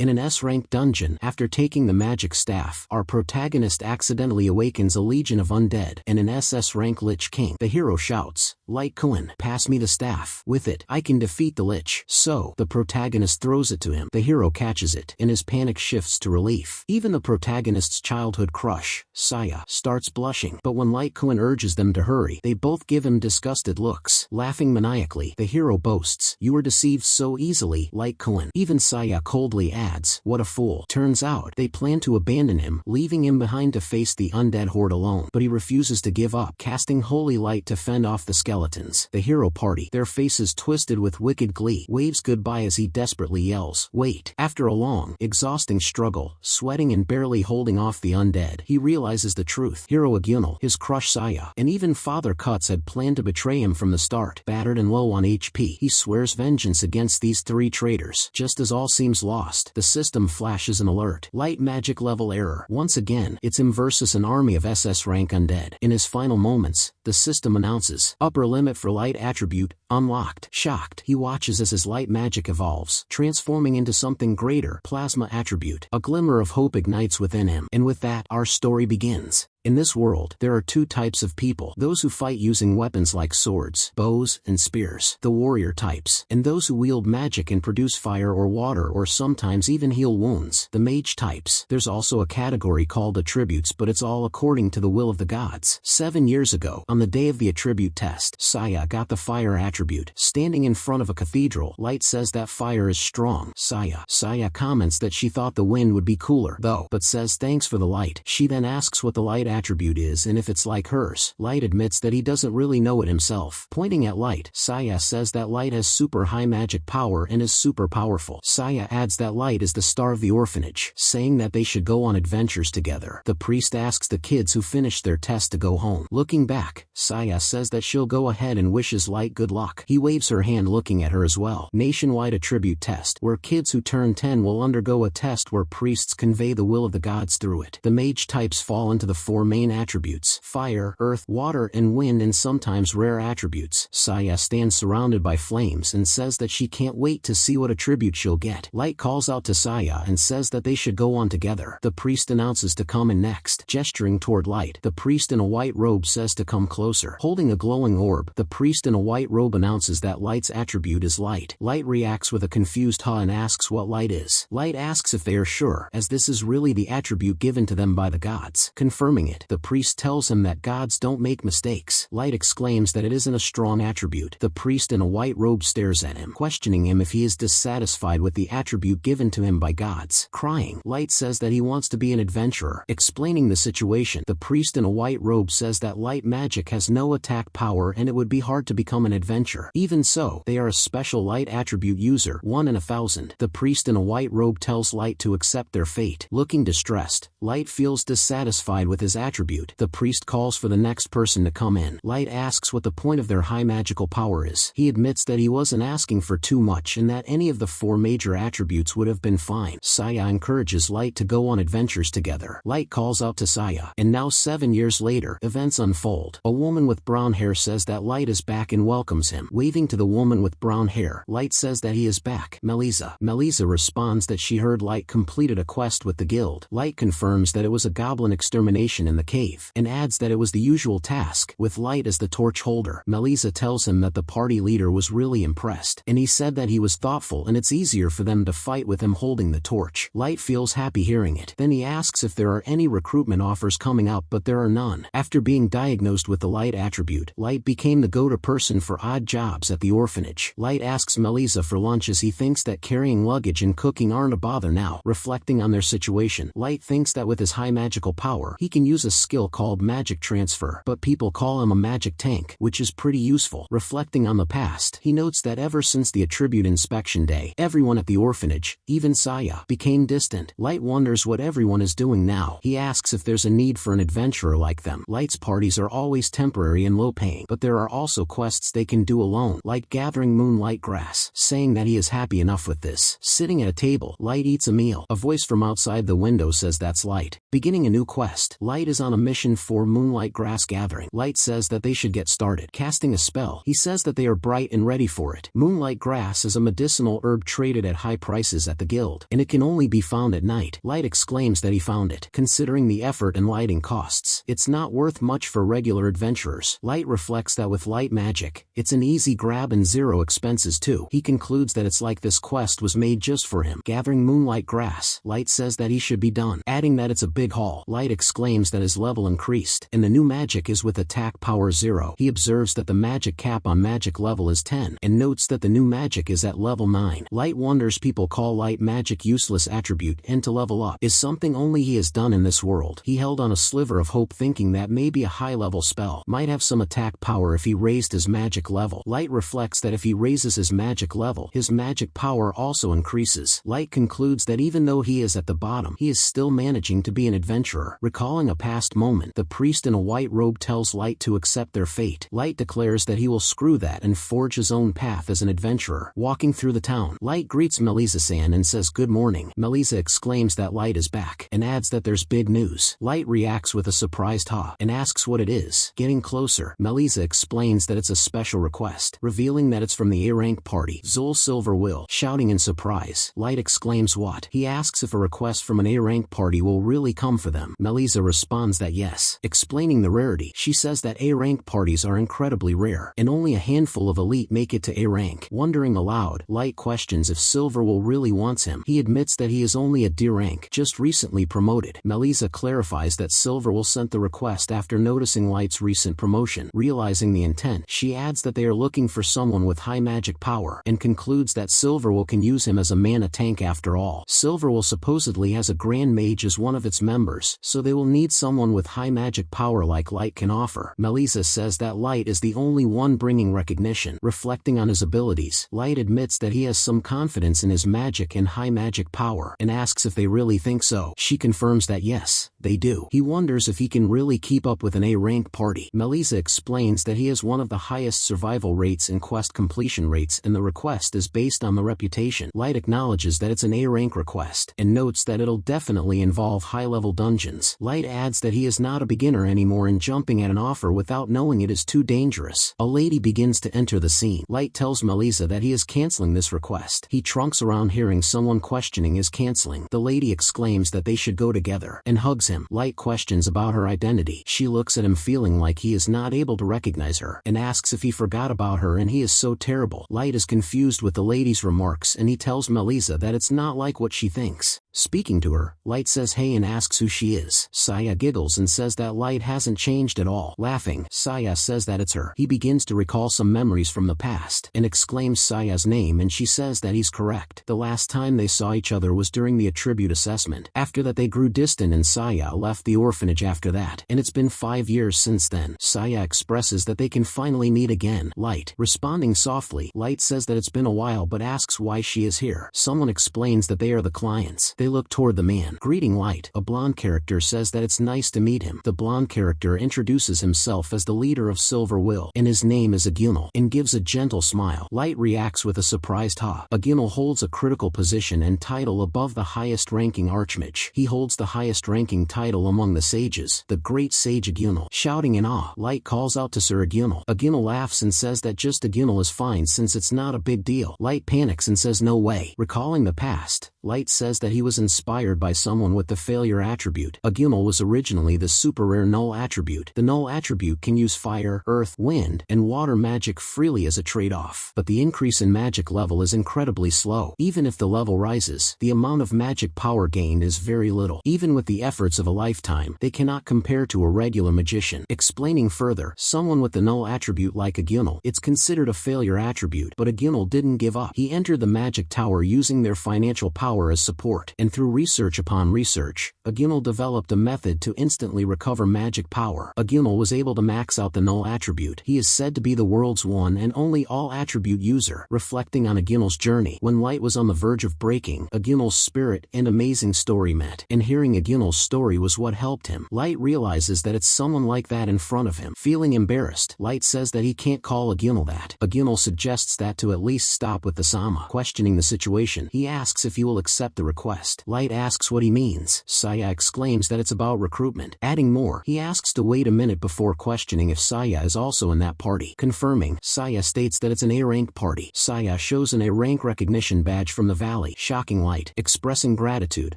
In an S-rank dungeon, after taking the magic staff, our protagonist accidentally awakens a legion of undead, and an SS-rank Lich King. The hero shouts, "Light Cohen, pass me the staff. With it, I can defeat the Lich." So, the protagonist throws it to him. The hero catches it, and his panic shifts to relief. Even the protagonist's childhood crush, Saya, starts blushing. But when Light Cohen urges them to hurry, they both give him disgusted looks. Laughing maniacally, the hero boasts, "You were deceived so easily, Light Cohen." Even Saya coldly adds, "What a fool." Turns out, they plan to abandon him, leaving him behind to face the undead horde alone. But he refuses to give up, casting holy light to fend off the skeletons. The hero party, their faces twisted with wicked glee, waves goodbye as he desperately yells, "Wait." After a long, exhausting struggle, sweating and barely holding off the undead, he realizes the truth. Hero Agunal, his crush Saya, and even Father Cuts had planned to betray him from the start. Battered and low on HP, he swears vengeance against these three traitors. Just as all seems lost, the system flashes an alert. Light magic level error. Once again, it's him versus an army of SS rank undead. In his final moments, the system announces, "Upper limit for light attribute, unlocked." Shocked, he watches as his light magic evolves, transforming into something greater, plasma attribute. A glimmer of hope ignites within him. And with that, our story begins. In this world, there are two types of people: those who fight using weapons like swords, bows, and spears, the warrior types, and those who wield magic and produce fire or water or sometimes even heal wounds, the mage types. There's also a category called attributes, but it's all according to the will of the gods. 7 years ago, on the day of the attribute test, Saya got the fire attribute. Standing in front of a cathedral, Light says that fire is strong. Saya comments that she thought the wind would be cooler, though, but says thanks for the light. She then asks what the light attribute is and if it's like hers. Light admits that he doesn't really know it himself. Pointing at Light, Saya says that Light has super high magic power and is super powerful. Saya adds that Light is the star of the orphanage, saying that they should go on adventures together. The priest asks the kids who finished their test to go home. Looking back, Saya says that she'll go ahead and wishes Light good luck. He waves her hand looking at her as well. Nationwide attribute test, where kids who turn 10 will undergo a test where priests convey the will of the gods through it. The mage types fall into the four main attributes: fire, earth, water, and wind, and sometimes rare attributes. Saya stands surrounded by flames and says that she can't wait to see what attribute she'll get. Light calls out to Saya and says that they should go on together. The priest announces to come in next. Gesturing toward Light, the priest in a white robe says to come closer. Holding a glowing orb, the priest in a white robe announces that Light's attribute is light. Light reacts with a confused huh and asks what light is. Light asks if they are sure, as this is really the attribute given to them by the gods. Confirming it, the priest tells him that gods don't make mistakes. Light exclaims that it isn't a strong attribute. The priest in a white robe stares at him, questioning him if he is dissatisfied with the attribute given to him by gods. Crying, Light says that he wants to be an adventurer. Explaining the situation, the priest in a white robe says that light magic has no attack power and it would be hard to become an adventurer. Even so, they are a special light attribute user, 1 in 1,000. The priest in a white robe tells Light to accept their fate. Looking distressed, Light feels dissatisfied with his attribute. The priest calls for the next person to come in. Light asks what the point of their high magical power is. He admits that he wasn't asking for too much and that any of the 4 major attributes would have been fine. Saya encourages Light to go on adventures together. Light calls out to Saya, and now 7 years later, events unfold. A woman with brown hair says that Light is back and welcomes him. Waving to the woman with brown hair, Light says that he is back. Melisa responds that she heard Light completed a quest with the guild. Light confirms that it was a goblin extermination in the cave, and adds that it was the usual task, with Light as the torch holder. Melisa tells him that the party leader was really impressed, and he said that he was thoughtful and it's easier for them to fight with him holding the torch. Light feels happy hearing it. Then he asks if there are any recruitment offers coming up, but there are none. After being diagnosed with the light attribute, Light became the go-to person for odd jobs at the orphanage. Light asks Melisa for lunch as he thinks that carrying luggage and cooking aren't a bother now. Reflecting on their situation, Light thinks that with his high magical power, he can use a skill called magic transfer, but people call him a magic tank, which is pretty useful. Reflecting on the past, he notes that ever since the attribute inspection day, everyone at the orphanage, even Saya, became distant. Light wonders what everyone is doing now. He asks if there's a need for an adventurer like them. Light's parties are always temporary and low-paying, but there are also quests they can do alone, like gathering moonlight grass, saying that he is happy enough with this. Sitting at a table, Light eats a meal. A voice from outside the window says that's Light. Beginning a new quest, Light is on a mission for moonlight grass gathering. Light says that they should get started casting a spell. He says that they are bright and ready for it. Moonlight grass is a medicinal herb traded at high prices at the guild, and it can only be found at night. Light exclaims that he found it. Considering the effort and lighting costs, it's not worth much for regular adventurers. Light reflects that with light magic, it's an easy grab and zero expenses too. He concludes that it's like this quest was made just for him. Gathering moonlight grass, Light says that he should be done, adding that it's a big haul. Light exclaims that his level increased, and the new magic is with attack power 0. He observes that the magic cap on magic level is 10, and notes that the new magic is at level 9. Light wonders people call light magic useless attribute and to level up is something only he has done in this world. He held on a sliver of hope thinking that maybe a high level spell might have some attack power if he raised his magic level. Light reflects that if he raises his magic level, his magic power also increases. Light concludes that even though he is at the bottom, he is still managing to be an adventurer. Recalling a past moment, the priest in a white robe tells Light to accept their fate. Light declares that he will screw that and forge his own path as an adventurer. Walking through the town, Light greets Melisa-san and says good morning. Melisa exclaims that Light is back, and adds that there's big news. Light reacts with a surprised ha, and asks what it is. Getting closer, Melisa explains that it's a special request, revealing that it's from the A-rank party, Zul Silverwill. Shouting in surprise, Light exclaims what? He asks if a request from an A-rank party will really come for them. Melisa responds that yes. Explaining the rarity, she says that A-rank parties are incredibly rare, and only a handful of elite make it to A-rank. Wondering aloud, Light questions if Silverwill really wants him. He admits that he is only a D rank, just recently promoted. Melisa clarifies that Silverwill sent the request after noticing Light's recent promotion. Realizing the intent, she adds that they are looking for someone with high magic power, and concludes that Silverwill can use him as a mana tank after all. Silverwill supposedly has a Grand Mage as one of its members, so they will need someone with high magic power like Light can offer. Melisa says that Light is the only one bringing recognition. Reflecting on his abilities, Light admits that he has some confidence in his magic and high magic power, and asks if they really think so. She confirms that yes, they do. He wonders if he can really keep up with an A-rank party. Melisa explains that he has one of the highest survival rates and quest completion rates, and the request is based on the reputation. Light acknowledges that it's an A-rank request, and notes that it'll definitely involve high-level dungeons. Light adds that he is not a beginner anymore in jumping at an offer without knowing it is too dangerous. A lady begins to enter the scene. Light tells Melisa that he is canceling this request. He trunks around hearing someone questioning his canceling. The lady exclaims that they should go together, and hugs him. Light questions about her identity. She looks at him feeling like he is not able to recognize her, and asks if he forgot about her and he is so terrible. Light is confused with the lady's remarks, and he tells Melisa that it's not like what she thinks. Speaking to her, Light says hey and asks who she is. Saya giggles and says that Light hasn't changed at all. Laughing, Saya says that it's her. He begins to recall some memories from the past, and exclaims Saya's name, and she says that he's correct. The last time they saw each other was during the attribute assessment. After that they grew distant and Saya left the orphanage after that, and it's been 5 years since then. Saya expresses that they can finally meet again. Light, responding softly, Light says that it's been a while but asks why she is here. Someone explains that they are the clients. They look toward the man. Greeting Light, a blonde character says that it's nice to meet him. The blonde character introduces himself as the leader of Silverwill, and his name is Agunal, and gives a gentle smile. Light reacts with a surprised ha. Agunal holds a critical position and title above the highest ranking archmage. He holds the highest ranking title among the sages, the great sage Agunal. Shouting in awe, Light calls out to Sir Agunal. Agunal laughs and says that just Agunal is fine since it's not a big deal. Light panics and says no way. Recalling the past, Light says that he was inspired by someone with the failure attribute. Agunal was originally the super rare null attribute. The null attribute can use fire, earth, wind, and water magic freely as a trade-off, but the increase in magic level is incredibly slow. Even if the level rises, the amount of magic power gained is very little. Even with the efforts of a lifetime, they cannot compare to a regular magician. Explaining further, someone with the null attribute like Agunal, it's considered a failure attribute, but Agunal didn't give up. He entered the magic tower using their financial power as support, and through research upon research, Agunal developed a method to instantly recover magic power. Agunal was able to max out the null attribute. He is said to be the world's one and only all attribute user. Reflecting on Agunal's journey, when Light was on the verge of breaking, Agunal's spirit and amazing story met, and hearing Agunal's story was what helped him. Light realizes that it's someone like that in front of him. Feeling embarrassed, Light says that he can't call Agunal that. Agunal suggests that to at least stop with the Sama. Questioning the situation, he asks if he will accept the request. Light asks what he means. Saya exclaims that it's about recruitment. Adding more, he asks to wait a minute before questioning if Saya is also in that party. Confirming, Saya states that it's an A-rank party. Saya shows an A-rank recognition badge from the valley. Shocking Light. Expressing gratitude,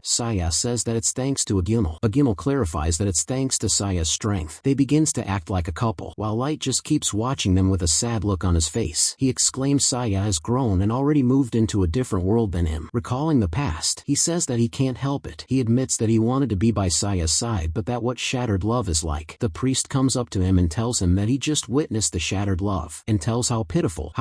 Saya says that it's thanks to Agunal. Agunal clarifies that it's thanks to Saya's strength. They begins to act like a couple, while Light just keeps watching them with a sad look on his face. He exclaims Saya has grown and already moved into a different world than him. Recalling the past, he says that he can't help it. He admits that he wanted to be by Saya's side, but that what shattered love is like. The priest comes up to him and tells him that he just witnessed the shattered love, and tells how pitiful.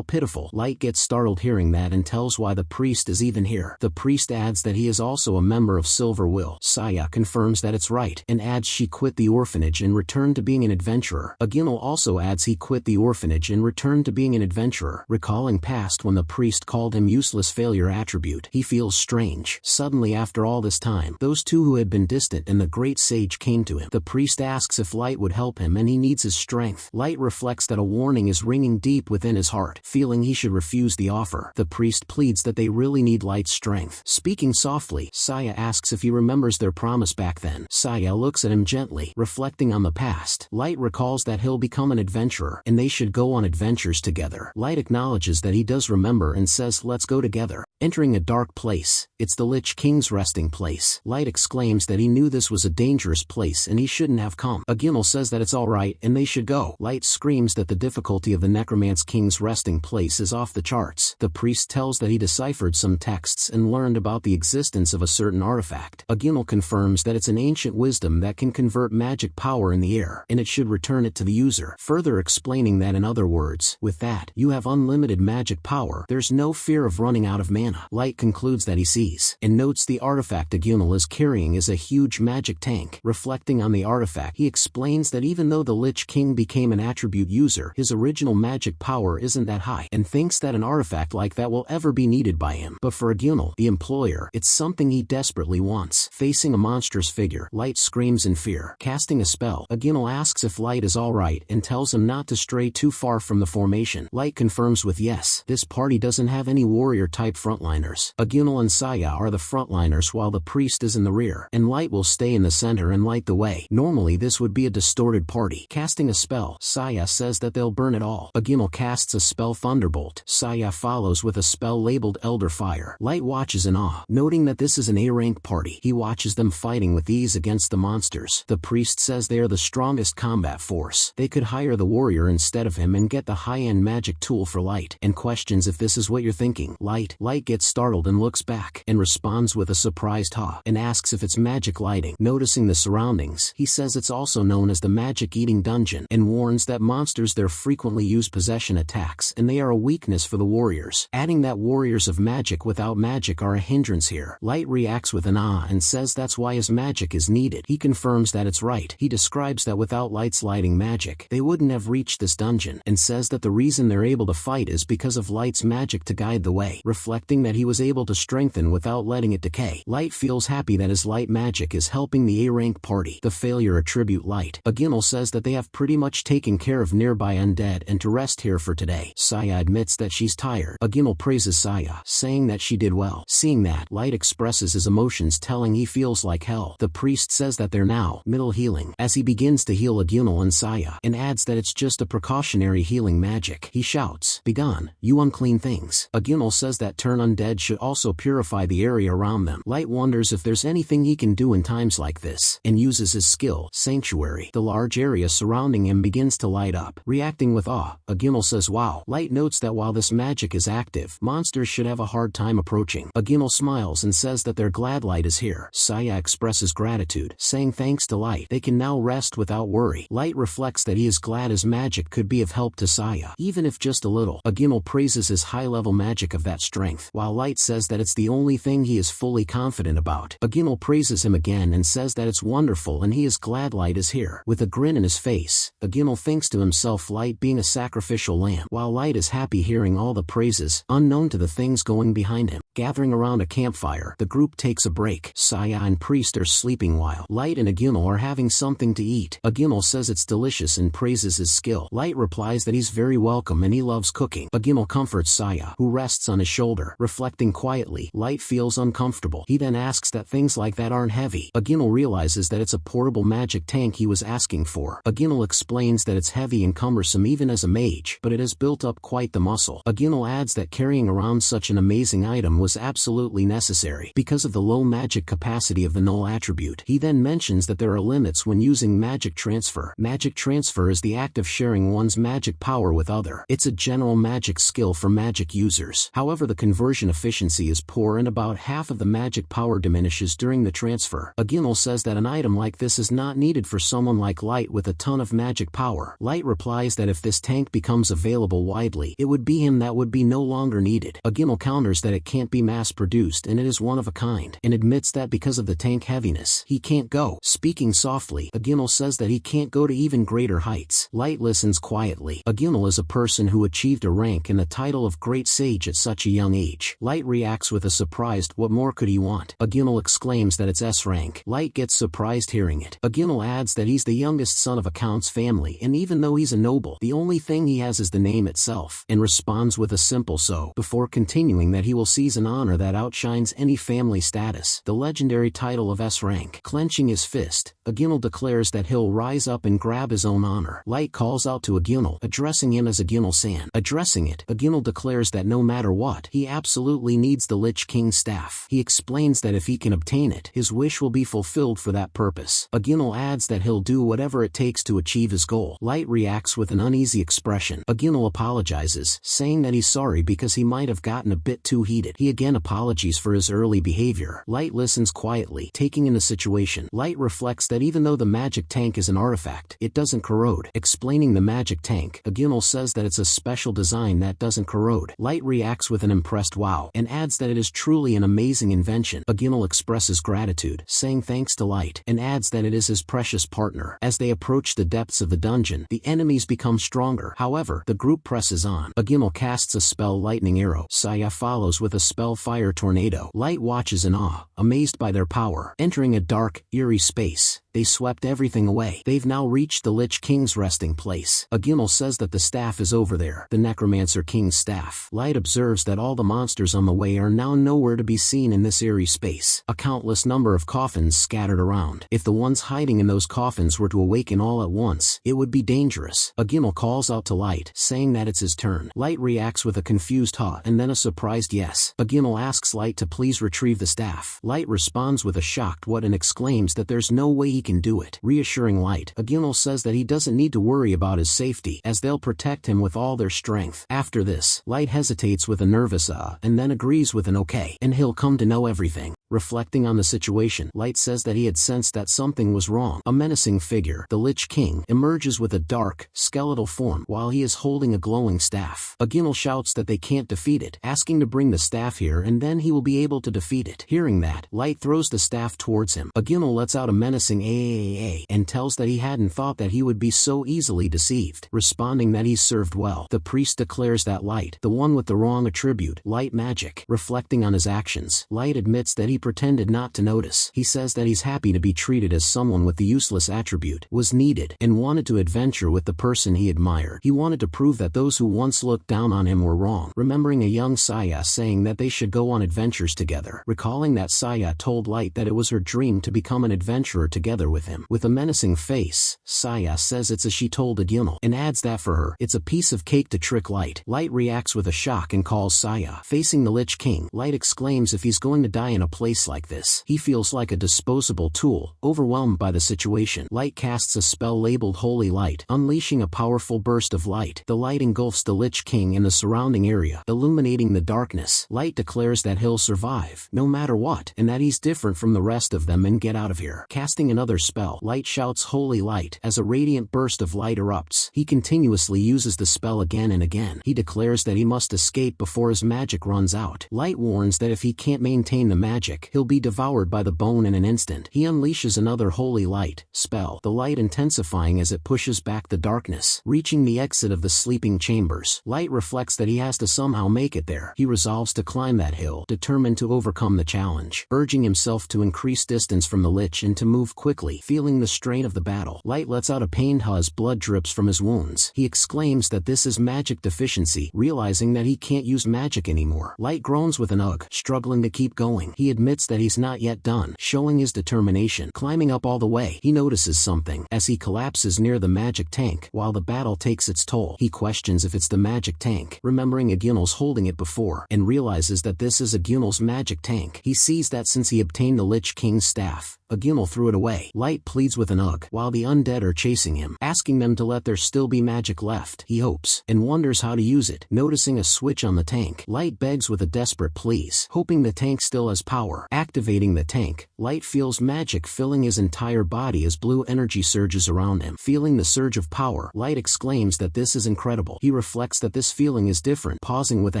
Light gets startled hearing that and tells why the priest is even here. The priest adds that he is also a member of Silver Will. Saya confirms that it's right, and adds she quit the orphanage and returned to being an adventurer. Agunal also adds he quit the orphanage and returned to being an adventurer. Recalling past when the priest called him useless failure attribute, he feels strange. Suddenly after all this time, those two who had been distant and the great sage came to him. The priest asks if Light would help him and he needs his strength. Light reflects that a warning is ringing deep within his heart, feeling he should refuse the offer. The priest pleads that they really need Light's strength. Speaking softly, Saya asks if he remembers their promise back then. Saya looks at him gently, reflecting on the past. Light recalls that he'll become an adventurer, and they should go on adventures together. Light acknowledges that he does remember and says let's go together. Entering a dark place, it's the Lich King's resting place. Light exclaims that he knew this was a dangerous place and he shouldn't have come. Agunal says that it's alright and they should go. Light screams that the difficulty of the Necromancer King's resting place is off the charts. The priest tells that he deciphered some texts and learned about the existence of a certain artifact. Agunal confirms that it's an ancient wisdom that can convert magic power in the air, and it should return it to the user, further explaining that in other words, with that, you have unlimited magic power, there's no fear of running out of mana. Light concludes that he sees, and notes the artifact Agunal is carrying is a huge magic tank. Reflecting on the artifact, he explains that even though the Lich King became an attribute user, his original magic power isn't that high, and thinks that an artifact like that will ever be needed by him. But for Agunal, the employer, it's something he desperately wants. Facing a monstrous figure, Light screams in fear. Casting a spell, Agunal asks if Light is alright and tells him not to stray too far from the formation. Light confirms with yes. This party doesn't have any warrior-type frontliners. Agunal and Saya are the frontliners while the priest is in the rear, and Light will stay in the center and light the way. Normally this would be a distorted party. Casting a spell, Saya says that they'll burn it all. Agunal casts a spell Thunderbolt. Saya follows with a spell labeled Elder Fire. Light watches in awe, noting that this is an A-rank party. He watches them fighting with ease against the monsters. The priest says they are the strongest combat force. They could hire the warrior instead of him and get the high-end magic tool for Light, and questions if this is what you're thinking. Light gets startled and looks back, and responds with a surprised ha, and asks if it's magic lighting. Noticing the surroundings, he says it's also known as the Magic Eating Dungeon, and warns that monsters there frequently use possession attacks and they are a weakness for the warriors, adding that warriors of magic without magic are a hindrance here. Light reacts with an ah and says that's why his magic is needed. He confirms that it's right. He describes that without Light's lighting magic, they wouldn't have reached this dungeon, and says that the reason they're able to fight is because of Light's magic to guide the way, reflecting that he was able to strengthen without letting it decay. Light feels happy that his light magic is helping the A-rank party. The failure attribute Light. Agunal says that they have pretty much taken care of nearby undead and to rest here for today. Saya admits that she's tired. Agunal praises Saya, saying that she did well. Seeing that, Light expresses his emotions, telling he feels like hell. The priest says that they're now middle healing, as he begins to heal Agunal and Saya, and adds that it's just a precautionary healing magic. He shouts, "Begone, you unclean things." Agunal says that turn undead should also purify the area around them. Light wonders if there's anything he can do in times like this, and uses his skill, Sanctuary. The large area surrounding him begins to light up. Reacting with awe, Agunal says wow. Light notes that while this magic is active, monsters should have a hard time approaching. Agunal smiles and says that they're glad Light is here. Saya expresses gratitude, saying thanks to Light, they can now rest without worry. Light reflects that he is glad his magic could be of help to Saya, even if just a little. Agunal praises his high-level magic of that strength, while Light says that it's the only thing he is fully confident about. Agunal praises him again and says that it's wonderful and he is glad Light is here. With a grin in his face, Agunal thinks to himself Light being a sacrificial lamb, while Light is happy hearing all the praises, unknown to the things going behind him. Gathering around a campfire, the group takes a break. Saya and Priest are sleeping while Light and Agunal are having something to eat. Agunal says it's delicious and praises his skill. Light replies that he's very welcome and he loves cooking. Agunal comforts Saya, who rests on his shoulder. Reflecting quietly, Light Light feels uncomfortable. He then asks that things like that aren't heavy. Aginal realizes that it's a portable magic tank he was asking for. Aginal explains that it's heavy and cumbersome even as a mage, but it has built up quite the muscle. Aginal adds that carrying around such an amazing item was absolutely necessary because of the low magic capacity of the null attribute. He then mentions that there are limits when using magic transfer. Magic transfer is the act of sharing one's magic power with other. It's a general magic skill for magic users. However, the conversion efficiency is poor and about half of the magic power diminishes during the transfer. Aginal says that an item like this is not needed for someone like Light with a ton of magic power. Light replies that if this tank becomes available widely, it would be him that would be no longer needed. Aginal counters that it can't be mass-produced and it is one of a kind, and admits that because of the tank heaviness, he can't go. Speaking softly, Aginal says that he can't go to even greater heights. Light listens quietly. Aginal is a person who achieved a rank and the title of Great Sage at such a young age. Light reacts with a surprised "what more could he want?" Aginal exclaims that it's S rank. Light gets surprised hearing it. Aginal adds that he's the youngest son of a count's family and even though he's a noble, the only thing he has is the name itself, and responds with a simple "so," before continuing that he will seize an honor that outshines any family status, the legendary title of S rank. Clenching his fist, Aginal declares that he'll rise up and grab his own honor. Light calls out to Aginal, addressing him as Aginal-san. Addressing it, Aginal declares that no matter what, he absolutely needs the Lich King's staff. He explains that if he can obtain it, his wish will be fulfilled for that purpose. Aginal adds that he'll do whatever it takes to achieve his goal. Light reacts with an uneasy expression. Aginal apologizes, saying that he's sorry because he might have gotten a bit too heated. He again apologies for his early behavior. Light listens quietly, taking in the situation. Light reflects that even though the magic tank is an artifact, it doesn't corrode. Explaining the magic tank, Aginal says that it's a special design that doesn't corrode. Light reacts with an impressed wow, and adds that it is truly an amazing invention. Aginal expresses gratitude, saying thanks to Light, and adds that it is his precious partner. As they approach the depths of the dungeon, the enemies become stronger. However, the group presses on. Aginal casts a spell Lightning Arrow. Saya follows with a spell Fire Tornado. Light watches in awe, amazed by their power. Entering a dark, eerie space, they swept everything away. They've now reached the Lich King's resting place. Aginal says that the staff is over there, the Necromancer King's staff. Light observes that all the monsters on the way are now nowhere to be seen in this eerie space. A countless number of coffins scattered around. If the ones hiding in those coffins were to awaken all at once, it would be dangerous. Aginal calls out to Light, saying that it's his turn. Light reacts with a confused "huh" and then a surprised yes. Aginal asks Light to please retrieve the staff. Light responds with a shocked "what" and exclaims that there's no way he can do it. Reassuring Light, Aginal says that he doesn't need to worry about his safety, as they'll protect him with all their strength. After this, Light hesitates with a nervous and then agrees with an okay, and he'll come to know everything. Reflecting on the situation, Light says that he had sensed that something was wrong. A menacing figure, the Lich King, emerges with a dark, skeletal form while he is holding a glowing staff. Aginal shouts that they can't defeat it, asking to bring the staff here and then he will be able to defeat it. Hearing that, Light throws the staff towards him. Aginal lets out a menacing "AAAA" and tells that he hadn't thought that he would be so easily deceived. Responding that he's served well, the priest declares that Light, the one with the wrong attribute, light magic. Reflecting on his actions, Light admits that he pretended not to notice. He says that he's happy to be treated as someone with the useless attribute was needed, and wanted to adventure with the person he admired. He wanted to prove that those who once looked down on him were wrong. Remembering a young Saya saying that they should go on adventures together. Recalling that Saya told Light that it was her dream to become an adventurer together with him. With a menacing face, Saya says it's as she told Aginal, and adds that for her, it's a piece of cake to trick Light. Light reacts with a shock and calls Saya. Facing the Lich King, Light exclaims if he's going to die in a place like this, he feels like a disposable tool. Overwhelmed by the situation, Light casts a spell labeled Holy Light, unleashing a powerful burst of light. The light engulfs the Lich King and the surrounding area, illuminating the darkness. Light declares that he'll survive, no matter what, and that he's different from the rest of them and get out of here. Casting another spell, Light shouts Holy Light as a radiant burst of light erupts. He continuously uses the spell again and again. He declares that he must escape before his magic runs out. Light warns that if he can't maintain the magic, magic. He'll be devoured by the bone in an instant. He unleashes another holy light spell, the light intensifying as it pushes back the darkness. Reaching the exit of the sleeping chambers, Light reflects that he has to somehow make it there. He resolves to climb that hill, determined to overcome the challenge, urging himself to increase distance from the Lich and to move quickly. Feeling the strain of the battle, Light lets out a pained huzz. Blood drips from his wounds. He exclaims that this is magic deficiency, realizing that he can't use magic anymore. Light groans with an ugh, struggling to keep going. He admits that he's not yet done, showing his determination. Climbing up all the way, he notices something as he collapses near the magic tank. While the battle takes its toll, he questions if it's the magic tank, remembering Agunal's holding it before, and realizes that this is Agunal's magic tank. He sees that since he obtained the Lich King's staff, Agunal threw it away. Light pleads with an ugh, while the undead are chasing him, asking them to let there still be magic left. He hopes, and wonders how to use it. Noticing a switch on the tank, Light begs with a desperate please, hoping the tank still has power. Activating the tank, Light feels magic filling his entire body as blue energy surges around him. Feeling the surge of power, Light exclaims that this is incredible. He reflects that this feeling is different, pausing with a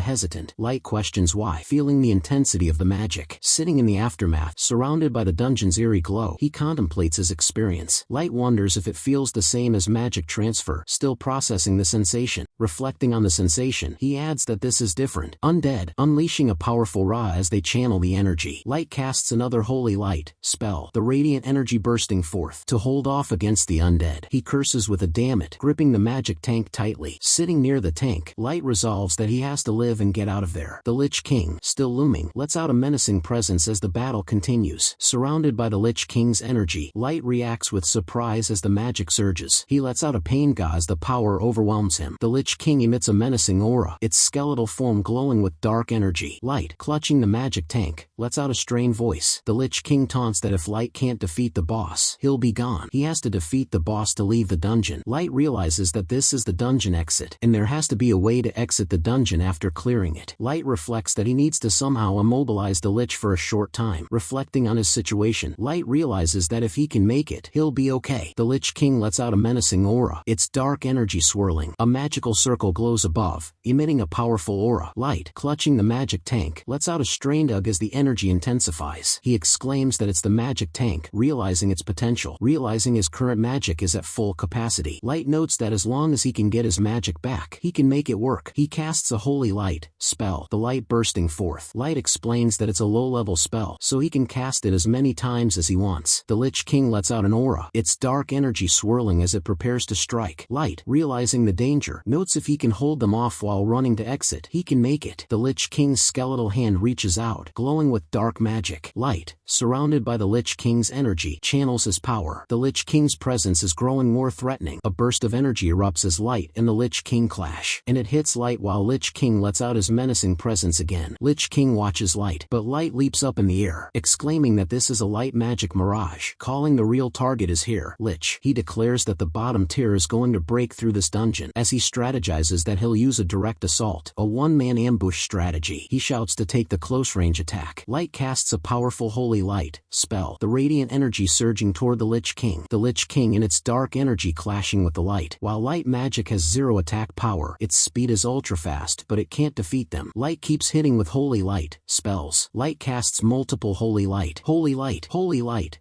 hesitant. Light questions why. Feeling the intensity of the magic. Sitting in the aftermath, surrounded by the dungeon's eerie glow, he contemplates his experience. Light wonders if it feels the same as magic transfer. Still processing the sensation. Reflecting on the sensation, he adds that this is different. Undead, unleashing a powerful Ra as they channel the energy. Light casts another holy light spell, the radiant energy bursting forth to hold off against the undead. He curses with a damn it, gripping the magic tank tightly. Sitting near the tank, Light resolves that he has to live and get out of there. The Lich King, still looming, lets out a menacing presence as the battle continues. Surrounded by the Lich King's energy, Light reacts with surprise as the magic surges. He lets out a pain gauze. The power overwhelms him. The Lich King emits a menacing aura, its skeletal form glowing with dark energy. Light, clutching the magic tank, lets out a strained voice. The Lich King taunts that if Light can't defeat the boss, he'll be gone. He has to defeat the boss to leave the dungeon. Light realizes that this is the dungeon exit, and there has to be a way to exit the dungeon after clearing it. Light reflects that he needs to somehow immobilize the Lich for a short time. Reflecting on his situation, Light realizes that if he can make it, he'll be okay. The Lich King lets out a menacing aura, its dark energy swirling. A magical circle glows above, emitting a powerful aura. Light, clutching the magic tank, lets out a strained ugh as the energy intensifies. He exclaims that it's the magic tank, realizing its potential. Realizing his current magic is at full capacity, Light notes that as long as he can get his magic back, he can make it work. He casts a holy light spell, the light bursting forth. Light explains that it's a low-level spell, so he can cast it as many times as he wants. The Lich King lets out an aura, its dark energy swirling as it prepares to strike. Light, realizing the danger, notes if he can hold them off while running to exit, he can make it. The Lich King's skeletal hand reaches out, glowing with dark magic. Light, surrounded by the Lich King's energy, channels his power. The Lich King's presence is growing more threatening. A burst of energy erupts as Light and the Lich King clash, and it hits Light while Lich King lets out his menacing presence again. Lich King watches Light, but Light leaps up in the air, exclaiming that this is a light magic mirage. Calling the real target is here, Lich. He declares that the bottom tier is going to break through this dungeon. As he strategizes that he'll use a direct assault, a one-man ambush strategy, he shouts to take the close-range attack. Light casts a powerful holy light spell, the radiant energy surging toward the Lich King. The Lich King and its dark energy clashing with the light. While light magic has zero attack power, its speed is ultra-fast, but it can't defeat them. Light keeps hitting with holy light spells. Light casts multiple holy light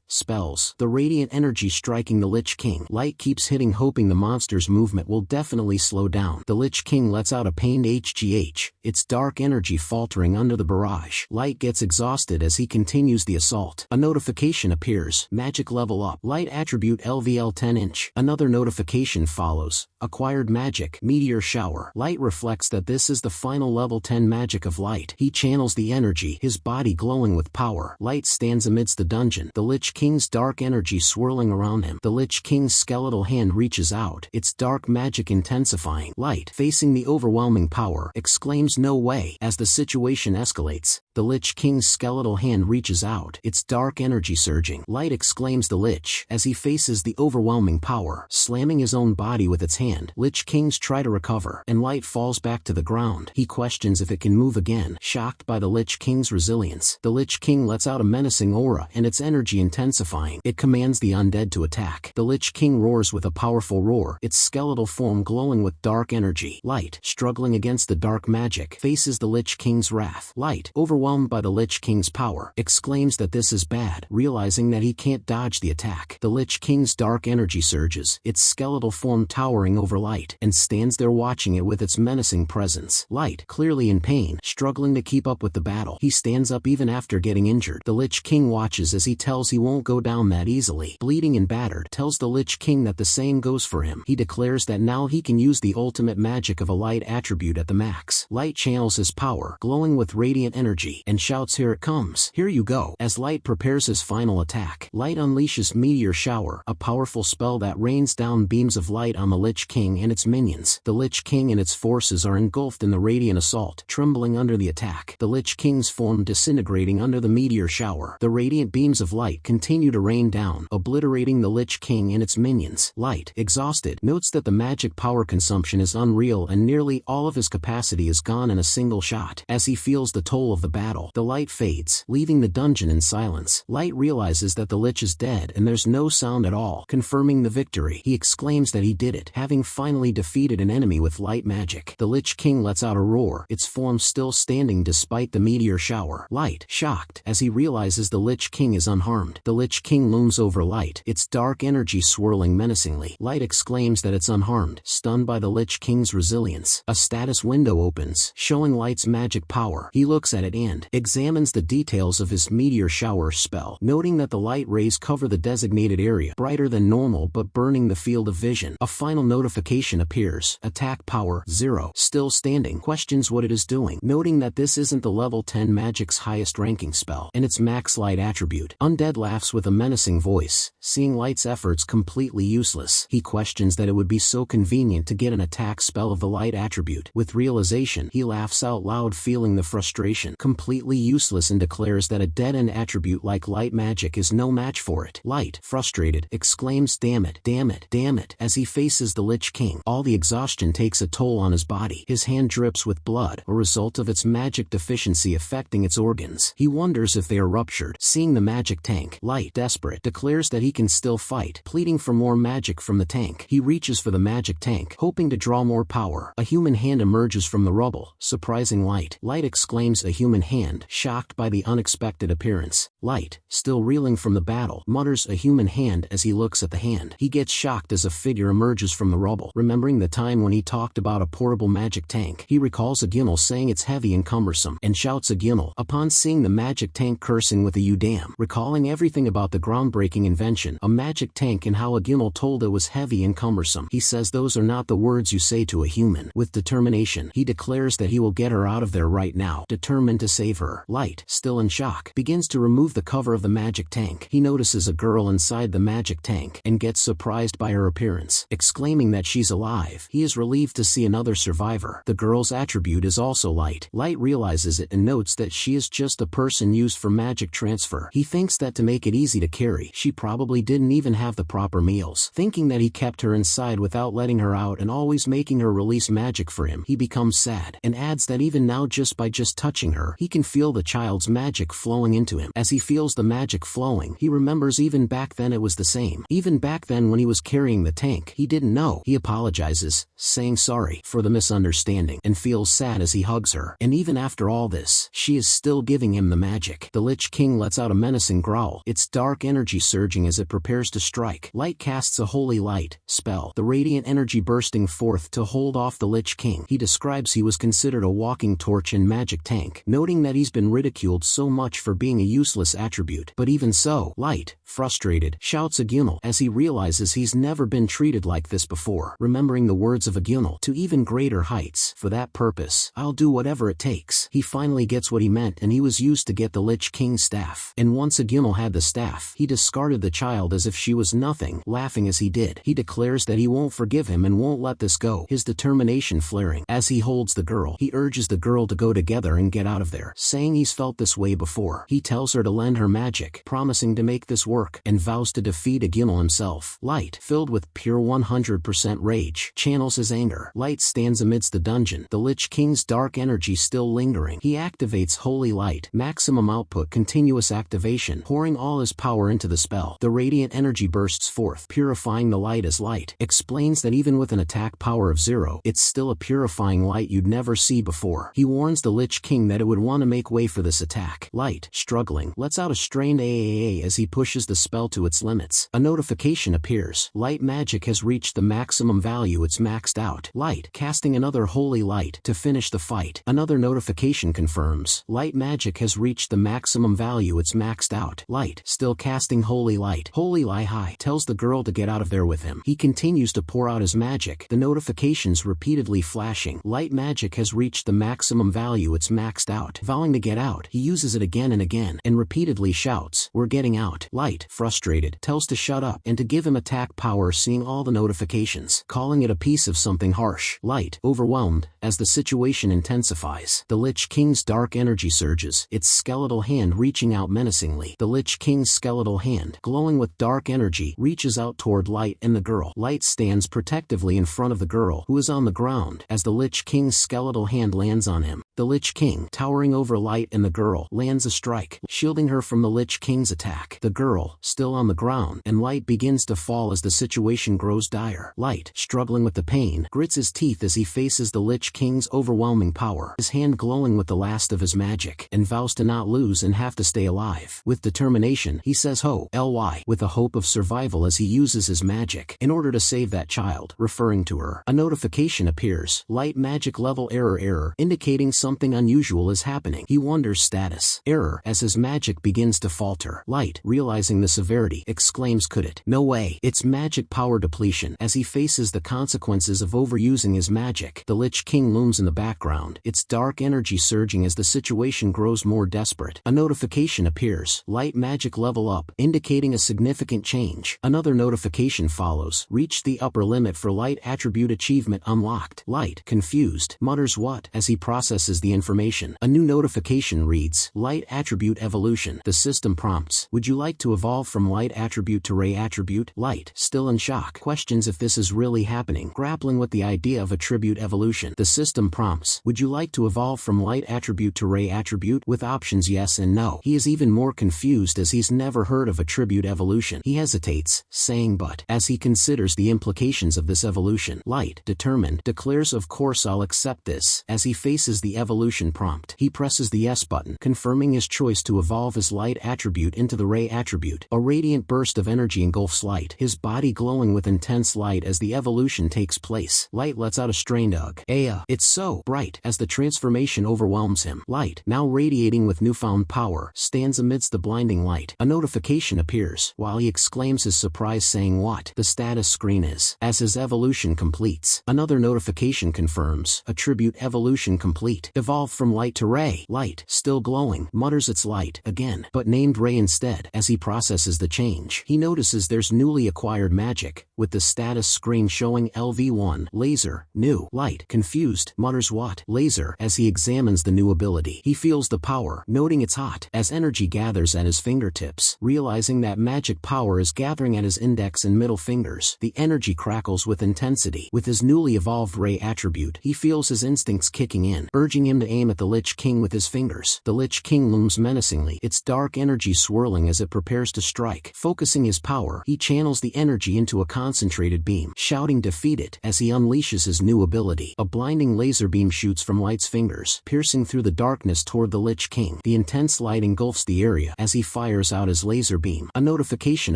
spells, the radiant energy striking the Lich King. Light keeps hitting, hoping the monster's movement will definitely slow down. The Lich King lets out a pained HGH, its dark energy faltering under the barrage. Light gets exhausted as he continues the assault. A notification appears, magic level up. Light attribute LVL 10-inch. Another notification follows, acquired magic, meteor shower. Light reflects that this is the final level 10 magic of Light. He channels the energy, his body glowing with power. Light stands amidst the dungeon, the Lich King's dark energy swirling around him. The Lich King's skeletal hand reaches out, its dark magic intensifying. Light, facing the overwhelming power, exclaims no way. As the situation escalates, the Lich King's skeletal hand reaches out, its dark energy surging. Light exclaims the Lich, as he faces the overwhelming power, slamming his own body with its hand. Lich Kings try to recover, and Light falls back to the ground. He questions if it can move again, shocked by the Lich King's resilience. The Lich King lets out a menacing aura, and its energy intensifying. It commands the undead to attack. The Lich King roars with a powerful roar, its skeletal form glowing with dark energy. Light, struggling against the dark magic, faces the Lich King's wrath. Light, overwhelmed overwhelmed by the Lich King's power, exclaims that this is bad, realizing that he can't dodge the attack. The Lich King's dark energy surges, its skeletal form towering over Light, and stands there watching it with its menacing presence. Light, clearly in pain, struggling to keep up with the battle. He stands up even after getting injured. The Lich King watches as he tells he won't go down that easily. Bleeding and battered, tells the Lich King that the same goes for him. He declares that now he can use the ultimate magic of a light attribute at the max. Light channels his power, glowing with radiant energy, and shouts, "Here it comes. Here you go." As Light prepares his final attack, Light unleashes Meteor Shower, a powerful spell that rains down beams of light on the Lich King and its minions. The Lich King and its forces are engulfed in the radiant assault, trembling under the attack. The Lich King's form disintegrating under the Meteor Shower. The radiant beams of light continue to rain down, obliterating the Lich King and its minions. Light, exhausted, notes that the magic power consumption is unreal and nearly all of his capacity is gone in a single shot. As he feels the toll of the battle, the light fades, leaving the dungeon in silence. Light realizes that the Lich is dead and there's no sound at all, confirming the victory. He exclaims that he did it, having finally defeated an enemy with light magic. The Lich King lets out a roar, its form still standing despite the Meteor Shower. Light, shocked, as he realizes the Lich King is unharmed. The Lich King looms over Light, its dark energy swirling menacingly. Light exclaims that it's unharmed, stunned by the Lich King's resilience. A status window opens, showing Light's magic power. He looks at it and examines the details of his Meteor Shower spell, noting that the light rays cover the designated area, brighter than normal but burning the field of vision. A final notification appears, attack power 0, still standing. Questions what it is doing, noting that this isn't the level 10 magic's highest ranking spell, and its max light attribute. Undead laughs with a menacing voice, seeing Light's efforts completely useless. He questions that it would be so convenient to get an attack spell of the light attribute. With realization, he laughs out loud, feeling the frustration. Completely useless, and declares that a dead-end attribute like light magic is no match for it. Light, frustrated, exclaims, "Damn it, damn it, damn it," as he faces the Lich King. All the exhaustion takes a toll on his body. His hand drips with blood, a result of its magic deficiency affecting its organs. He wonders if they are ruptured. Seeing the magic tank, Light, desperate, declares that he can still fight, pleading for more magic from the tank. He reaches for the magic tank, hoping to draw more power. A human hand emerges from the rubble, surprising Light. Light exclaims, "A human hand," shocked by the unexpected appearance. Light, still reeling from the battle, mutters, "A human hand," as he looks at the hand. He gets shocked as a figure emerges from the rubble. Remembering the time when he talked about a portable magic tank, he recalls a Ginnel saying it's heavy and cumbersome, and shouts a Ginnel upon seeing the magic tank, cursing with a "you damn," recalling everything about the groundbreaking invention, a magic tank, and how a Ginnel told it was heavy and cumbersome. He says those are not the words you say to a human. With determination, he declares that he will get her out of there right now, determined to save her. Light, still in shock, begins to remove the cover of the magic tank. He notices a girl inside the magic tank, and gets surprised by her appearance, exclaiming that she's alive. He is relieved to see another survivor. The girl's attribute is also light. Light realizes it and notes that she is just a person used for magic transfer. He thinks that to make it easy to carry, she probably didn't even have the proper meals. Thinking that he kept her inside without letting her out and always making her release magic for him, he becomes sad, and adds that even now, just by touching her, he can feel the child's magic flowing into him. As he feels the magic flowing, he remembers even back then it was the same. Even back then when he was carrying the tank, he didn't know. He apologizes, saying sorry for the misunderstanding, and feels sad as he hugs her. And even after all this, she is still giving him the magic. The Lich King lets out a menacing growl, its dark energy surging as it prepares to strike. Light casts a holy light spell, the radiant energy bursting forth to hold off the Lich King. He describes he was considered a walking torch and magic tank, noting that he's been ridiculed so much for being a useless attribute. But even so, Light, frustrated, shouts a Ginnel as he realizes he's never been treated like this before. Remembering the words of a Ginnel, "To even greater heights. For that purpose, I'll do whatever it takes." He finally gets what he meant, and he was used to get the Lich King's staff. And once a Ginnel had the staff, he discarded the child as if she was nothing, laughing as he did. He declares that he won't forgive him and won't let this go, his determination flaring. As he holds the girl, he urges the girl to go together and get out of there, saying he's felt this way before. He tells her to lend her magic, promising to make this work, and vows to defeat a Ginnel himself. Light, filled with pure 100% rage, channels his anger. Light stands amidst the dungeon, the Lich King's dark energy still lingering. He activates Holy Light, maximum output, continuous activation, pouring all his power into the spell. The radiant energy bursts forth, purifying the light as Light explains that even with an attack power of 0, it's still a purifying light you'd never see before. He warns the Lich King that it would want to make way for this attack. Light, struggling, lets out a strained AAA as he pushes the spell to its limits. A notification appears. Light magic has reached the maximum value, it's maxed out. Light, casting another holy light to finish the fight. Another notification confirms. Light magic has reached the maximum value, it's maxed out. Light, still casting holy light. Holy lie high, tells the girl to get out of there with him. He continues to pour out his magic, the notifications repeatedly flashing. Light magic has reached the maximum value, it's maxed out. Vowing to get out, he uses it again and again, and repeatedly shouts, "We're getting out." Light, frustrated, tells to shut up, and to give him attack power, seeing all the notifications, calling it a piece of something harsh. Light, overwhelmed, as the situation intensifies. The Lich King's dark energy surges, its skeletal hand reaching out menacingly. The Lich King's skeletal hand, glowing with dark energy, reaches out toward Light and the girl. Light stands protectively in front of the girl, who is on the ground, as the Lich King's skeletal hand lands on him. The Lich King, towering over Light and the girl, lands a strike, shielding her from the Lich King's attack. The girl, still on the ground, and Light begins to fall as the situation grows dire. Light, struggling with the pain, grits his teeth as he faces the Lich King's overwhelming power, his hand glowing with the last of his magic, and vows to not lose and have to stay alive. With determination, he says ho, ly, with a hope of survival as he uses his magic in order to save that child, referring to her. A notification appears. Light magic level error, indicating something unusual is happening. He wonders status error as his magic begins to falter. Light, realizing the severity, exclaims, "Could it? No way. It's magic power depletion," as he faces the consequences of overusing his magic. The Lich King looms in the background, its dark energy surging as the situation grows more desperate. A notification appears. Light magic level up, indicating a significant change. Another notification follows. Reach the upper limit for light attribute achievement unlocked. Light, confused, mutters what as he processes the information. A new notification reads, "Light attribute evolution." The system prompts, "Would you like to evolve from light attribute to ray attribute?" Light, still in shock, questions if this is really happening, grappling with the idea of attribute evolution. The system prompts, "Would you like to evolve from light attribute to ray attribute?" with options yes and no. He is even more confused as he's never heard of attribute evolution. He hesitates, saying but, as he considers the implications of this evolution. Light, determined, declares, "Of course I'll accept this." As he faces the evolution prompt, he presses the yes button, confirming his choice to evolve his light attribute into the ray attribute. A radiant burst of energy engulfs Light, his body glowing with intense light as the evolution takes place. Light lets out a strained ugh. It's so bright as the transformation overwhelms him. Light, now radiating with newfound power, stands amidst the blinding light. A notification appears, while he exclaims his surprise, saying what the status screen is. As his evolution completes, another notification confirms, attribute evolution complete. Evolve from light to ray. Light, still glowing, mutters it's light again, but named ray instead. As he processes the change, he notices there's newly acquired magic, with the status screen showing LV1, laser, new. Light, confused, mutters what laser as he examines the new ability. He feels the power, noting it's hot, as energy gathers at his fingertips. Realizing that magic power is gathering at his index and middle fingers, the energy crackles with intensity. With his newly evolved ray attribute, he feels his instincts kicking in, urging him to aim at the Lich King with his fingers. The Lich King looms menacingly, its dark energy swirling as it prepares to strike. Focusing his power, he channels the energy into a concentrated beam, shouting defeat it as he unleashes his new ability. A blinding laser beam shoots from Light's fingers, piercing through the darkness toward the Lich King. The intense light engulfs the area as he fires out his laser beam. A notification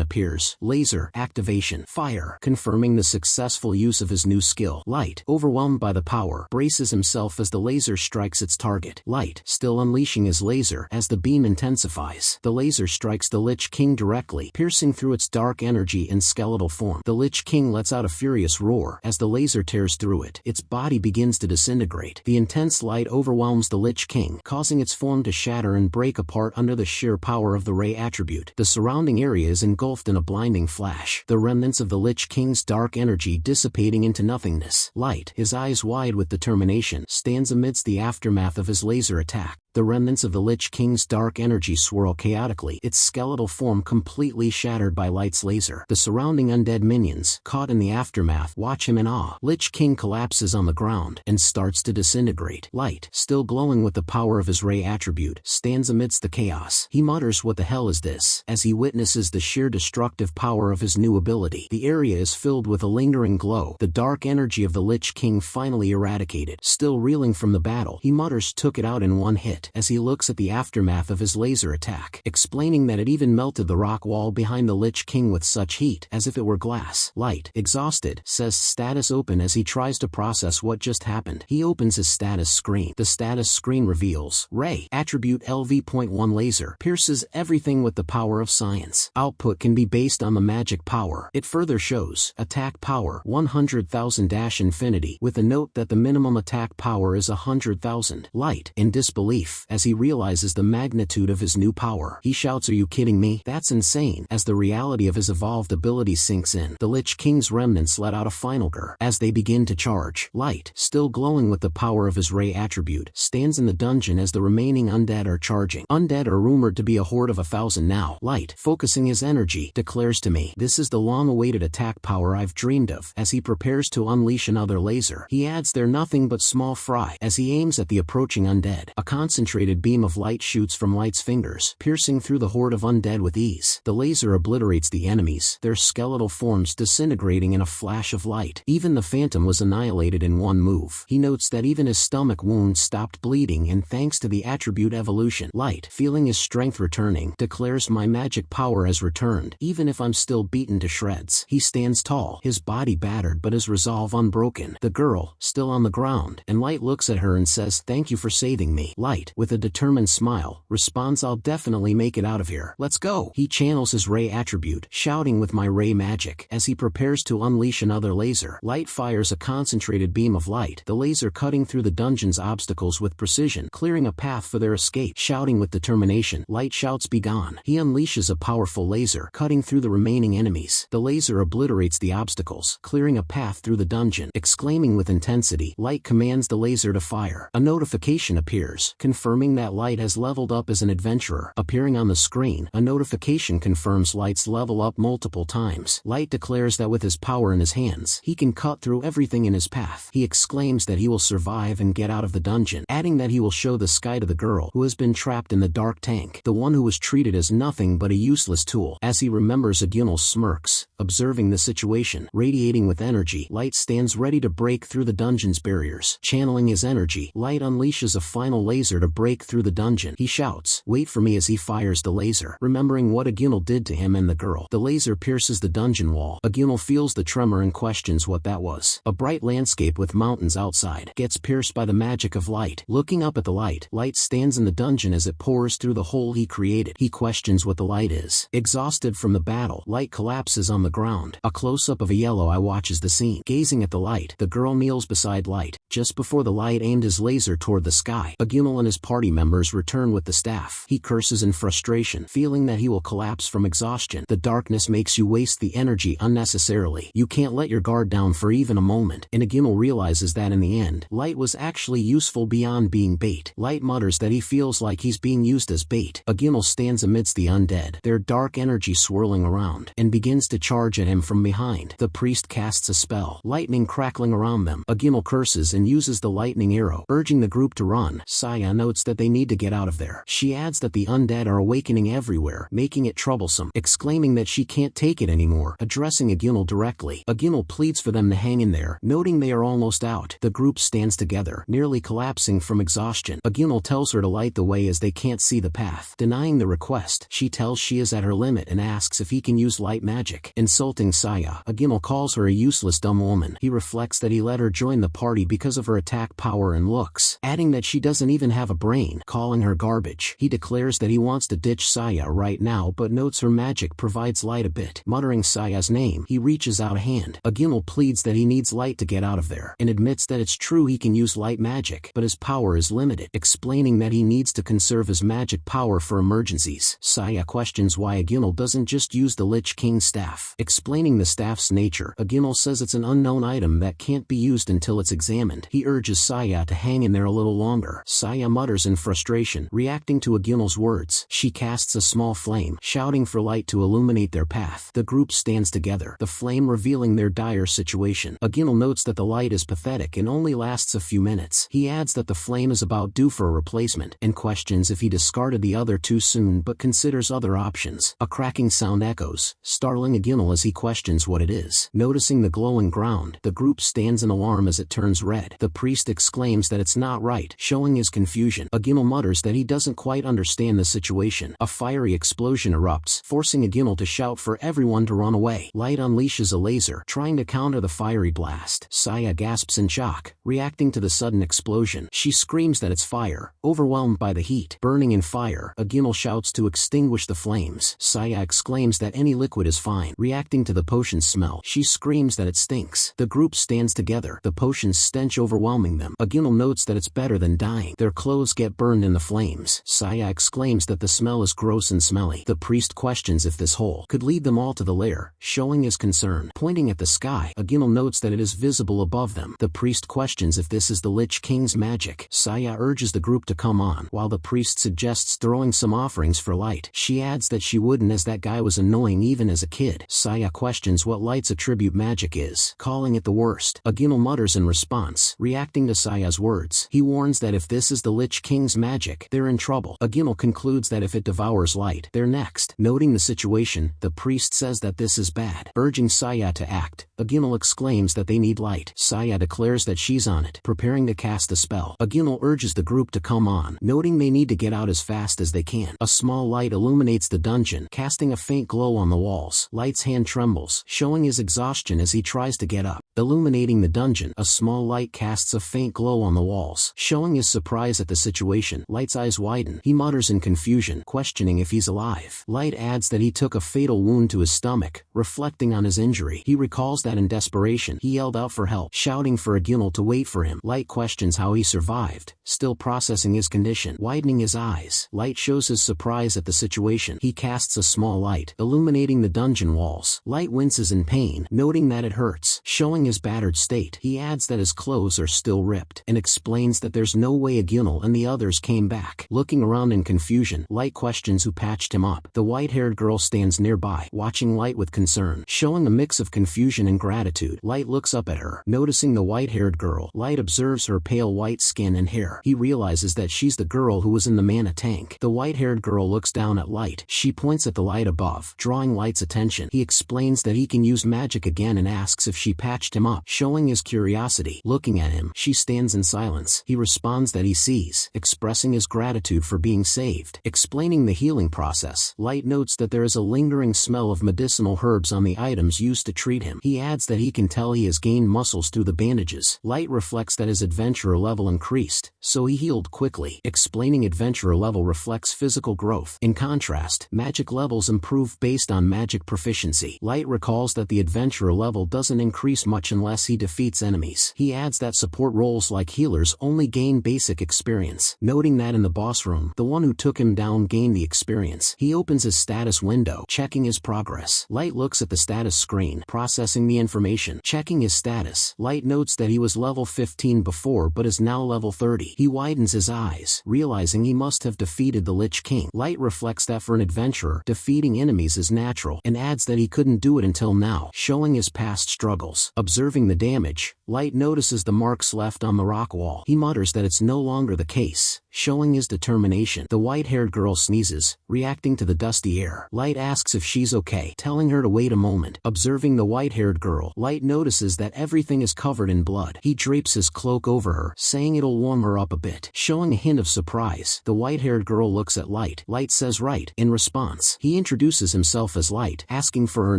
appears, laser activation fire, confirming the successful use of his new skill. Light, overwhelmed by the power, braces himself as the laser strikes its target. Light, still unleashing his laser as the beam intensifies. The laser strikes the Lich King directly, piercing through its dark energy and skeletal form. The Lich King lets out a furious roar as the laser tears through it. Its body begins to disintegrate. The intense light overwhelms the Lich King, causing its form to shatter and break apart under the sheer power of the ray attribute. The surrounding area is engulfed in a blinding flash, the remnants of the Lich King's dark energy dissipating into nothingness. Light, his eyes wide with determination, stands amidst the aftermath of his laser attack. The remnants of the Lich King's dark energy swirl chaotically, its skeletal form completely shattered by Light's laser. The surrounding undead minions, caught in the aftermath, watch him in awe. Lich King collapses on the ground and starts to disintegrate. Light, still glowing with the power of his ray attribute, stands amidst the chaos. He mutters, "What the hell is this?" as he witnesses the sheer destructive power of his new ability. The area is filled with a lingering glow, the dark energy of the Lich King finally eradicated. Still reeling from the battle, he mutters, "Took it out in one hit." it as he looks at the aftermath of his laser attack, explaining that it even melted the rock wall behind the Lich King with such heat as if it were glass. Light, exhausted, says status open as he tries to process what just happened. He opens his status screen. The status screen reveals Ray, attribute LV.1 laser, pierces everything with the power of science. Output can be based on the magic power. It further shows attack power 100,000-infinity with a note that the minimum attack power is 100,000. Light, in disbelief as he realizes the magnitude of his new power. He shouts, "Are you kidding me? That's insane," as the reality of his evolved ability sinks in. The Lich King's remnants let out a final grr as they begin to charge. Light, still glowing with the power of his Ray attribute, stands in the dungeon as the remaining undead are charging. Undead are rumored to be a horde of 1,000 now. Light, focusing his energy, declares to me, "This is the long-awaited attack power I've dreamed of," as he prepares to unleash another laser. He adds, "They're nothing but small fry," as he aims at the approaching undead. A concentrated beam of light shoots from Light's fingers, piercing through the horde of undead with ease. The laser obliterates the enemies, their skeletal forms disintegrating in a flash of light. Even the Phantom was annihilated in one move. He notes that even his stomach wound stopped bleeding, and thanks to the attribute evolution. Light, feeling his strength returning, declares, "My magic power has returned, even if I'm still beaten to shreds." He stands tall, his body battered but his resolve unbroken. The girl, still on the ground, and Light looks at her and says, "Thank you for saving me." Light, with a determined smile, responds, "I'll definitely make it out of here. Let's go." He channels his Ray attribute, shouting with my Ray magic. As he prepares to unleash another laser, Light fires a concentrated beam of light, the laser cutting through the dungeon's obstacles with precision, clearing a path for their escape. Shouting with determination, Light shouts, "Be gone." He unleashes a powerful laser, cutting through the remaining enemies. The laser obliterates the obstacles, clearing a path through the dungeon. Exclaiming with intensity, Light commands the laser to fire. A notification appears, confirming that Light has leveled up as an adventurer. Appearing on the screen, a notification confirms Light's level up multiple times. Light declares that with his power in his hands, he can cut through everything in his path. He exclaims that he will survive and get out of the dungeon, adding that he will show the sky to the girl who has been trapped in the dark tank, the one who was treated as nothing but a useless tool. As he remembers, Agunal smirks, observing the situation. Radiating with energy, Light stands ready to break through the dungeon's barriers. Channeling his energy, Light unleashes a final laser to break through the dungeon. He shouts, "Wait for me," as he fires the laser, remembering what Agunal did to him and the girl. The laser pierces the dungeon wall. Agunal feels the tremor and questions what that was. A bright landscape with mountains outside gets pierced by the magic of light. Looking up at the light, Light stands in the dungeon as it pours through the hole he created. He questions what the light is. Exhausted from the battle, Light collapses on the ground. A close-up of a yellow eye watches the scene. Gazing at the light, the girl kneels beside Light. Just before the light aimed his laser toward the sky, Agunal and his party members return with the staff. He curses in frustration, feeling that he will collapse from exhaustion. "The darkness makes you waste the energy unnecessarily. You can't let your guard down for even a moment." And Agunal realizes that in the end, Light was actually useful beyond being bait. Light mutters that he feels like he's being used as bait. Agunal stands amidst the undead, their dark energy swirling around, and begins to charge at him from behind. The priest casts a spell, lightning crackling around them. Agunal curses and uses the lightning arrow, urging the group to run. Saya notes that they need to get out of there. She adds that the undead are awakening everywhere, making it troublesome, exclaiming that she can't take it anymore. Addressing Agunal directly, Agunal pleads for them to hang in there, noting they are almost out. The group stands together, nearly collapsing from exhaustion. Agunal tells her to light the way as they can't see the path. Denying the request, she tells she is at her limit and asks if he can use light magic. Insulting Saya, Agunal calls her a useless dumb woman. He reflects that he let her join the party because of her attack power and looks, adding that she doesn't even have a brain, calling her garbage. He declares that he wants to ditch Saya right now but notes her magic provides light a bit. Muttering Saya's name, he reaches out a hand. Agunal pleads that he needs light to get out of there, and admits that it's true he can use light magic, but his power is limited, explaining that he needs to conserve his magic power for emergencies. Saya questions why Agunal doesn't just use the Lich King's staff. Explaining the staff's nature, Agunal says it's an unknown item that can't be used until it's examined. He urges Saya to hang in there a little longer. Saya mutters in frustration, reacting to Agunal's words. She casts a small flame, shouting for light to illuminate their path. The group stands together, the flame revealing their dire situation. Agunal notes that the light is pathetic and only lasts a few minutes. He adds that the flame is about due for a replacement, and questions if he discarded the other too soon but considers other options. A cracking sound echoes, startling Agunal Aginal as he questions what it is. Noticing the glowing ground, the group stands in alarm as it turns red. The priest exclaims that it's not right, showing his confusion. Aginal mutters that he doesn't quite understand the situation. A fiery explosion erupts, forcing Aginal to shout for everyone to run away. Light unleashes a laser, trying to counter the fiery blast. Saya gasps in shock, reacting to the sudden explosion. She screams that it's fire, overwhelmed by the heat. Burning in fire, Aginal shouts to extinguish the flames. Saya exclaims that any liquid is fine. Reacting to the potion's smell, she screams that it stinks. The group stands together, the potion's stench overwhelming them. Aginal notes that it's better than dying. Their clothes get burned in the flames. Saya exclaims that the smell is gross and smelly. The priest questions if this hole could lead them all to the lair, showing his concern. Pointing at the sky, Aginal notes that it is visible above them. The priest questions if this is the Lich King's magic. Saya urges the group to come on, while the priest suggests throwing some offerings for Light. She adds that she wouldn't, as that guy was annoying even as a kid. Saya questions what Light's attribute magic is, calling it the worst. Aginal mutters in response, reacting to Saya's words. He warns that if this is the Lich King's magic, they're in trouble. Aginal concludes that if it devours Light, they're next. Noting the situation, the priest says that this is bad, urging Saya to act. Aginal exclaims that they need Light. Saya declares that she's on it, preparing to cast the spell. Aginal urges the group to come on, noting they need to get out as fast as they can. A small light illuminates the dungeon, casting a faint glow on the walls. Light's hand trembles, showing his exhaustion as he tries to get up. Illuminating the dungeon, a small light casts a faint glow on the walls, showing his surprise at the situation. Light's eyes widen. He mutters in confusion, questioning if he's alive. Light adds that he took a fatal wound to his stomach, reflecting on his injury. He recalls that in desperation, he yelled out for help, shouting for Aginal to wait for him. Light questions how he survived, still processing his condition. Widening his eyes, Light shows his surprise at the situation. He casts a small light, illuminating the dungeon walls. Light winces in pain, noting that it hurts, showing his battered state. He adds that his clothes are still ripped, and explains that there's no way Aginal and the others came back. Looking around in confusion, Light questions who patched him up. The white-haired girl stands nearby, watching Light with concern, showing a mix of confusion and gratitude. Light looks up at her, noticing the white-haired girl. Light observes her pale white skin and hair. He realizes that she's the girl who was in the mana tank. The white-haired girl looks down at Light. She points at the light above, drawing Light's attention. He explains that he can use magic again and asks if she patched him up, showing his curiosity. Looking at him, she stands in silence. He responds that he sees, expressing his gratitude for being saved. Explaining the healing process, Light notes that there is a lingering smell of medicinal herbs on the items used to treat him. He adds that he can tell he has gained muscles through the bandages. Light reflects that his adventurer level increased, so he healed quickly. Explaining adventurer level reflects physical growth. In contrast, magic levels improve based on magic proficiency. Light recalls that the adventurer level doesn't increase much unless he defeats enemies. He adds that support roles like healers only gain basic experience, noting that in the boss room, the one who took him down gained the experience. He opens his status window, checking his progress. Light looks at the status screen, processing the information. Checking his status, Light notes that he was level 15 before but is now level 30. He widens his eyes, realizing he must have defeated the Lich King. Light reflects that for an adventurer, defeating enemies is natural, and adds that he couldn't do it until now, showing his past struggles. Observing the damage, Light notices the marks left on the rock wall. He mutters that it's no longer the case, showing his determination. The white-haired girl sneezes, reacting to the dusty air. Light asks if she's okay, telling her to wait a moment. Observing the white-haired girl, Light notices that everything is covered in blood. He drapes his cloak over her, saying it'll warm her up a bit, showing a hint of surprise. The white-haired girl looks at Light. Light says right. In response, he introduces himself as Light, asking for her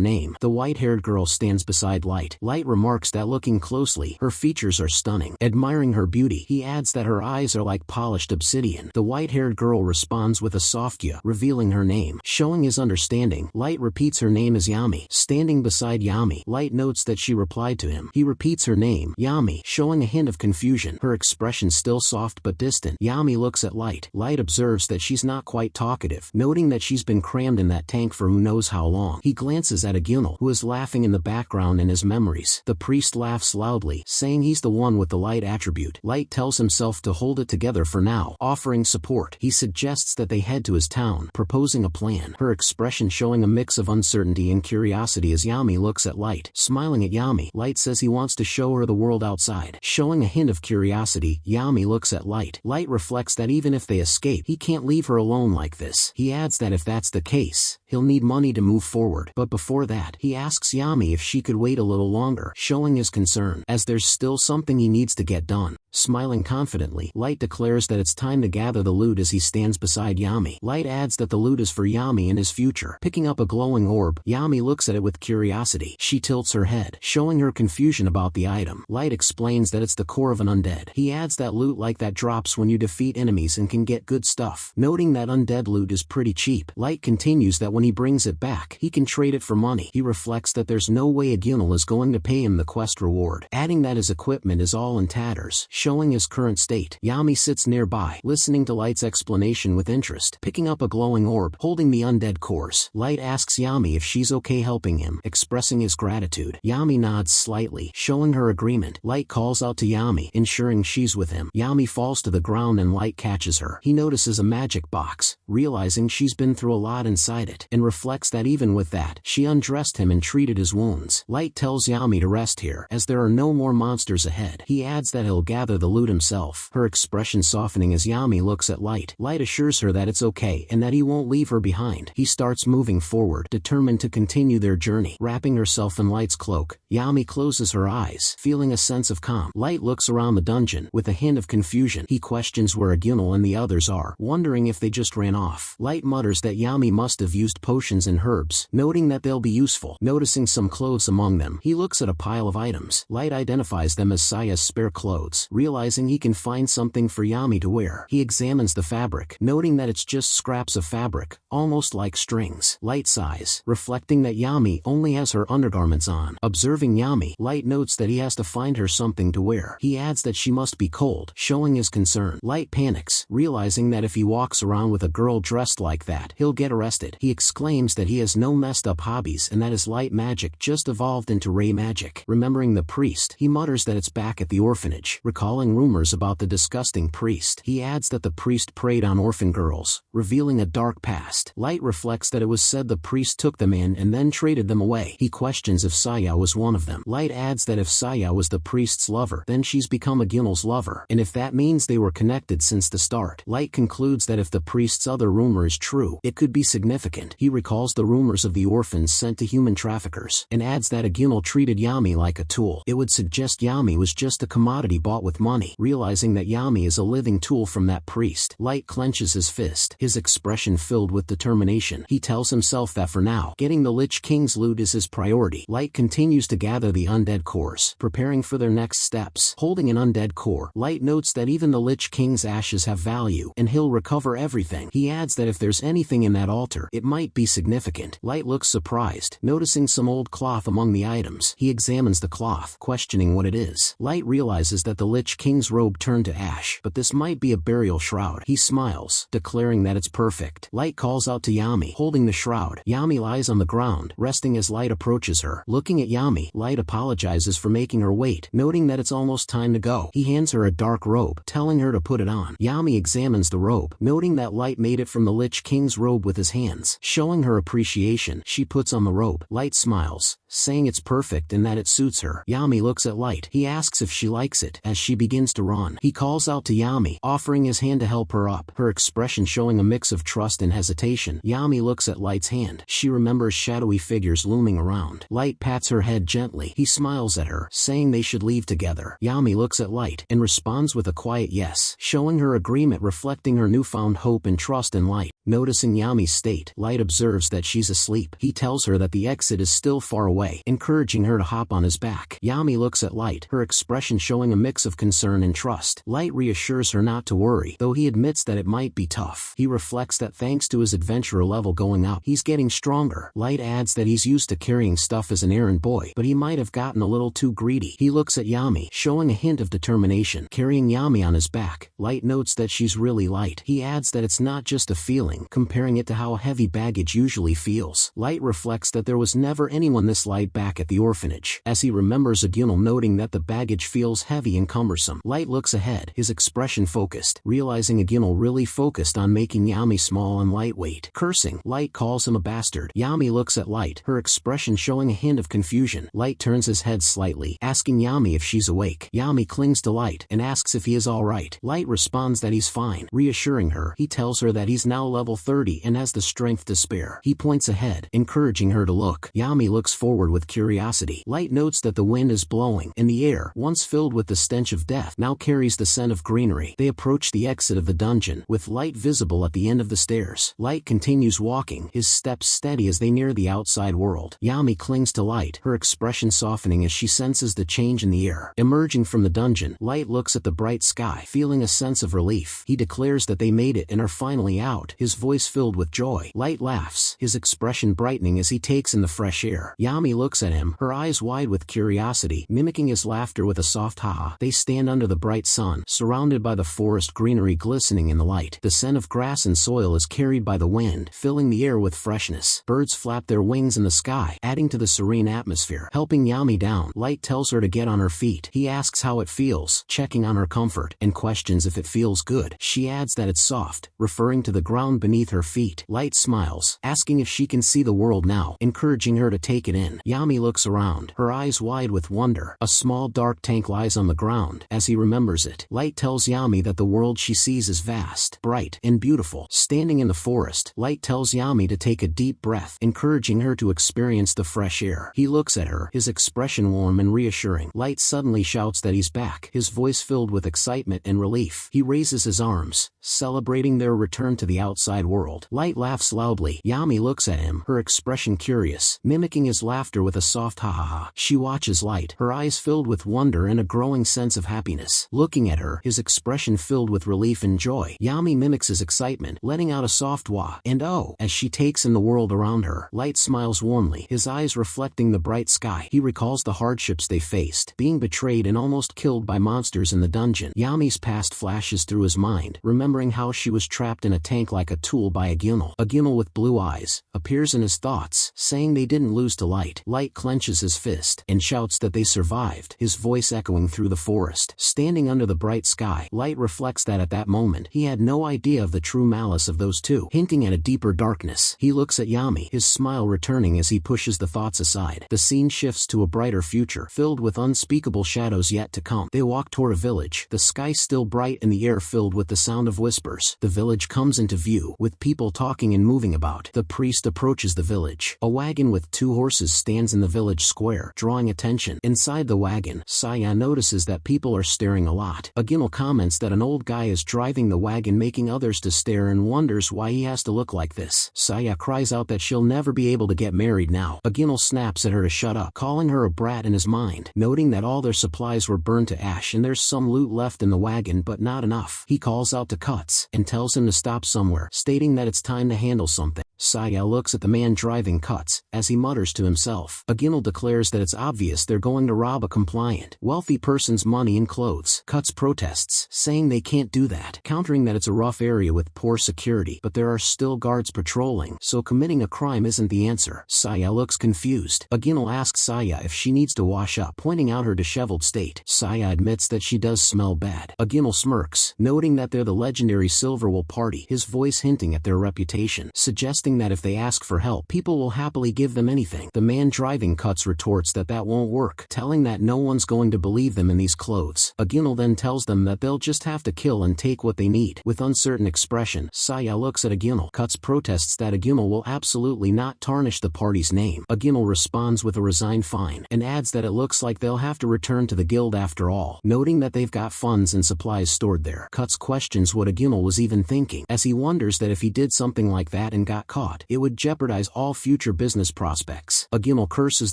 name. The white-haired girl stands beside Light. Light remarks that looking closely, her features are stunning. Admiring her beauty, he adds that her eyes are like polished obsidian. The white-haired girl responds with a soft "yeah," revealing her name, showing his understanding. Light repeats her name as Yami. Standing beside Yami, Light notes that she replied to him. He repeats her name, Yami, showing a hint of confusion. Her expression still soft but distant. Yami looks at Light. Light observes that she's not quite talkative, noting that she's been crammed in that tank for who knows how long. He glances at Aginal, who is laughing in the background in his memories. The priest laughs loudly, saying he's the one with the light attribute. Light tells himself to hold it together for now, offering support. He suggests that they head to his town, proposing a plan. Her expression showing a mix of uncertainty and curiosity as Yami looks at Light. Smiling at Yami, Light says he wants to show her the world outside. Showing a hint of curiosity, Yami looks at Light. Light reflects that even if they escape, he can't leave her alone like this. He adds that if that's the case, he'll need money to move forward. But before that, he asks Yami if she could wait a little longer, showing his concern, as there's still something he needs to get done. Smiling confidently, Light declares that it's time to gather the loot as he stands beside Yami. Light adds that the loot is for Yami and his future. Picking up a glowing orb, Yami looks at it with curiosity. She tilts her head, showing her confusion about the item. Light explains that it's the core of an undead. He adds that loot like that drops when you defeat enemies and can get good stuff. Noting that undead loot is pretty cheap, Light continues that when he brings it back, he can trade it for money. He reflects that there's no way Agunal is going to pay him the quest reward, adding that his equipment is all in tatters, showing his current state. Yami sits nearby, listening to Light's explanation with interest. Picking up a glowing orb, holding the undead cores, Light asks Yami if she's okay helping him, expressing his gratitude. Yami nods slightly, showing her agreement. Light calls out to Yami, ensuring she's with him. Yami falls to the ground and Light catches her. He notices a magic box, realizing she's been through a lot inside it, and reflects that even with that, she undressed him and treated his wounds. Light tells Yami to rest here, as there are no more monsters ahead. He adds that he'll gather the loot himself, her expression softening as Yami looks at Light. Light assures her that it's okay and that he won't leave her behind. He starts moving forward, determined to continue their journey. Wrapping herself in Light's cloak, Yami closes her eyes, feeling a sense of calm. Light looks around the dungeon, with a hint of confusion. He questions where Agunal and the others are, wondering if they just ran off. Light mutters that Yami must have used potions and herbs, noting that they'll be useful. Noticing some clothes among them, he looks at a pile of items. Light identifies them as Saya's spare clothes, realizing he can find something for Yami to wear. He examines the fabric, noting that it's just scraps of fabric, almost like strings. Light sighs, reflecting that Yami only has her undergarments on. Observing Yami, Light notes that he has to find her something to wear. He adds that she must be cold, showing his concern. Light panics, realizing that if he walks around with a girl dressed like that, he'll get arrested. He exclaims that he has no messed up hobbies and that his light magic just evolved into ray magic. Remembering the priest, he mutters that it's back at the orphanage. Recalling rumors about the disgusting priest, he adds that the priest preyed on orphan girls, revealing a dark past. Light reflects that it was said the priest took them in and then traded them away. He questions if Saya was one of them. Light adds that if Saya was the priest's lover, then she's become Agunal's lover, and if that means they were connected since the start. Light concludes that if the priest's other rumor is true, it could be significant. He recalls the rumors of the orphans sent to human traffickers, and adds that Agunal treated Yami like a tool. It would suggest Yami was just a commodity bought with money. Realizing that Yami is a living tool from that priest, Light clenches his fist, his expression filled with determination. He tells himself that for now, getting the Lich King's loot is his priority. Light continues to gather the undead cores, preparing for their next steps. Holding an undead core, Light notes that even the Lich King's ashes have value, and he'll recover everything. He adds that if there's anything in that altar, it might be significant. Light looks surprised, noticing some old cloth among the items. He examines the cloth, questioning what it is. Light realizes that the Lich King's robe turned to ash, but this might be a burial shroud. He smiles, declaring that it's perfect. Light calls out to Yami, holding the shroud. Yami lies on the ground, resting as Light approaches her. Looking at Yami, Light apologizes for making her wait, noting that it's almost time to go. He hands her a dark robe, telling her to put it on. Yami examines the robe, noting that Light made it from the Lich King's robe with his hands. Showing her appreciation, she puts on the robe. Light smiles, saying it's perfect and that it suits her. Yami looks at Light. He asks if she likes it, as she begins to run. He calls out to Yami, offering his hand to help her up, her expression showing a mix of trust and hesitation. Yami looks at Light's hand. She remembers shadowy figures looming around. Light pats her head gently. He smiles at her, saying they should leave together. Yami looks at Light, and responds with a quiet yes, showing her agreement, reflecting her newfound hope and trust in Light. Noticing Yami's state, Light observes that she's asleep. He tells her that the exit is still far away, encouraging her to hop on his back. Yami looks at Light, her expression showing a mix of concern and trust. Light reassures her not to worry, though he admits that it might be tough. He reflects that thanks to his adventurer level going up, he's getting stronger. Light adds that he's used to carrying stuff as an errand boy, but he might have gotten a little too greedy. He looks at Yami, showing a hint of determination. Carrying Yami on his back, Light notes that she's really light. He adds that it's not just a feeling, comparing it to how heavy baggage usually feels. Light reflects that there was never anyone this light back at the orphanage, as he remembers Agunal noting that the baggage feels heavy and cumbersome. cumbersome. Light looks ahead, his expression focused, realizing Aginal really focused on making Yami small and lightweight. Cursing, Light calls him a bastard. Yami looks at Light, her expression showing a hint of confusion. Light turns his head slightly, asking Yami if she's awake. Yami clings to Light and asks if he is alright. Light responds that he's fine. Reassuring her, he tells her that he's now level 30 and has the strength to spare. He points ahead, encouraging her to look. Yami looks forward with curiosity. Light notes that the wind is blowing, and the air, once filled with the stench of death, now carries the scent of greenery. They approach the exit of the dungeon, with Light visible at the end of the stairs. Light continues walking, his steps steady as they near the outside world. Yami clings to Light, her expression softening as she senses the change in the air. Emerging from the dungeon, Light looks at the bright sky, feeling a sense of relief. He declares that they made it and are finally out, his voice filled with joy. Light laughs, his expression brightening as he takes in the fresh air. Yami looks at him, her eyes wide with curiosity, mimicking his laughter with a soft ha-ha. They stand under the bright sun, surrounded by the forest greenery glistening in the light. The scent of grass and soil is carried by the wind, filling the air with freshness. Birds flap their wings in the sky, adding to the serene atmosphere. Helping Yami down, Light tells her to get on her feet. He asks how it feels, checking on her comfort, and questions if it feels good. She adds that it's soft, referring to the ground beneath her feet. Light smiles, asking if she can see the world now, encouraging her to take it in. Yami looks around, her eyes wide with wonder. A small dark tank lies on the ground. As he remembers it, Light tells Yami that the world she sees is vast, bright, and beautiful. Standing in the forest, Light tells Yami to take a deep breath, encouraging her to experience the fresh air. He looks at her, his expression warm and reassuring. Light suddenly shouts that he's back, his voice filled with excitement and relief. He raises his arms, celebrating their return to the outside world. Light laughs loudly. Yami looks at him, her expression curious, mimicking his laughter with a soft ha-ha-ha. She watches Light, her eyes filled with wonder and a growing sense of happiness. Looking at her, his expression filled with relief and joy. Yami mimics his excitement, letting out a soft wah and oh as she takes in the world around her. Light smiles warmly, his eyes reflecting the bright sky. He recalls the hardships they faced, being betrayed and almost killed by monsters in the dungeon. Yami's past flashes through his mind, remembering how she was trapped in a tank like a tool by Aginal. Aginal with blue eyes appears in his thoughts, saying they didn't lose to Light. Light clenches his fist and shouts that they survived, his voice echoing through the forest. Standing under the bright sky, Light reflects that at that moment he had no idea of the true malice of those two, hinting at a deeper darkness. He looks at Yami, his smile returning as he pushes the thoughts aside. The scene shifts to a brighter future, filled with unspeakable shadows yet to come. They walk toward a village, the sky still bright and the air filled with the sound of whispers. The village comes into view, with people talking and moving about. The priest approaches the village. A wagon with 2 horses stands in the village square, drawing attention. Inside the wagon, Saya notices that people are staring a lot. Aginal comments that an old guy is driving the wagon, making others to stare, and wonders why he has to look like this. Saya cries out that she'll never be able to get married now. Aginal snaps at her to shut up, calling her a brat in his mind. Noting that all their supplies were burned to ash and there's some loot left in the wagon but not enough, he calls out to Cuts and tells him to stop somewhere, stating that it's time to handle something. Saya looks at the man driving Cuts, as he mutters to himself. Aginal declares that it's obvious they're going to rob a compliant, wealthy person's money and clothes. Cuts protests, saying they can't do that, countering that it's a rough area with poor security, but there are still guards patrolling, so committing a crime isn't the answer. Saya looks confused. Aginal asks Saya if she needs to wash up, pointing out her disheveled state. Saya admits that she does smell bad. Aginal smirks, noting that they're the legendary Silverwool party, his voice hinting at their reputation, suggesting that if they ask for help, people will happily give them anything. The man driving Cuts retorts that that won't work, telling that no one's going to believe them in these clothes. Aginal then tells them that they'll just have to kill and take what they need. With uncertain expression, Saya looks at Aginal. Cuts protests that Aginal will absolutely not tarnish the party's name. Aginal responds with a resigned fine, and adds that it looks like they'll have to return to the guild after all, noting that they've got funds and supplies stored there. Cuts questions what Aginal was even thinking, as he wonders that if he did something like that and got caught, it would jeopardize all future business prospects. Aginal curses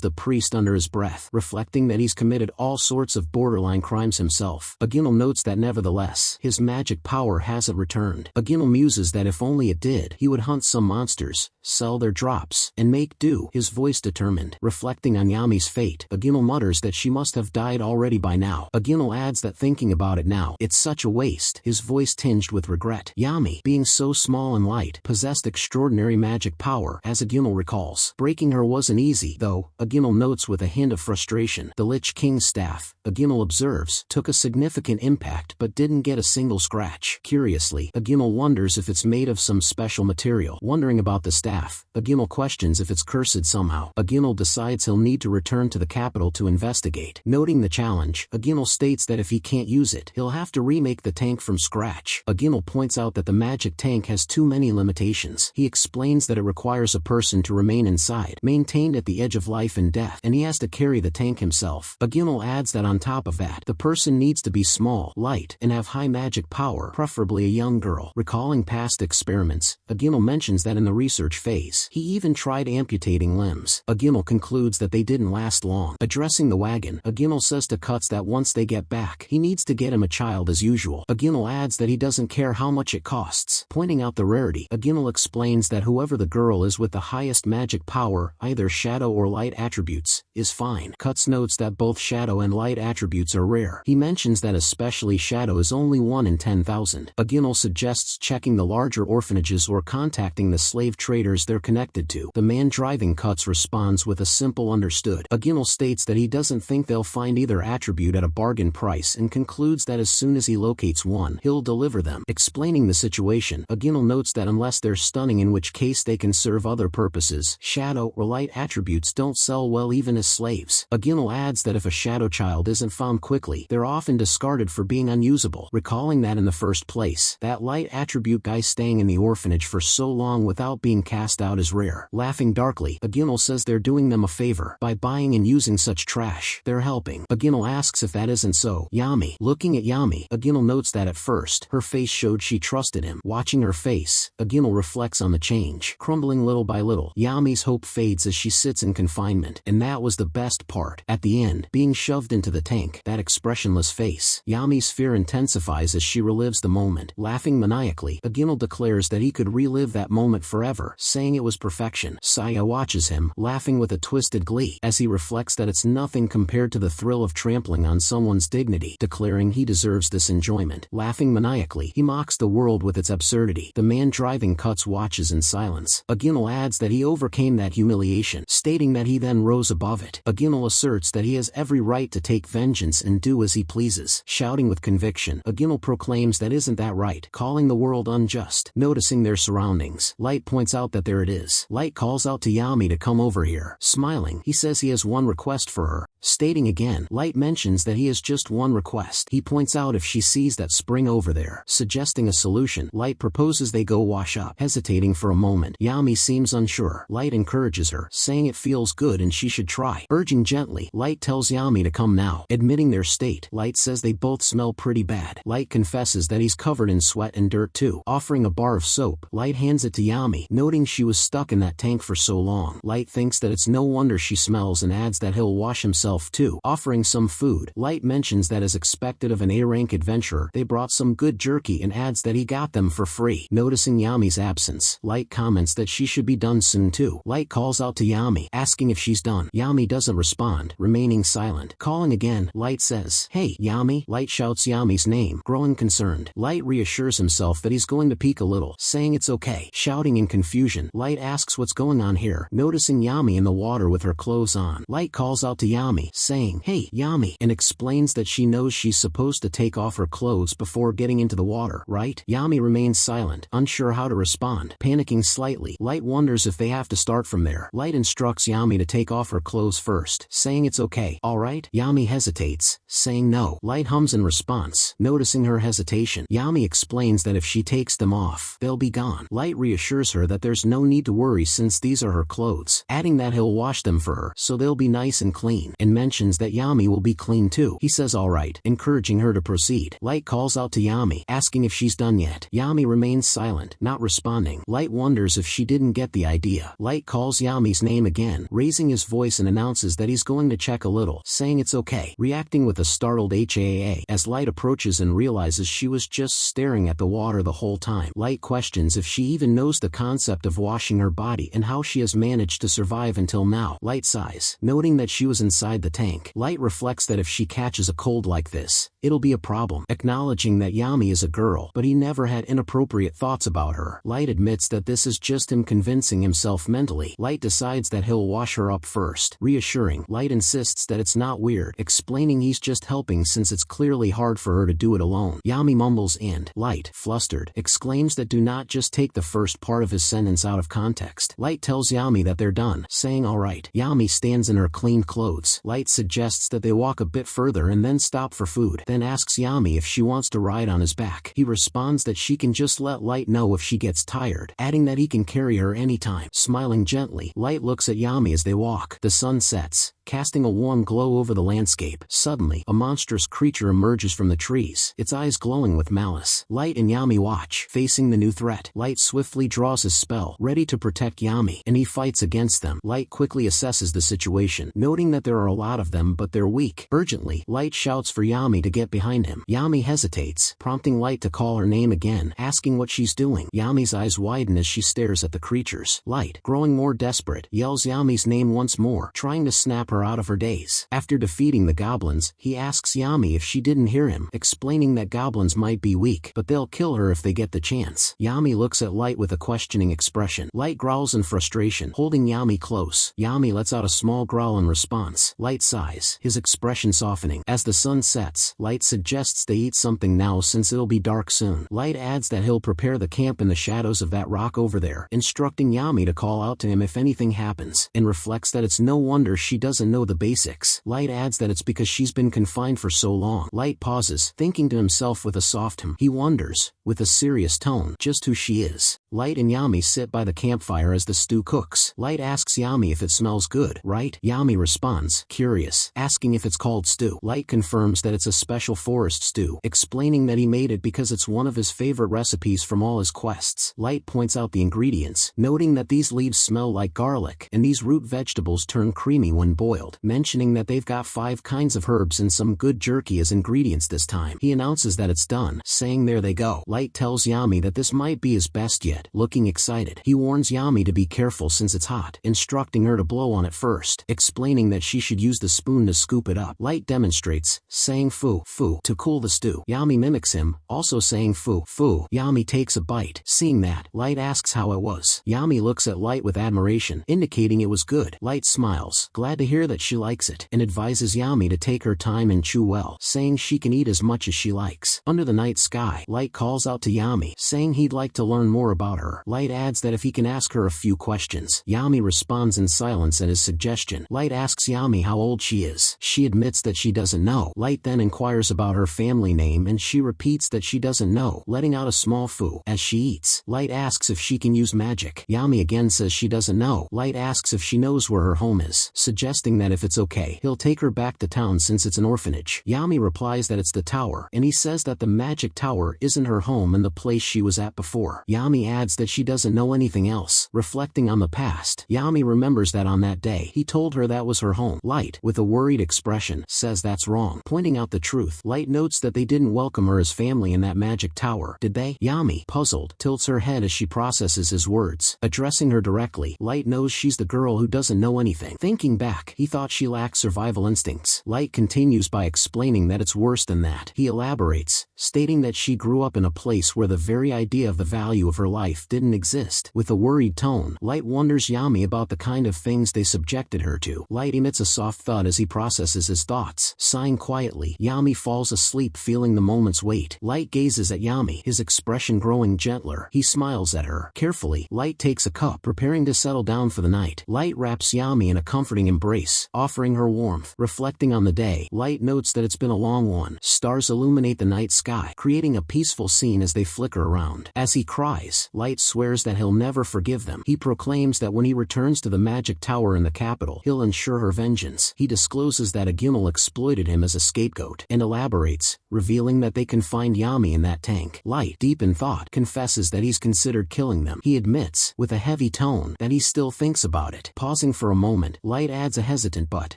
the priest under his breath, reflecting that he's committed all sorts of borderline crimes himself. Aginal notes that nevertheless, his magic power hasn't returned. Aginal muses that if only it did, he would hunt some monsters, sell their drops, and make do, his voice determined. Reflecting on Yami's fate, Aginal mutters that she must have died already by now. Aginal adds that thinking about it now, it's such a waste, his voice tinged with regret. Yami, being so small and light, possessed extraordinary magic power, as Agunal recalls. Breaking her wasn't easy, though, Agunal notes with a hint of frustration. The Lich King's staff, Agunal observes, took a significant impact but didn't get a single scratch. Curiously, Agunal wonders if it's made of some special material. Wondering about the staff, Agunal questions if it's cursed somehow. Agunal decides he'll need to return to the capital to investigate. Noting the challenge, Agunal states that if he can't use it, he'll have to remake the tank from scratch. Agunal points out that the magic tank has too many limitations. He explains that it requires a person to remain inside, maintained at the edge of life and death, and he has to carry the tank himself. Agunal adds that on top of that, the person needs to be small, light, and have high magic power, preferably a young girl. Recalling past experiments, Agunal mentions that in the research phase, he even tried amputating limbs. Agunal concludes that they didn't last long. Addressing the wagon, Agunal says to Cuts that once they get back, he needs to get him a child as usual. Agunal adds that he doesn't care how much it costs. Pointing out the rarity, Agunal explains that whoever the girl is with the highest magic power, either shadow or light attributes, is fine. Cuts notes that both shadow and light attributes are rare. He mentions that especially shadow is only 1 in 10,000. Agunal suggests checking the larger orphanages or contacting the slave traders they're connected to. The man driving Cuts responds with a simple understood. Agunal states that he doesn't think they'll find either attribute at a bargain price and concludes that as soon as he locates one, he'll deliver them. Explaining the situation, Agunal notes that unless they're stunning, in which case they can serve other purposes, shadow or light attributes don't sell well even as slaves. Agunal adds that if a shadow child isn't found quickly, they're often discarded for being unusable, recalling that in the first place, that light attribute guy staying in the orphanage for so long without being cast out is rare. Laughing darkly, Agunal says they're doing them a favor. By buying and using such trash, they're helping. Agunal asks if that isn't so. Yami. Looking at Yami, Agunal notes that at first, her face showed she trusted him. Watching her face, Agunal reflects on the change. Crumbling little by little, Yami's hope fades as she sits in confinement, and that was the best part. At the end, being shoved into the tank, that expressionless face, Yami's fear intensifies as she relives the moment. Laughing maniacally, Agunal declares that he could relive that moment forever, saying it was perfection. Saya watches him, laughing with a twisted glee, as he reflects that it's nothing compared to the thrill of trampling on someone's dignity, declaring he deserves this enjoyment. Laughing maniacally, he mocks the world with its absurdity. The man driving Cuts watches in silence. Agunal adds that he overcame that humiliation, stating that he then rose above it. Agunal asserts that he has every right to take vengeance and do as he pleases. Shouting with conviction, Agunal proclaims that isn't that right, calling the world unjust. Noticing their surroundings, Light points out that there it is. Light calls out to Yami to come over here. Smiling, he says he has one request for her. Stating again, Light mentions that he has just one request. He points out if she sees that spring over there. Suggesting a solution, Light proposes they go wash up. Hesitating for a moment, Yami seems unsure. Light encourages her, saying it feels good and she should try. Urging gently, Light tells Yami to come now. Admitting their state, Light says they both smell pretty bad. Light confesses that he's covered in sweat and dirt too. Offering a bar of soap, Light hands it to Yami, noting she was stuck in that tank for so long. Light thinks that it's no wonder she smells and adds that he'll wash himself too. Offering some food, Light mentions that as expected of an A-rank adventurer, they brought some good jerky and adds that he got them for free. Noticing Yami's absence, Light comments that she should be done soon too. Light calls out to Yami, asking if she's done. Yami doesn't respond, remaining silent. Calling again, Light says, "Hey, Yami." Light shouts Yami's name, growing concerned. Light reassures himself that he's going to peek a little, saying it's okay. Shouting in confusion, Light asks what's going on here. Noticing Yami in the water with her clothes on, Light calls out to Yami, saying, "Hey, Yami," and explains that she knows she's supposed to take off her clothes before getting into the water, right? Yami remains silent, unsure how to respond. Panicking slightly, Light wonders if they have to start from there. Light instructs Yami to take off her clothes first, saying it's okay. Alright? Yami hesitates, saying no. Light hums in response. Noticing her hesitation, Yami explains that if she takes them off, they'll be gone. Light reassures her that there's no need to worry since these are her clothes, adding that he'll wash them for her, so they'll be nice and clean, and mentions that Yami will be clean too. He says alright, encouraging her to proceed. Light calls out to Yami, asking if she's done yet. Yami remains silent, not responding. Light wonders if she didn't get the idea. Light calls Yami's name again, raising his voice and announces that he's going to check a little, saying it's okay. Reacting with a startled HAA as Light approaches and realizes she was just staring at the water the whole time. Light questions if she even knows the concept of washing her body and how she has managed to survive until now. Light sighs, noting that she was inside inside the tank. Light reflects that if she catches a cold like this, it'll be a problem, acknowledging that Yami is a girl, but he never had inappropriate thoughts about her. Light admits that this is just him convincing himself mentally. Light decides that he'll wash her up first. Reassuring, Light insists that it's not weird, explaining he's just helping since it's clearly hard for her to do it alone. Yami mumbles and Light, flustered, exclaims that do not just take the first part of his sentence out of context. Light tells Yami that they're done, saying alright. Yami stands in her clean clothes. Light suggests that they walk a bit further and then stop for food, then asks Yami if she wants to ride on his back. He responds that she can just let Light know if she gets tired, adding that he can carry her anytime. Smiling gently, Light looks at Yami as they walk. The sun sets, casting a warm glow over the landscape. Suddenly, a monstrous creature emerges from the trees, its eyes glowing with malice. Light and Yami watch, facing the new threat. Light swiftly draws his spell, ready to protect Yami, and he fights against them. Light quickly assesses the situation, noting that there are a lot of them but they're weak. Urgently, Light shouts for Yami to get behind him. Yami hesitates, prompting Light to call her name again, asking what she's doing. Yami's eyes widen as she stares at the creatures. Light, growing more desperate, yells Yami's name once more, trying to snap her out of her daze. After defeating the goblins, he asks Yami if she didn't hear him, explaining that goblins might be weak, but they'll kill her if they get the chance. Yami looks at Light with a questioning expression. Light growls in frustration, holding Yami close. Yami lets out a small growl in response. Light sighs, his expression softening. As the sun sets, Light suggests they eat something now since it'll be dark soon. Light adds that he'll prepare the camp in the shadows of that rock over there, instructing Yami to call out to him if anything happens, and reflects that it's no wonder she doesn't know the basics. Light adds that it's because she's been confined for so long. Light pauses, thinking to himself with a soft hum. He wonders, with a serious tone, just who she is. Light and Yami sit by the campfire as the stew cooks. Light asks Yami if it smells good, right? Yami responds, curious, asking if it's called stew. Light confirms that it's a special forest stew, explaining that he made it because it's one of his favorite recipes from all his quests. Light points out the ingredients, noting that these leaves smell like garlic, and these root vegetables turn creamy when boiled, mentioning that they've got 5 kinds of herbs and some good jerky as ingredients this time. He announces that it's done, saying there they go. Light tells Yami that this might be his best yet, looking excited. He warns Yami to be careful since it's hot, instructing her to blow on it first, explaining that she should use the spoon to scoop it up. Light demonstrates, saying foo, foo, to cool the stew. Yami mimics him, also saying foo, foo. Yami takes a bite. Seeing that, Light asks how it was. Yami looks at Light with admiration, indicating it was good. Light smiles, glad to hear that she likes it, and advises Yami to take her time and chew well, saying she can eat as much as she likes. Under the night sky, Light calls out to Yami, saying he'd like to learn more about her. Light adds that if he can ask her a few questions. Yami responds in silence at his suggestion. Light asks Yami how old she is. She admits that she doesn't know. Light then inquires about her family name and she repeats that she doesn't know, letting out a small foo. As she eats, Light asks if she can use magic. Yami again says she doesn't know. Light asks if she knows where her home is, suggesting that if it's okay, he'll take her back to town since it's an orphanage. Yami replies that it's the tower, and he says that the magic tower isn't her home and the place she was at before. Yami adds that she doesn't know anything else, reflecting on the past. Yami remembers that on that day, he told her that was her home. Light, with a worried expression, says that's wrong, pointing out the truth. Light notes that they didn't welcome her as family in that magic tower, did they? Yami, puzzled, tilts her head as she processes his words. Addressing her directly, Light knows she's the girl who doesn't know anything. Thinking back, he thought she lacked survival instincts. Light continues by explaining that it's worse than that. He elaborates, stating that she grew up in a place where the very idea of the value of her life didn't exist. With a worried tone, Light wonders Yami about the kind of things they subjected her to. Light emits a soft thud as he processes his thoughts. Sighing quietly, Yami falls asleep feeling the moment's weight. Light gazes at Yami, his expression growing gentler. He smiles at her. Carefully, Light takes a cup, preparing to settle down for the night. Light wraps Yami in a comforting embrace, offering her warmth. Reflecting on the day, Light notes that it's been a long one. Stars illuminate the night sky, creating a peaceful scene as they flicker around. As he cries, Light swears that he'll never forgive them. He proclaims that when he returns to the magic tower in the capital, he'll ensure her vengeance. He discloses that a Gimel exploited him as a scapegoat, and elaborates, revealing that they can find Yami in that tank. Light, deep in thought, confesses that he's considered killing them. He admits, with a heavy tone, that he still thinks about it. Pausing for a moment, Light adds a hesitant but.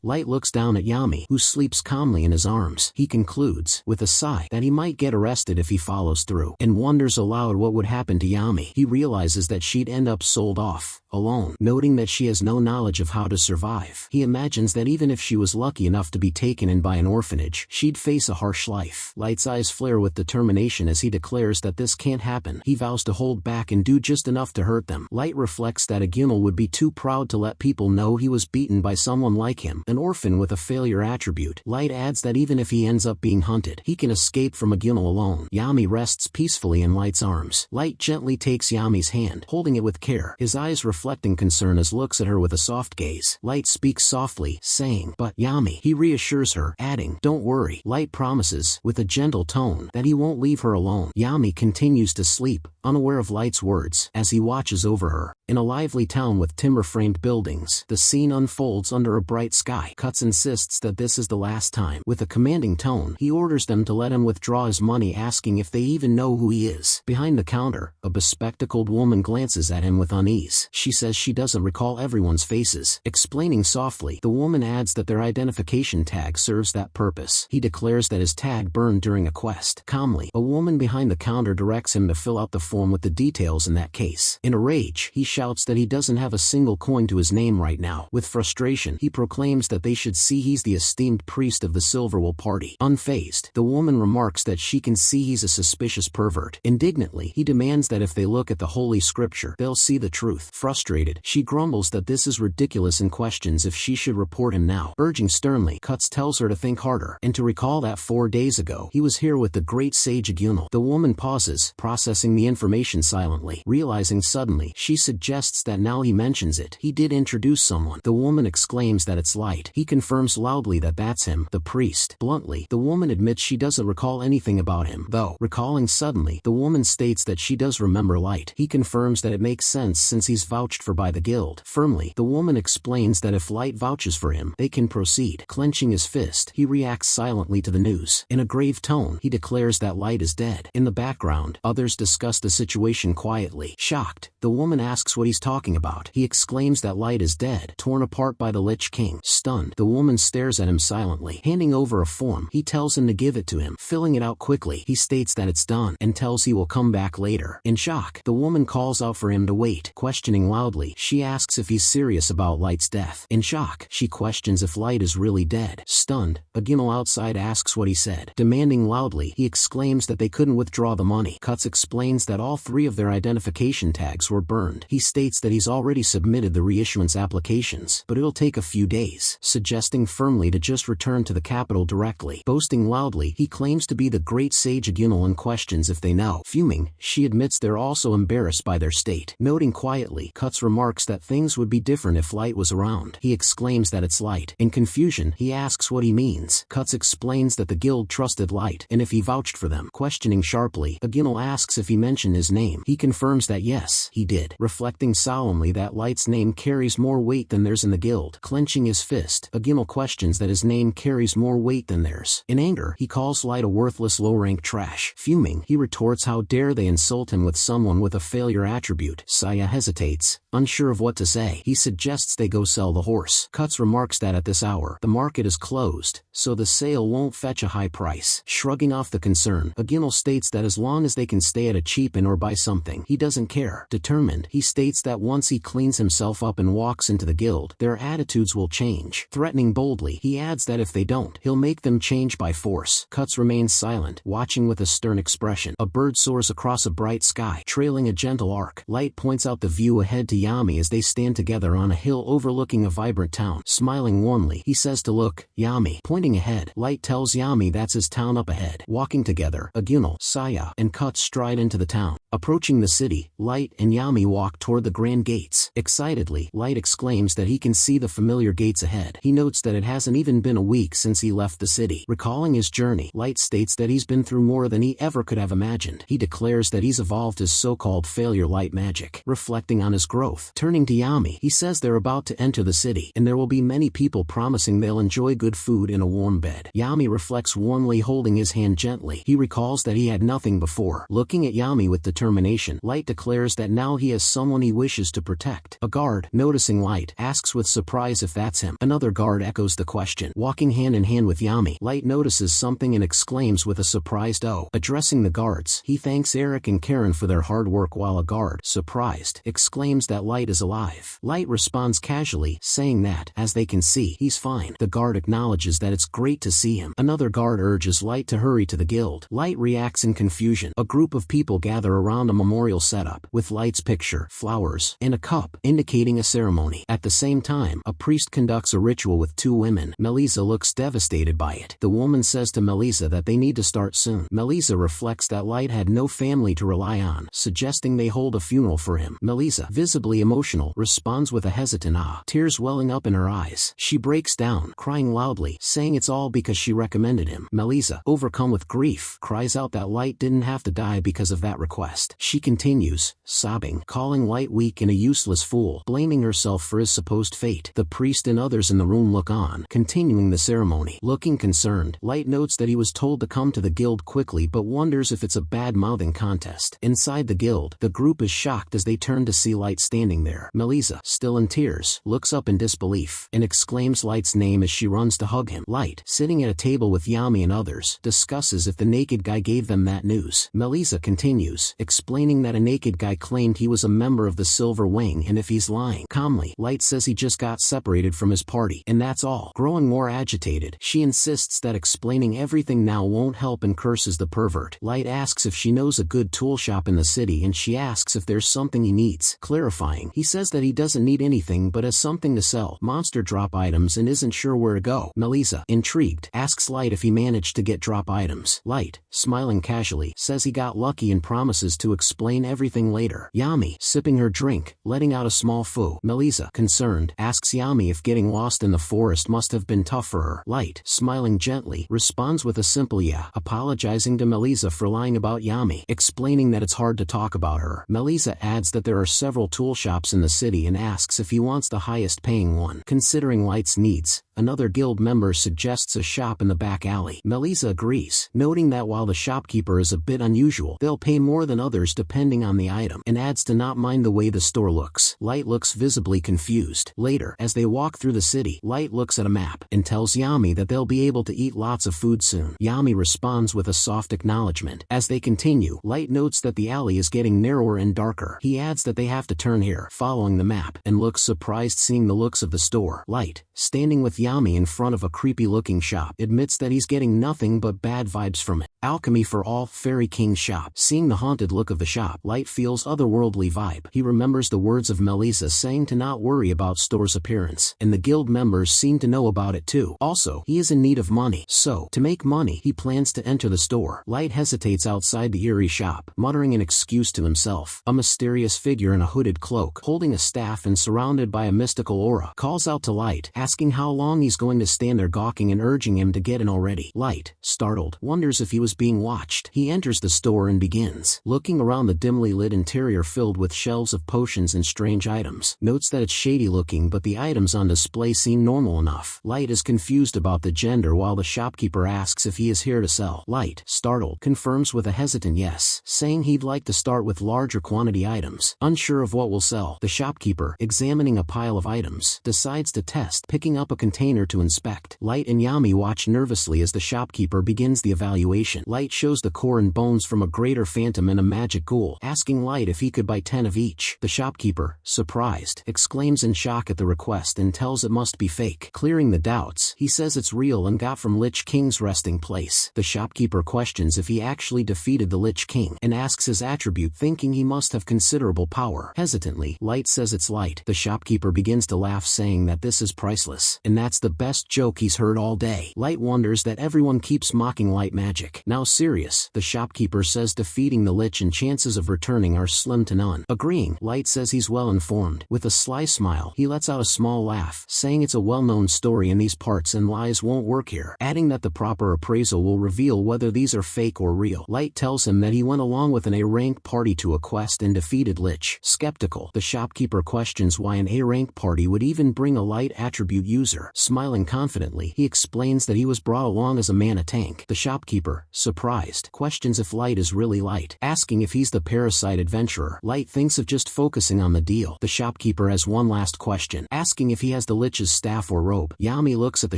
Light looks down at Yami, who sleeps calmly in his arms. He concludes, with a sigh, that he might get arrested if he follows through, and wonders aloud what would happen to Yami. He realizes that she'd end up sold off, alone. Noting that she has no knowledge of how to survive, he imagines that even if she was lucky enough to be taken in by an orphanage, she'd face a harsh life. Light's eyes flare with determination as he declares that this can't happen. He vows to hold back and do just enough to hurt them. Light reflects that Agunal would be too proud to let people know he was beaten by someone like him, an orphan with a failure attribute. Light adds that even if he ends up being hunted, he can escape from Agunal alone. Yami rests peacefully in Light's arms. Light gently takes Yami's hand, holding it with care, his eyes reflecting concern as looks at her with a soft gaze. Light speaks softly, saying, "But, Yami," he reassures her, adding, "Don't worry." Light promises, with a gentle tone, that he won't leave her alone. Yami continues to sleep, unaware of Light's words, as he watches over her. In a lively town with timber-framed buildings, the scene unfolds under a bright sky. Cuts insists that this is the last time. With a commanding tone, he orders them to let him withdraw his money, asking if they even know who he is. Behind the counter, a bespectacled woman glances at him with unease. She says she doesn't recall everyone's faces. Explaining softly, the woman adds that their identification tag serves that purpose. He declares that his tag burned during a quest. Calmly, a woman behind the counter directs him to fill out the form with the details in that case. In a rage, he shouts that he doesn't have a single coin to his name right now. With frustration, he proclaims that they should see he's the esteemed priest of the Silverwool party. Unfazed, the woman remarks that she can see he's a suspicious pervert. Indignantly, he demands that if they look at the holy scripture, they'll see the truth. Frustrated, she grumbles that this is ridiculous and questions if she should report him now. Urging sternly, Cuts tells her to think harder, and to recall that 4 days ago, he was here with the great sage Agunal. The woman pauses, processing the information silently. Realizing suddenly, she suggests that now he mentions it, he did introduce someone. The woman exclaims that it's Light. He confirms loudly that that's him, the priest. Bluntly, the woman admits she doesn't recall anything about him, though. Recalling suddenly, the woman states that she does remember Light. He confirms that it makes sense since he's vouched for by the guild. Firmly, the woman explains that if Light vouches for him, they can proceed. Clenching his fist, he reacts silently to the news. In a grave tone, he declares that Light is dead. In the background, others discuss the situation quietly. Shocked, the woman asks what he's talking about. He exclaims that Light is dead, torn apart by the Lich King. Stunned, the woman stares at him silently. Handing over a form, he tells him to give it to him. Filling it out quickly, he states that it's done, and tells he will come back later. In shock, the woman calls out for him to wait. Questioning loudly, she asks if he's serious about Light's death. In shock, she questions if Light is really dead. Stunned, Agunal outside asks what he said. Demanding loudly, he exclaims that they couldn't withdraw the money. Cuts explains that all 3 of their identification tags were burned. He states that he's already submitted the reissuance applications, but it'll take a few days, suggesting firmly to just return to the capital directly. Boasting loudly, he claims to be the great sage Agunal and questions if they know. Fuming, she admits they're also embarrassed by their state. Noting quietly, Cuts remarks that things would be different if Light was around. He exclaims that it's Light. In confusion, he asks what he means. Cuts explains that the guild trusted Light, and if he vouched for them. Questioning sharply, Agunal asks if he mentioned his name. He confirms that yes, he did, reflecting solemnly that Light's name carries more weight than theirs in the guild. Clenching his fist, Agunal questions that his name carries more weight than theirs. In anger, he calls Light a worthless low-rank trash. Fuming, he retorts how dare they insult him with someone with a failure attribute. Saya hesitates, unsure of what to say. He suggests they go sell the horse. Cuts remarks that at this hour, the market is closed, so the sale won't fetch a high price. Shrugging off the concern, Agunal states that as long as they can stay at a cheap inn or buy something, he doesn't care. Determined, he states that once he cleans himself up and walks into the guild, their attitudes will change. Threatening boldly, he adds that if they don't, he'll make them change by force. Cuts remains silent, watching with a stern expression. A bird soars across a bright sky, trailing a gentle arc. Light points out the view ahead to Yami as they stand together on a hill overlooking a vibrant town. Smiling warmly, he says to look, Yami. Pointing ahead, Light tells Yami that's his town up ahead. Walking together, Agunal, Saya, and Cuts stride into the town. Approaching the city, Light and Yami walk toward the grand gates. Excitedly, Light exclaims that he can see the familiar gates ahead. He notes that it hasn't even been a week since he left the city. Recalling his journey, Light states that he's been through more than he ever could have imagined. He declares that he's evolved his so-called failure light magic. Reflecting on his growth, turning to Yami, he says they're about to enter the city, and there will be many people promising they'll enjoy good food in a warm bed. Yami reflects warmly, holding his hand gently. He recalls that he had nothing before. Looking at Yami with determination, determination. Light declares that now he has someone he wishes to protect. A guard, noticing Light, asks with surprise if that's him. Another guard echoes the question. Walking hand in hand with Yami, Light notices something and exclaims with a surprised "oh." Addressing the guards, he thanks Eric and Karen for their hard work while a guard, surprised, exclaims that Light is alive. Light responds casually, saying that, as they can see, he's fine. The guard acknowledges that it's great to see him. Another guard urges Light to hurry to the guild. Light reacts in confusion. A group of people gather around a memorial setup, with Light's picture, flowers, and a cup, indicating a ceremony. At the same time, a priest conducts a ritual with two women. Melisa looks devastated by it. The woman says to Melisa that they need to start soon. Melisa reflects that Light had no family to rely on, suggesting they hold a funeral for him. Melisa, visibly emotional, responds with a hesitant ah, tears welling up in her eyes. She breaks down, crying loudly, saying it's all because she recommended him. Melisa, overcome with grief, cries out that Light didn't have to die because of that request. She continues, sobbing, calling Light weak and a useless fool, blaming herself for his supposed fate. The priest and others in the room look on, continuing the ceremony. Looking concerned, Light notes that he was told to come to the guild quickly but wonders if it's a bad-mouthing contest. Inside the guild, the group is shocked as they turn to see Light standing there. Melisa, still in tears, looks up in disbelief, and exclaims Light's name as she runs to hug him. Light, sitting at a table with Yami and others, discusses if the naked guy gave them that news. Melisa continues, explaining that a naked guy claimed he was a member of the Silver Wing and if he's lying. Calmly, Light says he just got separated from his party, and that's all. Growing more agitated, she insists that explaining everything now won't help and curses the pervert. Light asks if she knows a good tool shop in the city and she asks if there's something he needs. Clarifying, he says that he doesn't need anything but has something to sell, monster drop items, and isn't sure where to go. Melisa, intrigued, asks Light if he managed to get drop items. Light, smiling casually, says he got lucky and promises to explain everything later. Yami, sipping her drink, letting out a small foo. Melisa, concerned, asks Yami if getting lost in the forest must have been tough for her. Light, smiling gently, responds with a simple yeah, apologizing to Melisa for lying about Yami, explaining that it's hard to talk about her. Melisa adds that there are several tool shops in the city and asks if he wants the highest paying one. Considering Light's needs, another guild member suggests a shop in the back alley. Melisa agrees, noting that while the shopkeeper is a bit unusual, they'll pay more than others depending on the item, and adds to not mind the way the store looks. Light looks visibly confused. Later, as they walk through the city, Light looks at a map and tells Yami that they'll be able to eat lots of food soon. Yami responds with a soft acknowledgement. As they continue, Light notes that the alley is getting narrower and darker. He adds that they have to turn here, following the map, and looks surprised seeing the looks of the store. Light, standing with Yami in front of a creepy-looking shop, admits that he's getting nothing but bad vibes from it. Alchemy for All, Fairy King shop. Seeing the haunted look of the shop, Light feels otherworldly vibe. He remembers the words of Melisa saying to not worry about store's appearance, and the guild members seem to know about it too. Also, he is in need of money, so, to make money, he plans to enter the store. Light hesitates outside the eerie shop, muttering an excuse to himself. A mysterious figure in a hooded cloak, holding a staff and surrounded by a mystical aura, calls out to Light, asking how long he's going to stand there gawking and urging him to get in already. Light, startled, wonders if he was being watched. He enters the store and begins looking around the dimly lit interior filled with shelves of potions and strange items. Notes that it's shady looking but the items on display seem normal enough. Light is confused about the gender while the shopkeeper asks if he is here to sell. Light, startled, confirms with a hesitant yes, saying he'd like to start with larger quantity items. Unsure of what will sell, the shopkeeper, examining a pile of items, decides to test, picking up a container to inspect. Light and Yami watch nervously as the shopkeeper begins the evaluation. Light shows the core and bones from a greater phantom and a magic ghoul, asking Light if he could buy 10 of each. The shopkeeper, surprised, exclaims in shock at the request and tells it must be fake. Clearing the doubts, he says it's real and got from Lich King's resting place. The shopkeeper questions if he actually defeated the Lich King, and asks his attribute, thinking he must have considerable power. Hesitantly, Light says it's light. The shopkeeper begins to laugh, saying that this is priceless, and that's the best joke he's heard all day. Light wonders that everyone keeps mocking light magic. Now serious, the shopkeeper says defeating the Lich and chances of returning are slim to none. Agreeing, Light says he's well informed. With a sly smile, he lets out a small laugh, saying it's a well-known story in these parts and lies won't work here, adding that the proper appraisal will reveal whether these are fake or real. Light tells him that he went along with an A-rank party to a quest and defeated Lich. Skeptical, the shopkeeper questions why an A-rank party would even bring a light attribute user. Smiling confidently, he explains that he was brought along as a mana tank. The shopkeeper, surprised, questions if Light is really Light, asking if he's the parasite adventurer. Light thinks of just focusing on the deal. The shopkeeper has one last question, asking if he has the Lich's staff or robe. Yami looks at the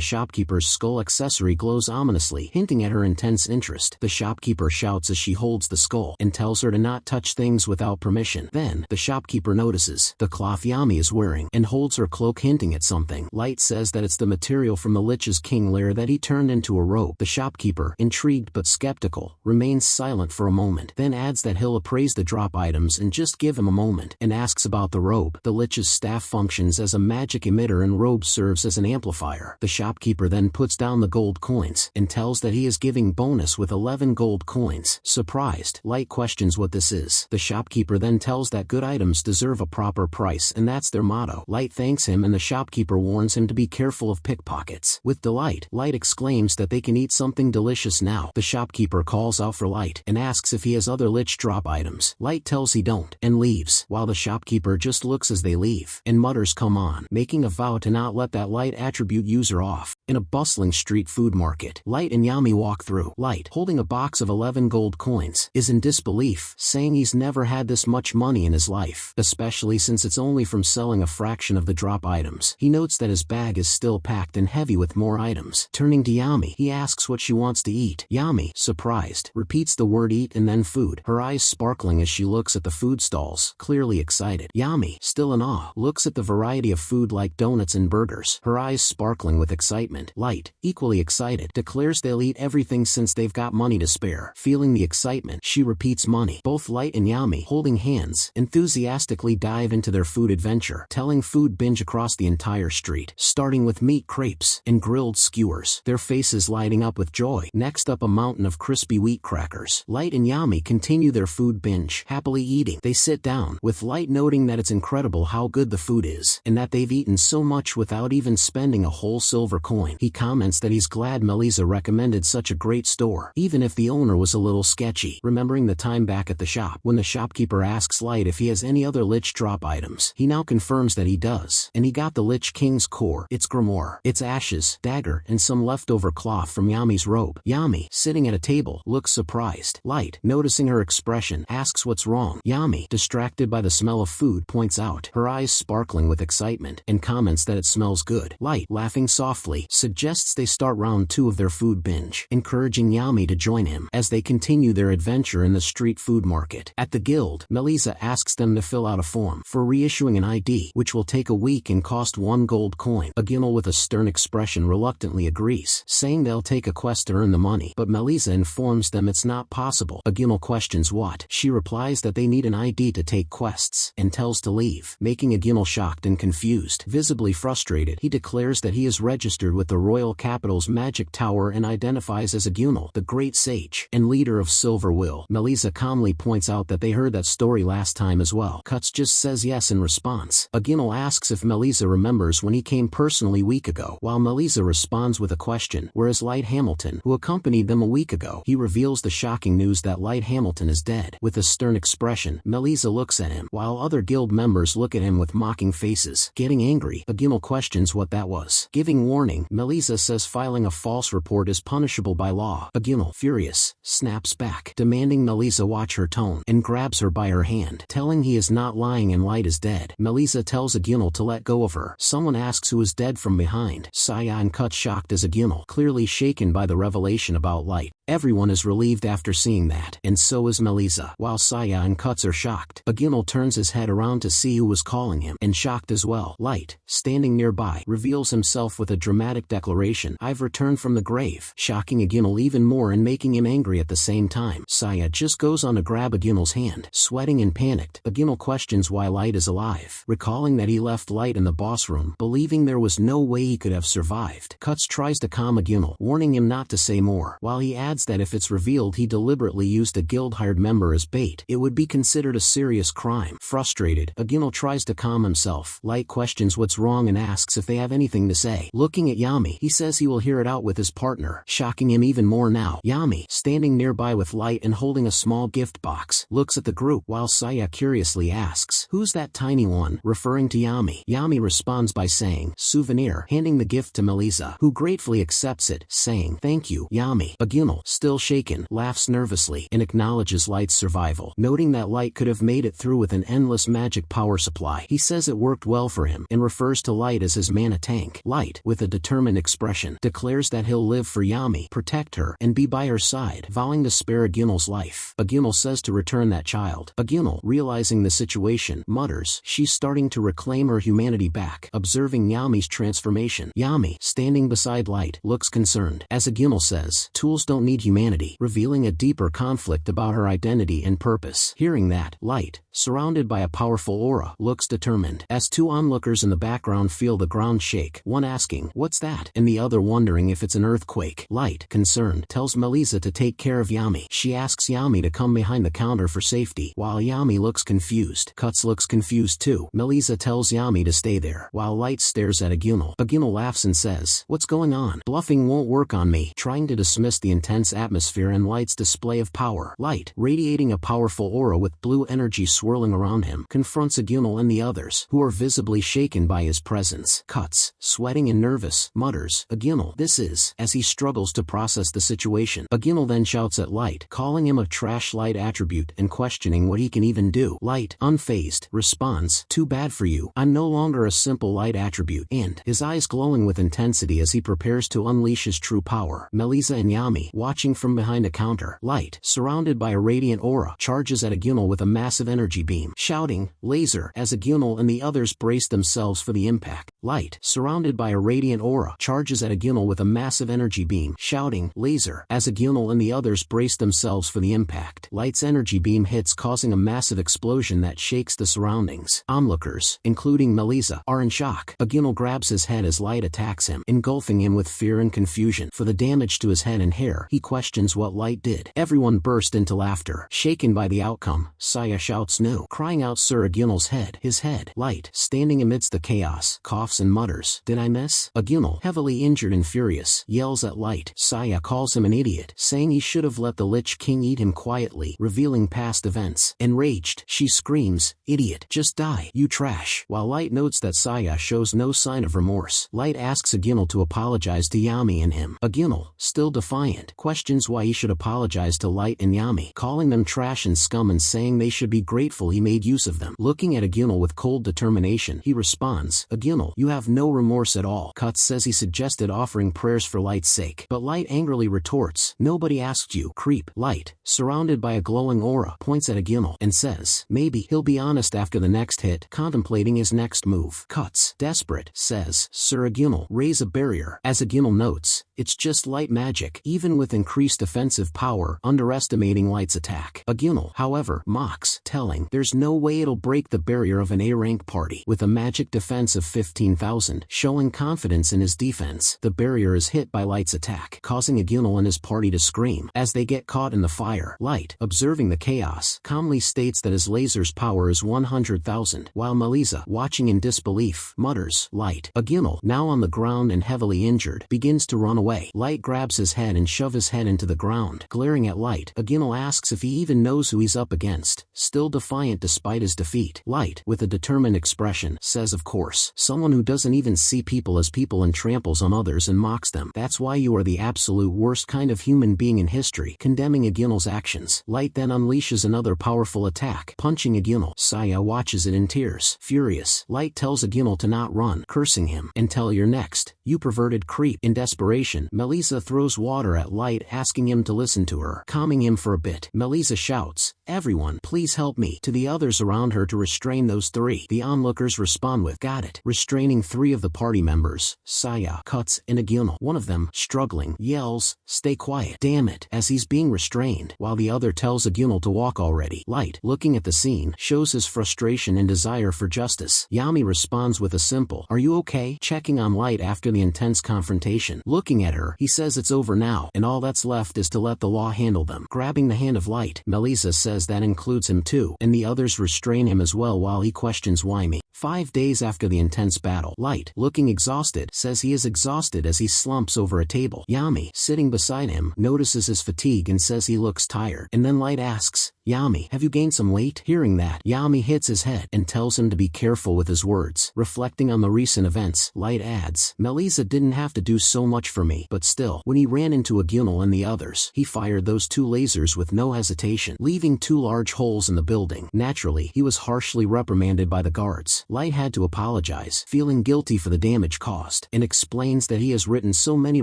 shopkeeper's skull accessory glows ominously, hinting at her intense interest. The shopkeeper shouts as she holds the skull, and tells her to not touch things without permission. Then, the shopkeeper notices the cloth Yami is wearing, and holds her cloak hinting at something. Light says that it's the material from the Lich's king lair that he turned into a robe. The shopkeeper, intrigued but skeptical, remains silent for a moment, then adds that he'll appraise the drop items and just give him a moment, and asks about the robe. The Lich's staff functions as a magic emitter and robe serves as an amplifier. The shopkeeper then puts down the gold coins, and tells that he is giving bonus with 11 gold coins. Surprised, Light questions what this is. The shopkeeper then tells that good items deserve a proper price and that's their motto. Light thanks him and the shopkeeper warns him to be careful of pickpockets. With delight, Light exclaims that they can eat something delicious now. The shopkeeper calls out for Light and asks if he has other Lich drop items. Light tells he don't, and leaves, while the shopkeeper just looks as they leave, and mutters come on, making a vow to not let that Light attribute user off. In a bustling street food market, Light and Yami walk through. Light, holding a box of 11 gold coins, is in disbelief, saying he's never had this much money in his life, especially since it's only from selling a fraction of the drop items. He notes that his bag is still packed and heavy with more items. Turning to Yami, he asks what she wants to eat. Yami, surprised, repeats the word eat and then food, her eyes sparkling as she looks at the food stalls, clearly excited. Yami, still in awe, looks at the variety of food like donuts and burgers, her eyes sparkling with excitement. Light, equally excited, declares they'll eat everything since they've got money to spare. Feeling the excitement, she repeats money. Both Light and Yami, holding hands, enthusiastically dive into their food adventure, telling food binge across the entire street, starting with meat crepes and grilled skewers, their faces lighting up with joy. Next up, a mountain of crispy wheat crackers. Light and Yami continue their food binge, happily eating. They sit down, with Light noting that it's incredible how good the food is, and that they've eaten so much without even spending a whole silver coin. He comments that he's glad Melissa recommended such a great store, even if the owner was a little sketchy, remembering the time back at the shop, when the shopkeeper asks Light if he has any other Lich drop items. He now confirms that he does, and he got the Lich King's core, its grimoire, its ashes, dagger, and some leftover cloth from Yami's robe. Yami, sitting at a table, looks surprised. Light, noticing her expression, asks what's wrong. Yami, distracted by the smell of food, points out, her eyes sparkling with excitement, and comments that it smells good. Light, laughing softly, suggests they start round 2 of their food binge, encouraging Yami to join him as they continue their adventure in the street food market. At the guild, Melissa asks them to fill out a form for reissuing an ID, which will take a week and cost 1 gold coin. Aginal, with a stern expression, reluctantly agrees, saying they'll take a quest to earn the money, but Melissa informs them it's not possible. Aginal questions what. She replies that they need an ID to take quests, and tells to leave, making Aginal shocked and confused. Visibly frustrated, he declares that he is registered with the royal capital's magic tower and identifies as Aginal, the great sage and leader of Silver Will. Melissa calmly points out that they heard that story last time as well. Cuts just says yes in response. Aginal asks if Melissa remembers when he came personally a week ago, while Melissa responds with a question, whereas Light Hamilton, who accompanied them a week ago. He reveals the shocking news that Light Hamilton is dead. With a stern expression, Melissa looks at him, while other guild members look at him with mocking faces. Getting angry, Aginal questions what that was. Giving warning, Melissa says filing a false report is punishable by law. Aginal, furious, snaps back, demanding Melissa watch her tone, and grabs her by her hand, telling he is not lying and Light is dead. Melissa tells Aginal to let go of her. Someone asks who is dead from behind. Saya and Cut shocked as Aginal, clearly shaken by the revelation about Light. Everyone is relieved after seeing that, and so is Melissa. While Saya and Cuts are shocked, Aginal turns his head around to see who was calling him, and shocked as well. Light, standing nearby, reveals himself with a dramatic declaration, "I've returned from the grave," shocking Aginal even more and making him angry at the same time. Saya just goes on to grab Aginal's hand. Sweating and panicked, Aginal questions why Light is alive, recalling that he left Light in the boss room, believing there was no way he could have survived. Cuts tries to calm Aginal, warning him not to say more, while he adds that if it's revealed he deliberately used a guild-hired member as bait, it would be considered a serious crime. Frustrated, Aginal tries to calm himself. Light questions what's wrong and asks if they have anything to say. Looking at Yami, he says he will hear it out with his partner, shocking him even more now. Yami, standing nearby with Light and holding a small gift box, looks at the group, while Saya curiously asks, "Who's that tiny one?" referring to Yami. Yami responds by saying, "Souvenir," handing the gift to Melissa, who gratefully accepts it, saying, "Thank you, Yami." Aginal, still shaken, laughs nervously and acknowledges Light's survival. Noting that Light could have made it through with an endless magic power supply, he says it worked well for him and refers to Light as his mana tank. Light, with a determined expression, declares that he'll live for Yami, protect her, and be by her side, vowing to spare Agunal's life. Agunal says to return that child. Agunal, realizing the situation, mutters, she's starting to reclaim her humanity back. Observing Yami's transformation, Yami, standing beside Light, looks concerned. As Agunal says, tools don't need humanity, revealing a deeper conflict about her identity and purpose. Hearing that, Light, surrounded by a powerful aura, looks determined. As two onlookers in the background feel the ground shake, one asking, "What's that?" and the other wondering if it's an earthquake. Light, concerned, tells Melissa to take care of Yami. She asks Yami to come behind the counter for safety. While Yami looks confused, Cuts looks confused too. Melissa tells Yami to stay there, while Light stares at Agunal. Agunal laughs and says, "What's going on? Bluffing won't work on me," trying to dismiss the intense atmosphere and Light's display of power. Light, radiating a powerful aura with blue energy swirling around him, confronts Agunal and the others, who are visibly shaken by his presence. Cuts, sweating and nervous, mutters, "Agunal, this is," as he struggles to process the situation. Agunal then shouts at Light, calling him a trash Light attribute and questioning what he can even do. Light, unfazed, responds, "Too bad for you. I'm no longer a simple Light attribute," and, his eyes glowing with intensity as he prepares to unleash his true power. Melissa and Yami, watching from behind a counter. Light, surrounded by a radiant aura, charges at Agunal with a massive energy beam, shouting, "Laser," as Agunal and the others brace themselves for the impact. Light, surrounded by a radiant aura, charges at Agunal with a massive energy beam, shouting, "Laser," as Agunal and the others brace themselves for the impact. Light's energy beam hits, causing a massive explosion that shakes the surroundings. Onlookers, including Melissa, are in shock. Agunal grabs his head as Light attacks him, engulfing him with fear and confusion. For the damage to his head and hair, he questions what Light did. Everyone burst into laughter. Shaken by the outcome, Saya shouts no, crying out Sir Agunal's head. His head. Light, standing amidst the chaos, coughs and mutters, "Did I miss?" Agunal, heavily injured and furious, yells at Light. Saya calls him an idiot, saying he should have let the Lich King eat him quietly, revealing past events. Enraged, she screams, "Idiot, just die, you trash." While Light notes that Saya shows no sign of remorse, Light asks Agunal to apologize to Yami and him. Agunal, still defiant, questions why he should apologize to Light and Yami, calling them trash and scum and saying they should be grateful he made use of them. Looking at Agunal with cold determination, he responds, "Agunal, you have no remorse at all." Cuts says he suggested offering prayers for Light's sake, but Light angrily retorts, "Nobody asked you, creep." Light, surrounded by a glowing aura, points at Agunal and says, "Maybe he'll be honest after the next hit," contemplating his next move. Cuts, desperate, says, "Sir Agunal, raise a barrier." As Agunal notes, it's just light magic, even with increased offensive power, underestimating Light's attack. Agunal, however, mocks, telling, "There's no way it'll break the barrier of an A-rank party." With a magic defense of 15,000, showing confidence in his defense, the barrier is hit by Light's attack, causing Agunal and his party to scream. As they get caught in the fire, Light, observing the chaos, calmly states that his laser's power is 100,000, while Melissa, watching in disbelief, mutters, "Light." Agunal, now on the ground and heavily injured, begins to run away. Light grabs his head and shoves his head into the ground. Glaring at Light, Agunal asks if he even knows who he's up against, still defiant despite his defeat. Light, with a determined expression, says of course, someone who doesn't even see people as people and tramples on others and mocks them. "That's why you are the absolute worst kind of human being in history," condemning Agunal's actions. Light then unleashes another powerful attack, punching Agunal. Saya watches it in tears. Furious, Light tells Agunal to not run, cursing him, "Until you're next, you perverted creep." In desperation, Melissa throws water at Light, asking him to listen to her, calming him for a bit. Melissa shouts, "Everyone, please help me," to the others around her to restrain those three. The onlookers respond with, "Got it," restraining three of the party members, Saya, Cuts, and Agunal. One of them, struggling, yells, "Stay quiet, damn it," as he's being restrained, while the other tells Agunal to walk already. Light, looking at the scene, shows his frustration and desire for justice. Yami responds with a simple, "Are you okay?" checking on Light after the intense confrontation. Looking at her, he says it's over now, and all that's left is to let the law handle them. Grabbing the hand of Light, Melissa says says that includes him too, and the others restrain him as well while he questions why me. 5 days after the intense battle, Light, looking exhausted, says he is exhausted as he slumps over a table. Yami, sitting beside him, notices his fatigue and says he looks tired, and then Light asks, Yami, have you gained some weight? Hearing that, Yami hits his head and tells him to be careful with his words. Reflecting on the recent events, Light adds, Melisa didn't have to do so much for me, but still, when he ran into Agunal and the others, he fired those 2 lasers with no hesitation, leaving 2 large holes in the building. Naturally, he was harshly reprimanded by the guards. Light had to apologize, feeling guilty for the damage caused, and explains that he has written so many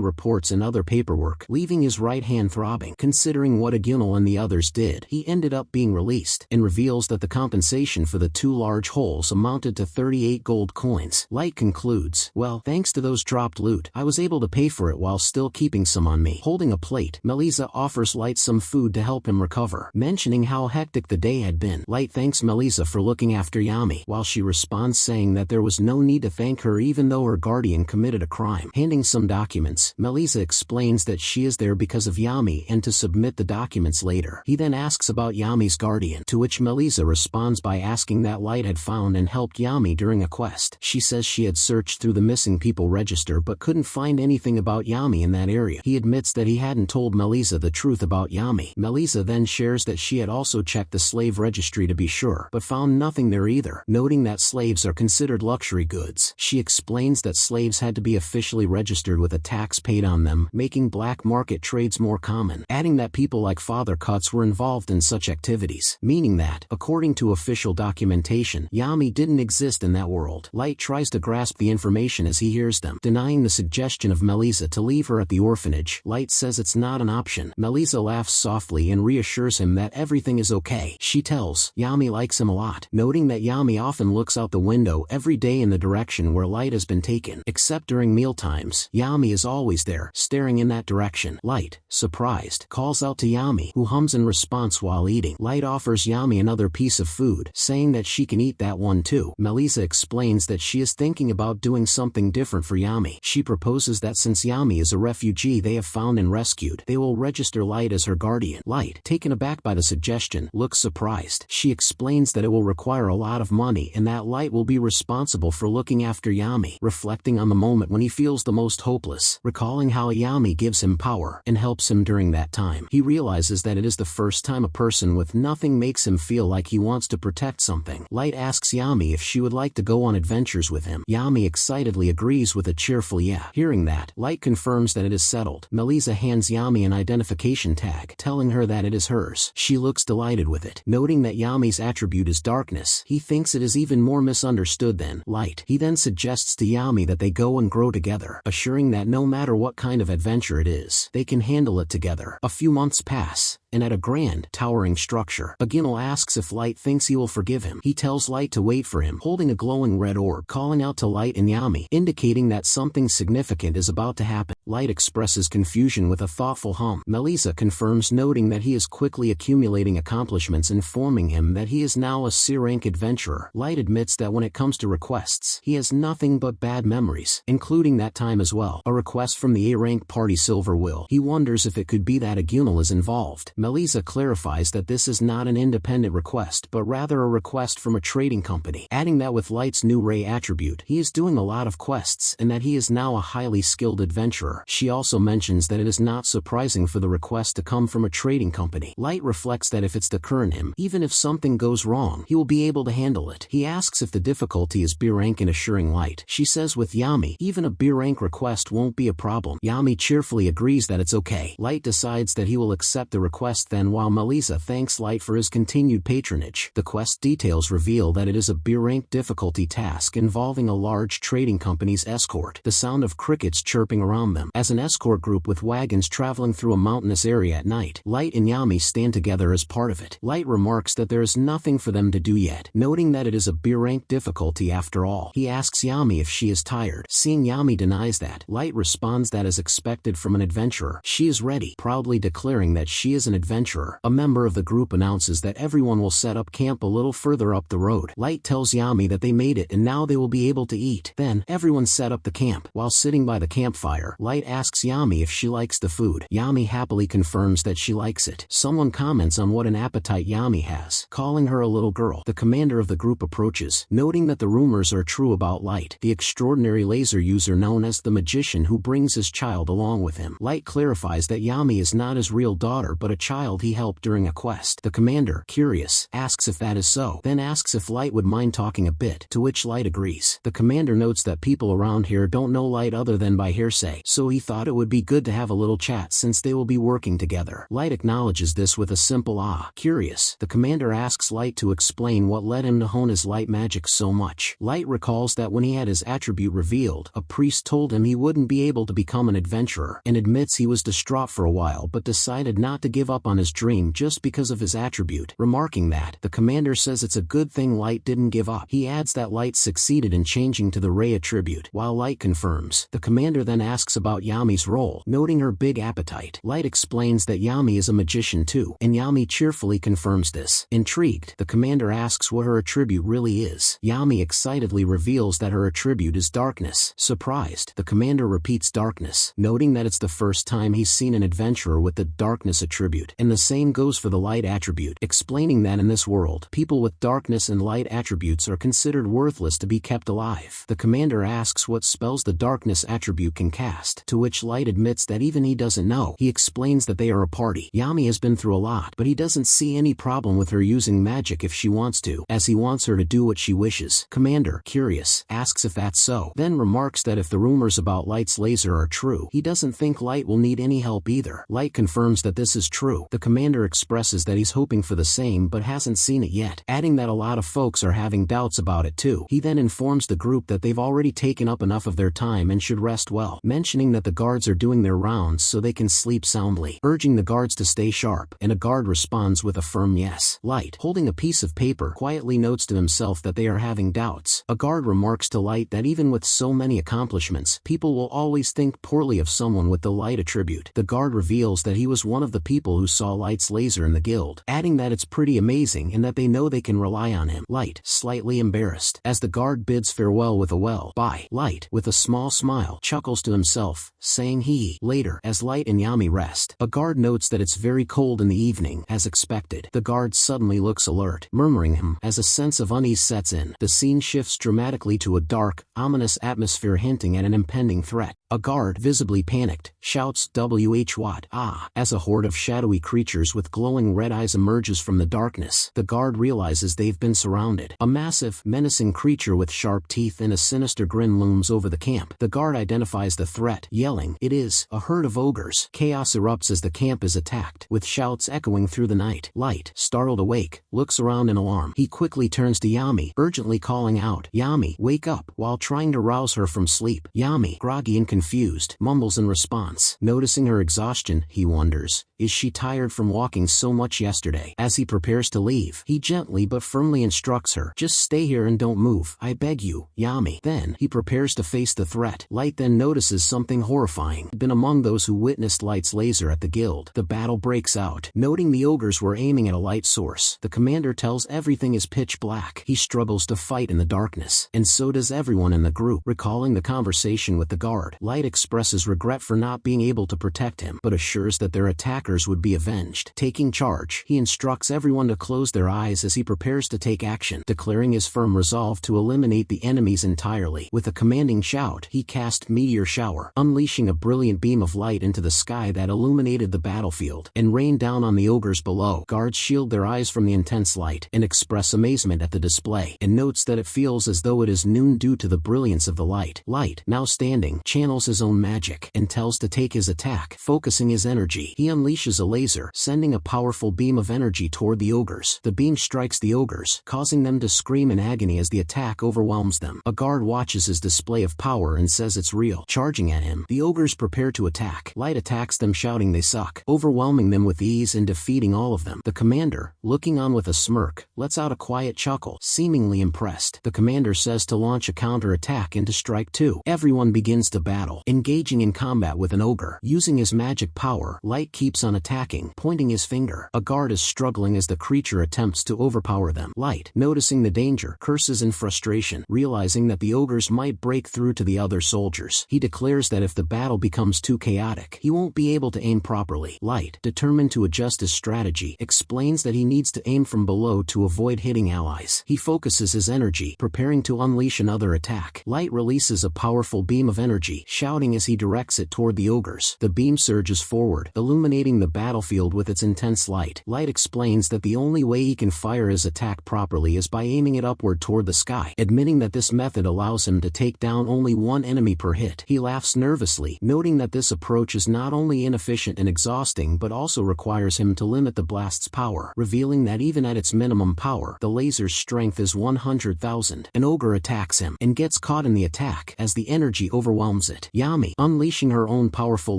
reports and other paperwork, leaving his right hand throbbing. Considering what Agunal and the others did, he ended up being released, and reveals that the compensation for the 2 large holes amounted to 38 gold coins. Light concludes, well, thanks to those dropped loot, I was able to pay for it while still keeping some on me. Holding a plate, Melisa offers Light some food to help him recover. Mentioning how hectic the day had been, Light thanks Melisa for looking after Yami, while she responds saying that there was no need to thank her even though her guardian committed a crime. Handing some documents, Melisa explains that she is there because of Yami and to submit the documents later. He then asks about Yami's guardian, to which Melisa responds by asking that Light had found and helped Yami during a quest. She says she had searched through the missing people register but couldn't find anything about Yami in that area. He admits that he hadn't told Melisa the truth about Yami. Melisa then shares that she had also checked the slave registry to be sure, but found nothing there either, noting that slaves are considered luxury goods. She explains that slaves had to be officially registered with a tax paid on them, making black market trades more common, adding that people like Father Cuts were involved in such activities, meaning that, according to official documentation, Yami didn't exist in that world. Light tries to grasp the information as he hears them, denying the suggestion of Melisa to leave her at the orphanage. Light says it's not an option. Melisa laughs softly and reassures him that everything is okay. She tells Yami likes him a lot, noting that Yami often looks out the window every day in the direction where Light has been taken, except during mealtimes. Yami is always there, staring in that direction. Light, surprised, calls out to Yami, who hums in response while eating. Light offers Yami another piece of food, saying that she can eat that one too. Melisa explains that she is thinking about doing something different for Yami. She proposes that since Yami is a refugee they have found and rescued, they will register Light as her guardian. Light, taken aback by the suggestion, looks surprised. She explains that it will require a lot of money and that Light will be responsible for looking after Yami, reflecting on the moment when he feels the most hopeless. Recalling how Yami gives him power and helps him during that time, he realizes that it is the first time a person with nothing makes him feel like he wants to protect something. Light asks Yami if she would like to go on adventures with him. Yami excitedly agrees with a cheerful yeah. Hearing that, Light confirms that it is settled. Melisa hands Yami an identification tag, telling her that it is hers. She looks delighted with it. Noting that Yami's attribute is darkness, he thinks it is even more misunderstood than light. He then suggests to Yami that they go and grow together, assuring that no matter what kind of adventure it is, they can handle it together. A few months pass, and at a grand, towering structure, Agunal asks if Light thinks he will forgive him. He tells Light to wait for him, holding a glowing red orb, calling out to Light and Yami, indicating that something significant is about to happen. Light expresses confusion with a thoughtful hum. Melisa confirms, noting that he is quickly accumulating accomplishments, informing him that he is now a C-rank adventurer. Light admits that when it comes to requests, he has nothing but bad memories, including that time as well. A request from the A-rank party Silver Will. He wonders if it could be that Agunal is involved. Melisa clarifies that this is not an independent request but rather a request from a trading company, adding that with Light's new Ray attribute, he is doing a lot of quests and that he is now a highly skilled adventurer. She also mentions that it is not surprising for the request to come from a trading company. Light reflects that if it's the current him, even if something goes wrong, he will be able to handle it. He asks if the difficulty is B-rank in assuring Light. She says with Yami, even a B-rank request won't be a problem. Yami cheerfully agrees that it's okay. Light decides that he will accept the request then, while Melisa thanks Light for his continued patronage. The quest details reveal that it is a B-rank difficulty task involving a large trading company's escort. The sound of crickets chirping around them as an escort group with wagons traveling through a mountainous area at night. Light and Yami stand together as part of it. Light remarks that there is nothing for them to do yet, noting that it is a B-rank difficulty after all. He asks Yami if she is tired. Seeing Yami denies that, Light responds that as expected from an adventurer, she is ready, proudly declaring that she is an adventurer. A member of the group announces that everyone will set up camp a little further up the road. Light tells Yami that they made it and now they will be able to eat. Then, everyone set up the camp. While sitting by the campfire, Light asks Yami if she likes the food. Yami happily confirms that she likes it. Someone comments on what what an appetite Yami has, calling her a little girl. The commander of the group approaches, noting that the rumors are true about Light, the extraordinary laser user known as the magician who brings his child along with him. Light clarifies that Yami is not his real daughter but a child he helped during a quest. The commander, curious, asks if that is so, then asks if Light would mind talking a bit, to which Light agrees. The commander notes that people around here don't know Light other than by hearsay, so he thought it would be good to have a little chat since they will be working together. Light acknowledges this with a simple ah. Curious, the commander asks Light to explain what led him to hone his light magic so much. Light recalls that when he had his attribute revealed, a priest told him he wouldn't be able to become an adventurer, and admits he was distraught for a while but decided not to give up on his dream just because of his attribute. Remarking that, the commander says it's a good thing Light didn't give up. He adds that Light succeeded in changing to the Ray attribute, while Light confirms. The commander then asks about Yami's role, noting her big appetite. Light explains that Yami is a magician too, and Yami cheerfully confirms this. Intrigued, the commander asks what her attribute really is. Yami excitedly reveals that her attribute is darkness. Surprised, the commander repeats darkness, noting that it's the first time he's seen an adventurer with the darkness attribute, and the same goes for the light attribute, explaining that in this world, people with darkness and light attributes are considered worthless to be kept alive. The commander asks what spells the darkness attribute can cast, to which Light admits that even he doesn't know. He explains that they are a party. Yami has been through a lot, but he doesn't see any problem with her using magic if she wants to, as he wants her to do what she wishes. Commander, curious, asks if that's so, then remarks that if the rumors about Light's laser are true, he doesn't think Light will need any help either. Light confirms that this is true. The commander expresses that he's hoping for the same but hasn't seen it yet, adding that a lot of folks are having doubts about it too. He then informs the group that they've already taken up enough of their time and should rest well, mentioning that the guards are doing their rounds so they can sleep soundly, urging the guards to stay sharp, and a guard responds with a firm yes. Light, holding a piece of paper, quietly notes to himself that they are having doubts. A guard remarks to Light that even with so many accomplishments, people will always think poorly of someone with the light attribute. The guard reveals that he was one of the people who saw Light's laser in the guild, adding that it's pretty amazing and that they know they can rely on him. Light, slightly embarrassed, as the guard bids farewell with a well, bye. Light, with a small smile, chuckles to himself, saying he. Later, as Light and Yami rest, a guard notes that it's very cold in the evening, as expected. The guard suddenly looks alert, murmuring him, as a sense of unease sets in. The scene shifts dramatically to a dark, ominous atmosphere hinting at an impending threat. A guard, visibly panicked, shouts "WH what? Ah!" as a horde of shadowy creatures with glowing red eyes emerges from the darkness. The guard realizes they've been surrounded. A massive, menacing creature with sharp teeth and a sinister grin looms over the camp. The guard identifies the threat, yelling, "It is a herd of ogres." Chaos erupts as the camp is attacked, with shouts echoing through the night. Light, startled awake, looks around in alarm. He quickly turns to Yami, urgently calling out, "Yami, wake up," while trying to rouse her from sleep. Yami, groggy and confused, mumbles in response. Noticing her exhaustion, he wonders, is she tired from walking so much yesterday? As he prepares to leave, he gently but firmly instructs her, "Just stay here and don't move, I beg you, Yami." Then, he prepares to face the threat. Light then notices something horrifying. Been among those who witnessed Light's laser at the guild. The battle breaks out. Noting the ogres were aiming at a light source, the commander tells everything is pitch black. He struggles to fight in the darkness, and so does everyone in the group. Recalling the conversation with the guard, Light expresses regret for not being able to protect him, but assures that their attackers would be avenged. Taking charge, he instructs everyone to close their eyes as he prepares to take action, declaring his firm resolve to eliminate the enemies entirely. With a commanding shout, he cast Meteor Shower, unleashing a brilliant beam of light into the sky that illuminated the battlefield, and rained down on the ogres below. Guards shield their eyes from the intense light, and express amazement at the display, and notes that it feels as though it is noon due to the brilliance of the light. Light, now standing, channels his own magic, and tells to take his attack. Focusing his energy, he unleashes a laser, sending a powerful beam of energy toward the ogres. The beam strikes the ogres, causing them to scream in agony as the attack overwhelms them. A guard watches his display of power and says it's real. Charging at him, the ogres prepare to attack. Light attacks them shouting they suck, overwhelming them with ease and defeating all of them. The commander, looking on with a smirk, lets out a quiet chuckle, seemingly impressed. The commander says to launch a counter-attack and to strike too. Everyone begins to battle, engaging in combat with an ogre. Using his magic power, Light keeps on attacking, pointing his finger. A guard is struggling as the creature attempts to overpower them. Light, noticing the danger, curses in frustration, realizing that the ogres might break through to the other soldiers. He declares that if the battle becomes too chaotic, he won't be able to aim properly. Light, determined to adjust his strategy, strategy, explains that he needs to aim from below to avoid hitting allies. He focuses his energy, preparing to unleash another attack. Light releases a powerful beam of energy, shouting as he directs it toward the ogres. The beam surges forward, illuminating the battlefield with its intense light. Light explains that the only way he can fire his attack properly is by aiming it upward toward the sky, admitting that this method allows him to take down only one enemy per hit. He laughs nervously, noting that this approach is not only inefficient and exhausting but also requires him to limit the blast's power, revealing that even at its minimum power, the laser's strength is 100,000. An ogre attacks him, and gets caught in the attack as the energy overwhelms it. Yami, unleashing her own powerful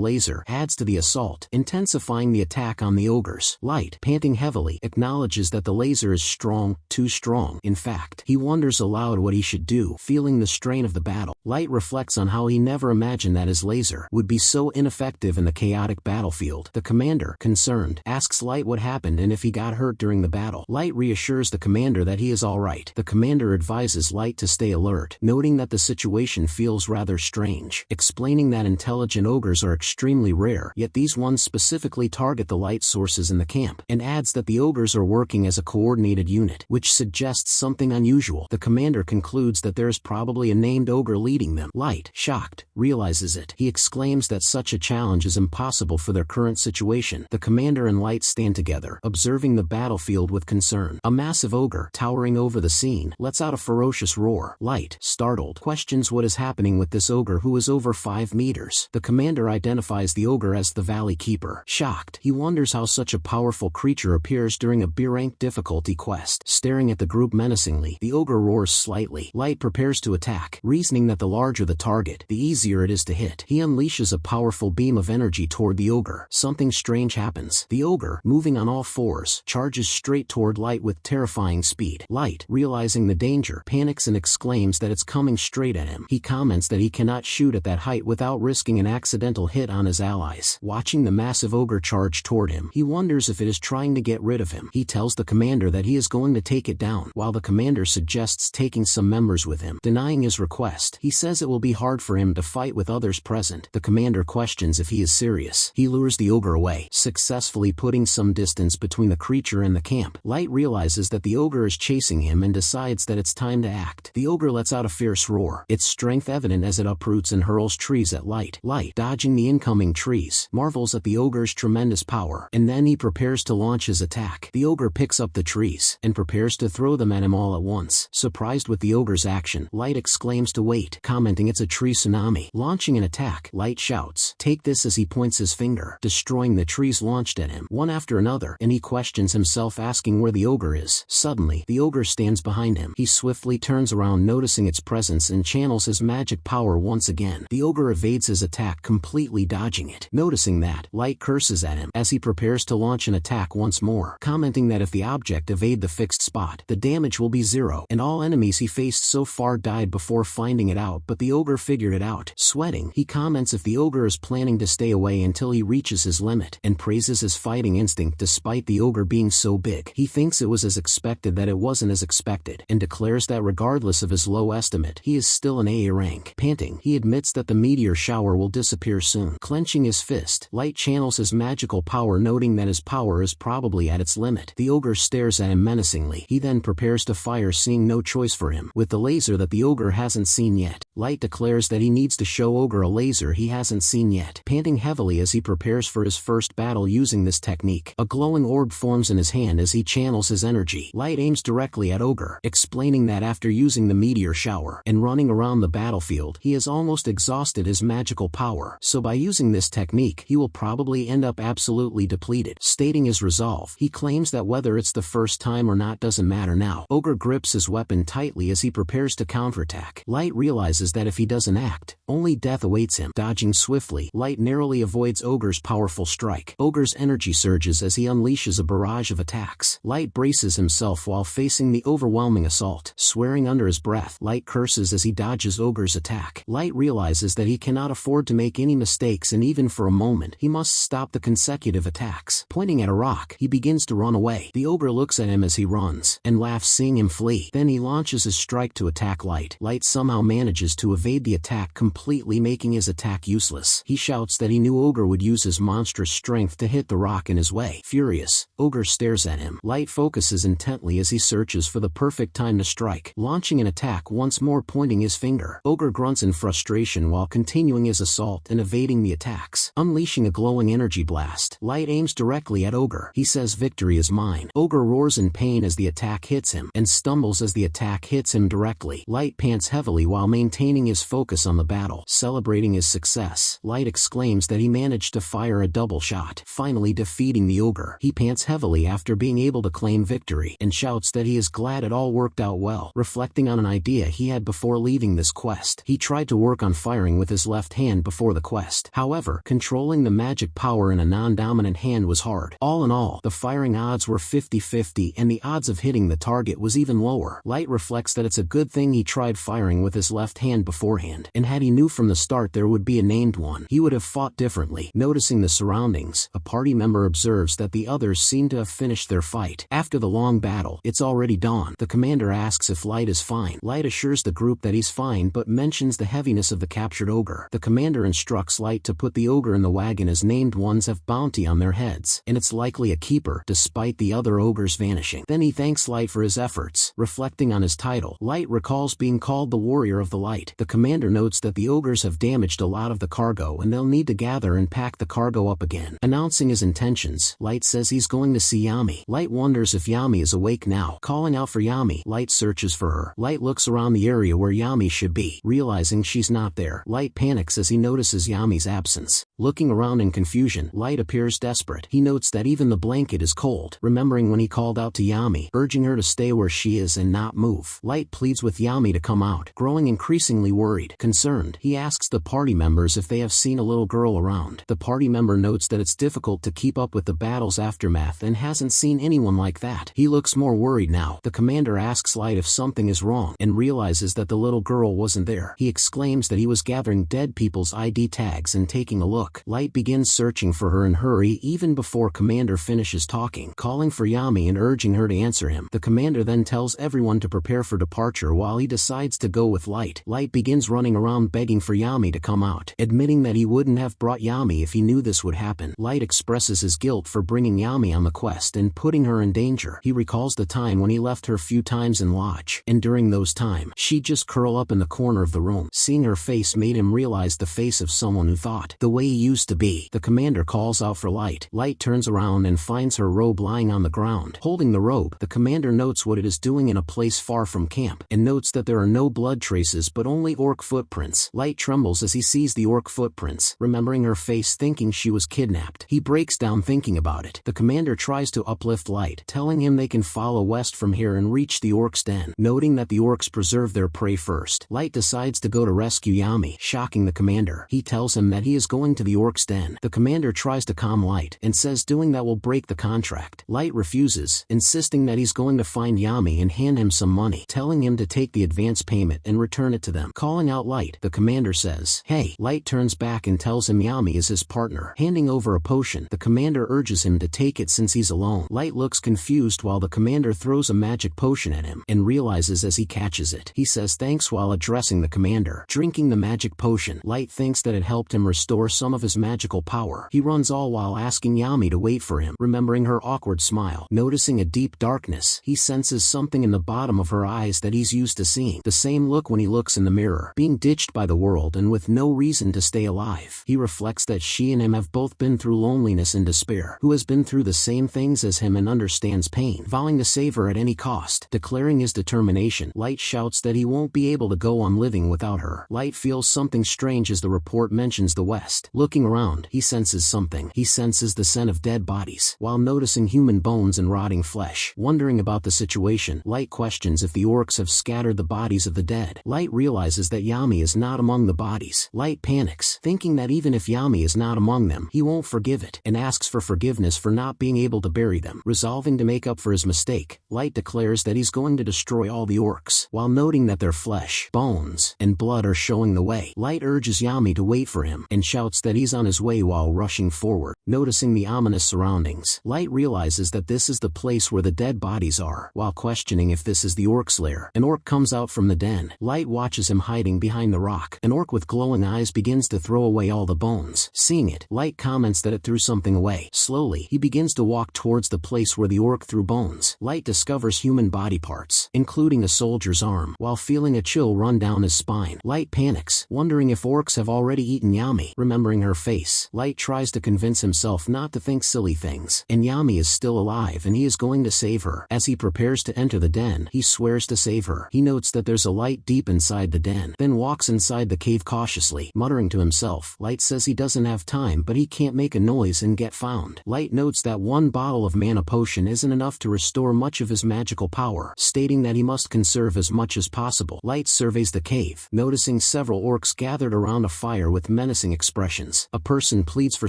laser, adds to the assault, intensifying the attack on the ogres. Light, panting heavily, acknowledges that the laser is strong, too strong. In fact, he wonders aloud what he should do, feeling the strain of the battle. Light reflects on how he never imagined that his laser would be so ineffective in the chaotic battlefield. The commander, concerned, asks Light what happened and if he got hurt during the battle. Light reassures the commander that he is alright. The commander advises Light to stay alert, noting that the situation feels rather strange, explaining that intelligent ogres are extremely rare, yet these ones specifically target the light sources in the camp, and adds that the ogres are working as a coordinated unit, which suggests something unusual. The commander concludes that there is probably a named ogre leading them. Light, shocked, realizes it. He exclaims that such a challenge is impossible for their current situation. The commander and Light stand together, observing the battlefield with concern. A massive ogre, towering over the scene, lets out a ferocious roar. Light, startled, questions what is happening with this ogre who is over 5 meters. The commander identifies the ogre as the Valley Keeper. Shocked, he wonders how such a powerful creature appears during a B-rank difficulty quest. Staring at the group menacingly, the ogre roars slightly. Light prepares to attack, reasoning that the larger the target, the easier it is to hit. He unleashes a powerful beam of energy toward the ogre. Something strange happens. The ogre, moving on all fours, charges straight toward Light with terrifying speed. Light, realizing the danger, panics and exclaims that it's coming straight at him. He comments that he cannot shoot at that height without risking an accidental hit on his allies. Watching the massive ogre charge toward him, he wonders if it is trying to get rid of him. He tells the commander that he is going to take it down, while the commander suggests taking some members with him. Denying his request, he says it will be hard for him to fight with others present. The commander questions if he is serious. He lures the ogre away, successfully putting some distance between the creature and the camp. Light realizes that the ogre is chasing him and decides that it's time to act. The ogre lets out a fierce roar, its strength evident as it uproots and hurls trees at Light. Light, dodging the incoming trees, marvels at the ogre's tremendous power, and then he prepares to launch his attack. The ogre picks up the trees, and prepares to throw them at him all at once. Surprised with the ogre's action, Light exclaims to wait, commenting it's a tree tsunami. Launching an attack, Light shouts, "Take this," as he points his finger, destroying the trees launched at him, one after another, and he questions himself, asking where the ogre is. Suddenly, the ogre stands behind him. He swiftly turns around, noticing its presence, and channels his magic power once again. The ogre evades his attack, completely dodging it. Noticing that, Light curses at him as he prepares to launch an attack once more, commenting that if the object evade the fixed spot, the damage will be 0, and all enemies he faced so far died before finding it out, but the ogre figured it out. Sweating, he comments if the ogre is planning to stay away until he reaches his limit, and praises his fighting instinct despite the ogre being so big. He thinks it was as expected that it wasn't as expected, and declares that regardless of his low estimate, he is still an AA rank. Panting, he admits that the meteor shower will disappear soon. Clenching his fist, Light channels his magical power, noting that his power is probably at its limit. The ogre stares at him menacingly. He then prepares to fire, seeing no choice for him, with the laser that the ogre hasn't seen yet. Light declares that he needs to show ogre a laser he hasn't seen yet. Panting heavily as he prepares for his first battle using this technique, a glowing orb forms in his hand as he channels his energy. Light aims directly at ogre, explaining that after using the meteor shower and running around the battlefield, he has almost exhausted his magical power, so by using this technique he will probably end up absolutely depleted. Stating his resolve, he claims that whether it's the first time or not doesn't matter now. Ogre grips his weapon tightly as he prepares to counterattack. Light realizes that if he doesn't act, only death awaits him. Dodging swiftly, Light narrowly avoids ogre's powerful strike. Ogre's energy surges as he unleashes a barrage of attacks. Light braces himself while facing the overwhelming assault. Swearing under his breath, Light curses as he dodges ogre's attack. Light realizes that he cannot afford to make any mistakes, and even for a moment, he must stop the consecutive attacks. Pointing at a rock, he begins to run away. The ogre looks at him as he runs, and laughs, seeing him flee. Then he launches his strike to attack Light. Light somehow manages to evade the attack, completely making his attack useless. He shouts that he knew ogre would use his monstrous strength to hit the rock in his way. Furious, Ogre stares at him. Light focuses intently as he searches for the perfect time to strike, launching an attack once more, pointing his finger. Ogre grunts in frustration while continuing his assault and evading the attacks. Unleashing a glowing energy blast, Light aims directly at Ogre. He says victory is mine. Ogre roars in pain as the attack hits him, and stumbles as the attack hits him directly. Light pants heavily while maintaining his focus on the battle. Celebrating his success, Light exclaims that he managed to fire a double shot, finally defeating the Ogre. He pants heavily after being able to claim victory, and shouts that he is glad it all worked out well. Reflecting on an idea he had before leaving this quest, he tried to work on firing with his left hand before the quest. However, controlling the magic power in a non-dominant hand was hard. All in all, the firing odds were 50-50 and the odds of hitting the target was even lower. Light reflects that it's a good thing he tried firing with his left hand beforehand, and had he knew from the start there would be a named one, he would have fought differently. Noticing the surroundings, a party member observes that the others seem to have finished their fight. After the long battle, it's already dawn. The commander asks if Light is fine. Light assures the group that he's fine but mentions the heaviness of the captured Ogre. The commander instructs Light to put the Ogre in the wagon as named ones have bounty on their heads, and it's likely a keeper, despite the other Ogres vanishing. Then he thanks Light for his efforts. Reflecting on his title, Light recalls being called the Warrior of the Light. The commander notes that the Ogres have damaged a lot of the cargo and they'll need to gather and pack the cargo up again. Announcing his intentions, Light says he's going to see Yami. Light wonders if Yami is awake now. Calling out for Yami, Light searches for her. Light looks around the area where Yami should be. Realizing she's not there, Light panics as he notices Yami's absence. Looking around in confusion, Light appears desperate. He notes that even the blanket is cold, remembering when he called out to Yami, urging her to stay where she is and not move. Light pleads with Yami to come out. Growing increasingly worried, concerned, he asks the party members if they have seen a little girl around. The party member notes that it's difficult to keep up with the battle's aftermath and hasn't seen anyone like that. He looks more worried now. The commander asks Light if something is wrong, and realizes that the little girl wasn't there. He exclaims that he was gathering dead people's ID tags and taking a look. Light begins searching for her in hurry even before commander finishes talking, calling for Yami and urging her to answer him. The commander then tells everyone to prepare for departure while he decides to go with Light. Light begins running around begging for Yami to come out, admitting that he wouldn't have brought Yami if he knew this would happen. Light expresses his guilt for bringing Yami on the quest and putting her in danger. He recalls the time when he left her few times in lodge, and during those times, she'd just curl up in the corner of the room. Seeing her face made him realize the face of someone who thought the way he used to be. The commander calls out for Light. Light turns around and finds her robe lying on the ground. Holding the robe, the commander notes what it is doing in a place far from camp, and notes that there are no blood traces but only orc footprints. Light trembles as he sees the orc footprints, remembering her face, thinking she was kidnapped. He breaks down thinking about it. The commander tries to uplift Light, telling him they can follow west from here and reach the orc's den. Noting that the orcs preserve their prey first, Light decides to go to rescue Yami, shocking the commander. He tells him that he is going to the orc's den. The commander tries to calm Light, and says doing that will break the contract. Light refuses, insisting that he's going to find Yami and hand him some money, telling him to take the advance payment and return it to them. Calling out Light, the commander says, "Hey." Light turns back and tells him Yami is his partner. Handing over a potion, the commander urges him to take it since he's alone. Light looks confused while the commander throws a magic potion at him, and realizes as he catches it. He says thanks while addressing the commander. Drinking the magic potion, Light thinks that it helped him restore some of his magical power. He runs all while asking Yami to wait for him, remembering her awkward smile. Noticing a deep darkness, he senses something in the bottom of her eyes that he's used to seeing. The same look when he looks in the mirror, being ditched by the world and with no reason to stay alive. He reflects that she and him have both been through loneliness and despair, who has been through the same things as him and understands pain, vowing to save her at any cost. Declaring his determination, Light shouts that he won't be able to go on living without her. Light feels something strange as the report mentions the west. Looking around, he senses something. He senses the scent of dead bodies, while noticing human bones and rotting flesh. Wondering about the situation, Light questions if the orcs have scattered the bodies of the dead. Light realizes that Yami is not among the bodies. Light panics, thinking that even if Yami is not among them, he won't forgive it, and asks for forgiveness for not being able to bury them. Resolving to make up for his mistake, Light declares that he's going to destroy all the orcs, while noting that their flesh, bones, and blood are showing the way. Light urges Yami to wait for him, and shouts that he's on his way while rushing forward. Noticing the ominous surroundings, Light realizes that this is the place where the dead bodies are. While questioning if this is the orc's lair, an orc comes out from the den. Light watches him hiding behind the rock. An orc with glowing eyes begins to throw away all the bones. Seeing it, Light comments that it threw something away. Slowly, he begins to walk towards the place where the orc threw bones. Light discovers human body parts, including a soldier's arm. While feeling a chill run down his spine, Light panics, wondering if orcs have already eaten Yami. Remembering her face, Light tries to convince himself not to think silly things. And Yami is still alive and he is going to save her. As he prepares to enter the den, he swears to save her. He notes that there's a light deep inside the den, then walks inside the cave cautiously, muttering to himself. Light says he doesn't have time but he can't make a noise and get found. Light notes that one bottle of mana potion isn't enough to restore much of his magical power, stating that he must conserve as much as possible. Light surveys the cave, noticing several orcs gathered around a fire with menacing expressions. A person pleads for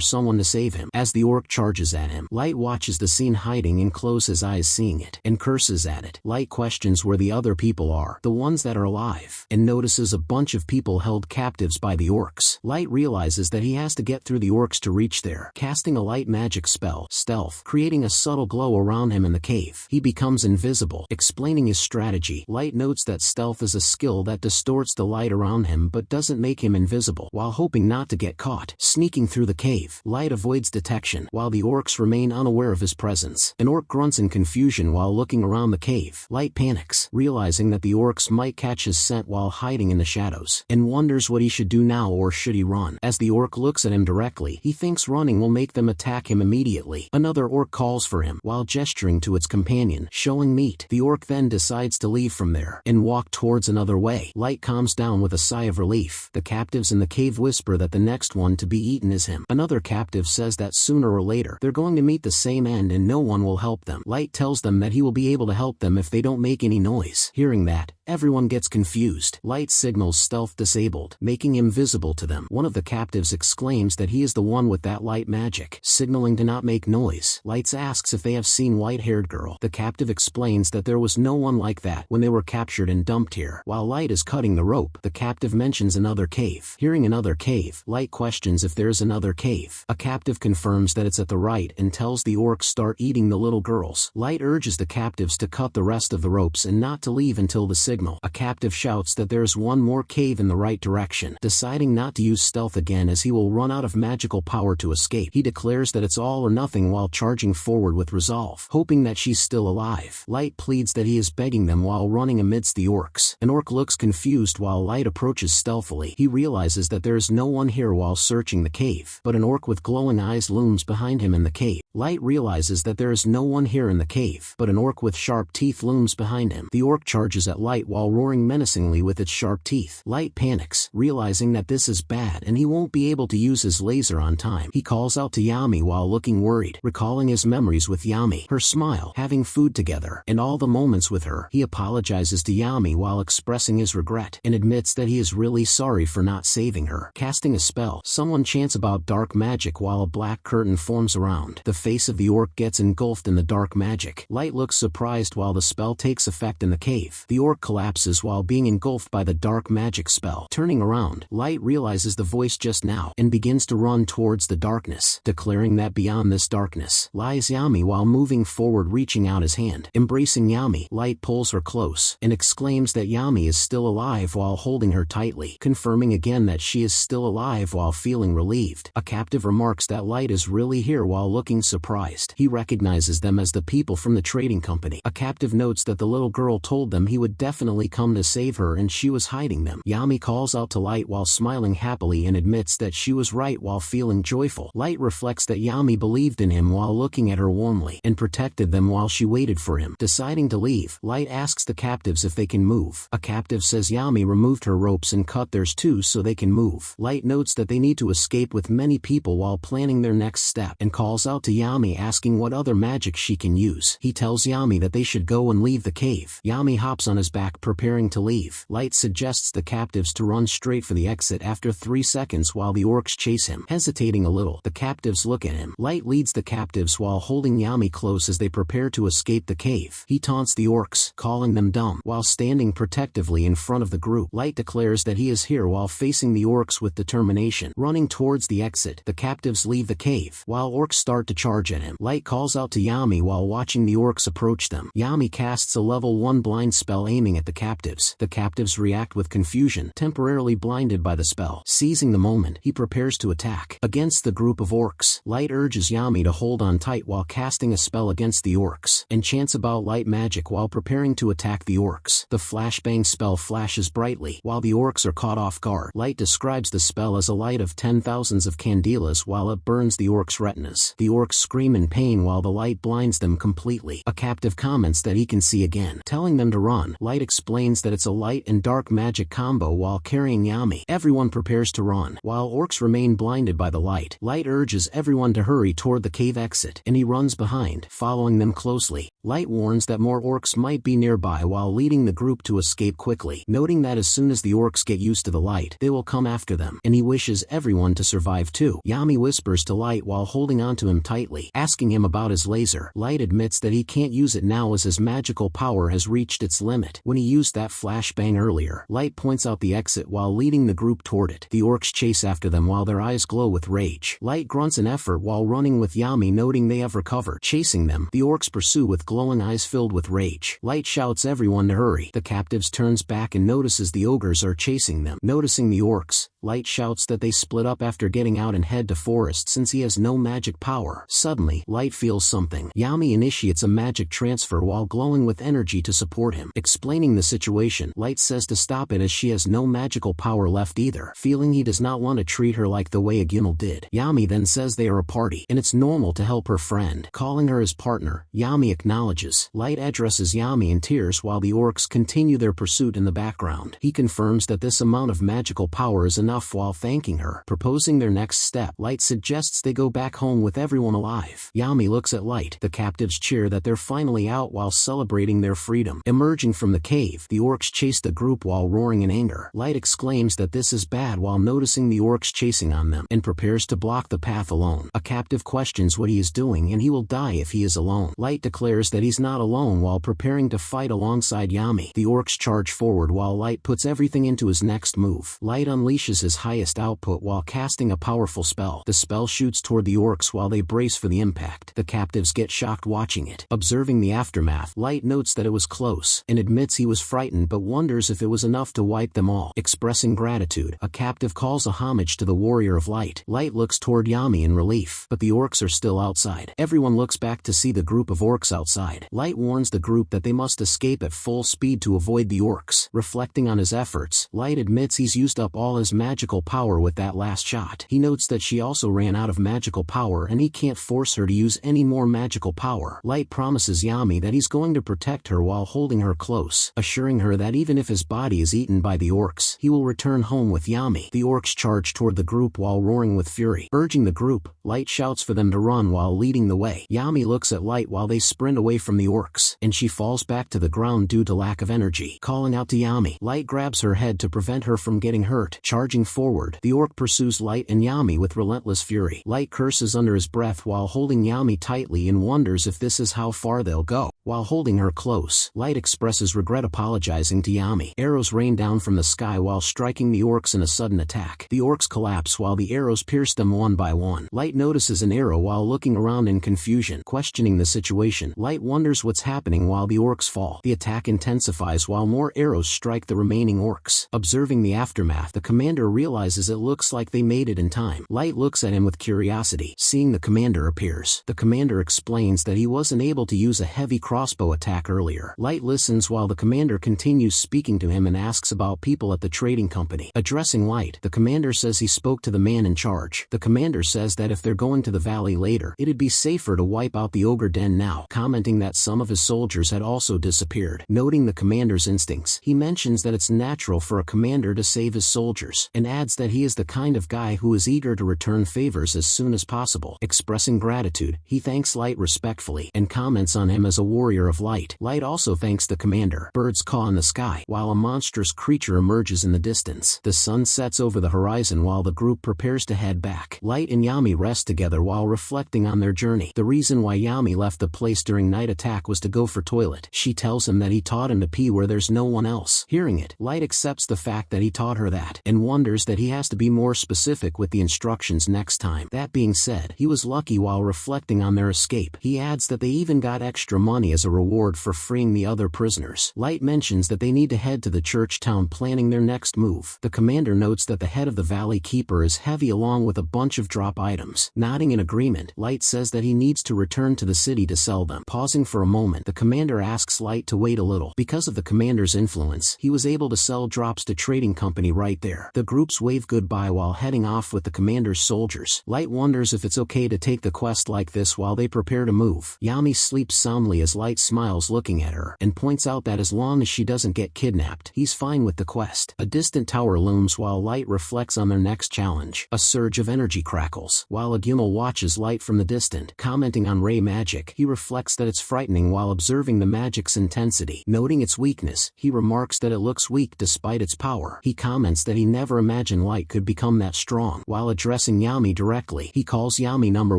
someone to save him. As the orc charges at him, Light watches the scene hiding and closes his eyes seeing it, and curses at it. Light questions where the other people are, the ones that are alive, and notices a bunch of people held captives by the orcs. Light realizes that he has to get through the orcs to reach there. Casting a light magic spell, Stealth, creating a subtle glow around him in the cave, he becomes invisible. Explaining his strategy, Light notes that Stealth is a skill that distorts the light around him but doesn't make him invisible. While hoping not to get caught, sneaking through the cave, Light avoids detection, while the orcs remain unaware of his presence. An orc grunts in confusion while looking around the cave. Light panics, realizing that the orcs might catch his scent while hiding in the shadows, and wonders what he should do now or should he run. As the orc looks at him directly, he thinks running will make them attack him immediately. Another orc calls for him, while gesturing to its companion, showing meat. The orc then decides to leave from there, and walk towards another way. Light calms down with a sigh of relief. The captives in the cave whisper that the next one to be eaten is him. Another captive says that sooner or later, they're going to meet the same end and no one will help them. Light tells them that he will be able to help them if they don't make any noise. Hearing that, everyone gets confused. Light signals Stealth disabled, making him visible to them. One of the captives exclaims that he is the one with that light magic, signaling to not make noise. Light asks if they have seen white-haired girl. The captive explains that there was no one like that when they were captured and dumped here. While Light is cutting the rope, the captive mentions another cave. Hearing another cave, Light questions if there's another cave. A captive confirms that it's at the right and tells the orcs start eating the little girls. Light urges the captives to cut the rest of the ropes and not to leave until the signal. A captive shouts that there's one more cave in the right direction. Deciding not to use Stealth again as he will run out of magical power to escape, he declares that it's all or nothing while charging forward with resolve, hoping that she's still alive. Light pleads that he is begging them while running amidst the orcs. An orc looks confused while Light approaches stealthily. He realizes that there is no one here while searching the cave, but an orc with glowing eyes looms behind him in the cave. Light realizes that there is no one here in the cave, but an orc with sharp teeth looms behind him. The orc charges at Light while roaring menacingly with its sharp teeth. Light panics, realizing that this is bad and he won't be able to use his laser on time. He calls out to Yami while looking worried, recalling his memories with Yami, her smile, having food together, and all the moments with her. He apologizes to Yami while expressing his regret, and admits that he is really sorry for not saving her. Casting a spell, someone chants about dark magic while a black curtain forms around. The face of the orc gets engulfed in the dark magic. Light looks surprised while the spell takes effect in the cave. The orc collapses while being engulfed by the dark magic spell. Turning around, Light realizes the voice just now, and begins to run towards the darkness, declaring that beyond this darkness lies Yami while moving forward, reaching out his hand. Embracing Yami, Light pulls her close, and exclaims that Yami is still alive while holding her tightly, confirming again that she is still alive while feeling relieved. A captive remarks that Light is really here while looking surprised. He recognizes them as the people from the trading company. A captive notes that the little girl told them he would definitely come to save her and she was hiding them. Yami calls out to Light while smiling happily and admits that she was right while feeling joyful. Light reflects that Yami believed in him while looking at her warmly, and protected them while she waited for him. Deciding to leave, Light asks the captives if they can move. A captive says Yami removed her ropes and cut theirs too so they can move. Light notes that they need to escape with many people while planning their next step, and calls out to Yami asking what other magic she can use. He tells Yami that they should go and leave the cave. Yami hops on his back back preparing to leave. Light suggests the captives to run straight for the exit after 3 seconds while the orcs chase him. Hesitating a little, the captives look at him. Light leads the captives while holding Yami close as they prepare to escape the cave. He taunts the orcs, calling them dumb, while standing protectively in front of the group. Light declares that he is here while facing the orcs with determination. Running towards the exit, the captives leave the cave, while orcs start to charge at him. Light calls out to Yami while watching the orcs approach them. Yami casts a level 1 blind spell aiming at the captives. The captives react with confusion, temporarily blinded by the spell. Seizing the moment, he prepares to attack. Against the group of orcs, Light urges Yami to hold on tight while casting a spell against the orcs, and chants about light magic while preparing to attack the orcs. The flashbang spell flashes brightly, while the orcs are caught off guard. Light describes the spell as a light of 10,000s of candelas while it burns the orcs' retinas. The orcs scream in pain while the light blinds them completely. A captive comments that he can see again, telling them to run. Light explains that it's a light and dark magic combo while carrying Yami. Everyone prepares to run, while orcs remain blinded by the light. Light urges everyone to hurry toward the cave exit, and he runs behind, following them closely. Light warns that more orcs might be nearby while leading the group to escape quickly, noting that as soon as the orcs get used to the light, they will come after them, and he wishes everyone to survive too. Yami whispers to Light while holding onto him tightly, asking him about his laser. Light admits that he can't use it now as his magical power has reached its limit. When he used that flashbang earlier, Light points out the exit while leading the group toward it. The orcs chase after them while their eyes glow with rage. Light grunts an effort while running with Yami, noting they have recovered. Chasing them, the orcs pursue with glowing eyes filled with rage. Light shouts everyone to hurry. The captives turns back and notices the ogres are chasing them. Noticing the orcs, Light shouts that they split up after getting out and head to forest since he has no magic power. Suddenly, Light feels something. Yami initiates a magic transfer while glowing with energy to support him. Explaining the situation, Light says to stop it as she has no magical power left either, feeling he does not want to treat her like the way Agunal did. Yami then says they are a party, and it's normal to help her friend. Calling her his partner, Yami acknowledges. Light addresses Yami in tears while the orcs continue their pursuit in the background. He confirms that this amount of magical power is enough while thanking her. Proposing their next step, Light suggests they go back home with everyone alive. Yami looks at Light. The captives cheer that they're finally out while celebrating their freedom. Emerging from the cave, the orcs chase the group while roaring in anger. Light exclaims that this is bad while noticing the orcs chasing on them, and prepares to block the path alone. A captive questions what he is doing and he will die if he is alone. Light declares that he's not alone while preparing to fight alongside Yami. The orcs charge forward while Light puts everything into his next move. Light unleashes his highest output while casting a powerful spell. The spell shoots toward the orcs while they brace for the impact. The captives get shocked watching it. Observing the aftermath, Light notes that it was close, and admits he was frightened but wonders if it was enough to wipe them all. Expressing gratitude, a captive calls a homage to the warrior of light. Light looks toward Yami in relief, but the orcs are still outside. Everyone looks back to see the group of orcs outside. Light warns the group that they must escape at full speed to avoid the orcs. Reflecting on his efforts, Light admits he's used up all his magical power with that last shot. He notes that she also ran out of magical power and he can't force her to use any more magical power. Light promises Yami that he's going to protect her while holding her close, assuring her that even if his body is eaten by the orcs, he will return home with Yami. The orcs charge toward the group while roaring with fury. Urging the group, Light shouts for them to run while leading the way. Yami looks at Light while they sprint away from the orcs, and she falls back to the ground due to lack of energy. Calling out to Yami, Light grabs her head to prevent her from getting hurt. Charging forward, the orc pursues Light and Yami with relentless fury. Light curses under his breath while holding Yami tightly and wonders if this is how far they'll go. While holding her close, Light expresses regret, apologizing to Yami. Arrows rain down from the sky while striking the orcs in a sudden attack. The orcs collapse while the arrows pierce them one by one. Light notices an arrow while looking around in confusion. Questioning the situation, Light wonders what's happening while the orcs fall. The attack intensifies while more arrows strike the remaining orcs. Observing the aftermath, the commander realizes it looks like they made it in time. Light looks at him with curiosity. Seeing the commander appears, the commander explains that he wasn't able to use a heavy crossbow attack earlier. Light listens while the commander continues speaking to him and asks about people at the trading company. Addressing Light, the commander says he spoke to the man in charge. The commander says that if they're going to the valley later, it'd be safer to wipe out the ogre den now, commenting that some of his soldiers had also disappeared. Noting the commander's instincts, he mentions that it's natural for a commander to save his soldiers, and adds that he is the kind of guy who is eager to return favors as soon as possible. Expressing gratitude, he thanks Light respectfully, and comments on him as a warrior warrior of light. Light also thanks the commander. Birds caw in the sky, while a monstrous creature emerges in the distance. The sun sets over the horizon while the group prepares to head back. Light and Yami rest together while reflecting on their journey. The reason why Yami left the place during night attack was to go for toilet. She tells him that he taught him to pee where there's no one else. Hearing it, Light accepts the fact that he taught her that, and wonders that he has to be more specific with the instructions next time. That being said, he was lucky while reflecting on their escape. He adds that they even got extra money as a reward for freeing the other prisoners. Light mentions that they need to head to the church town planning their next move. The commander notes that the head of the Valley Keeper is heavy along with a bunch of drop items. Nodding in agreement, Light says that he needs to return to the city to sell them. Pausing for a moment, the commander asks Light to wait a little. Because of the commander's influence, he was able to sell drops to trading company right there. The groups wave goodbye while heading off with the commander's soldiers. Light wonders if it's okay to take the quest like this while they prepare to move. Yami sleeps soundly as Light smiles looking at her, and points out that as long as she doesn't get kidnapped, he's fine with the quest. A distant tower looms while Light reflects on their next challenge. A surge of energy crackles. While Agumel watches Light from the distant, commenting on ray magic, he reflects that it's frightening while observing the magic's intensity. Noting its weakness, he remarks that it looks weak despite its power. He comments that he never imagined Light could become that strong. While addressing Yami directly, he calls Yami number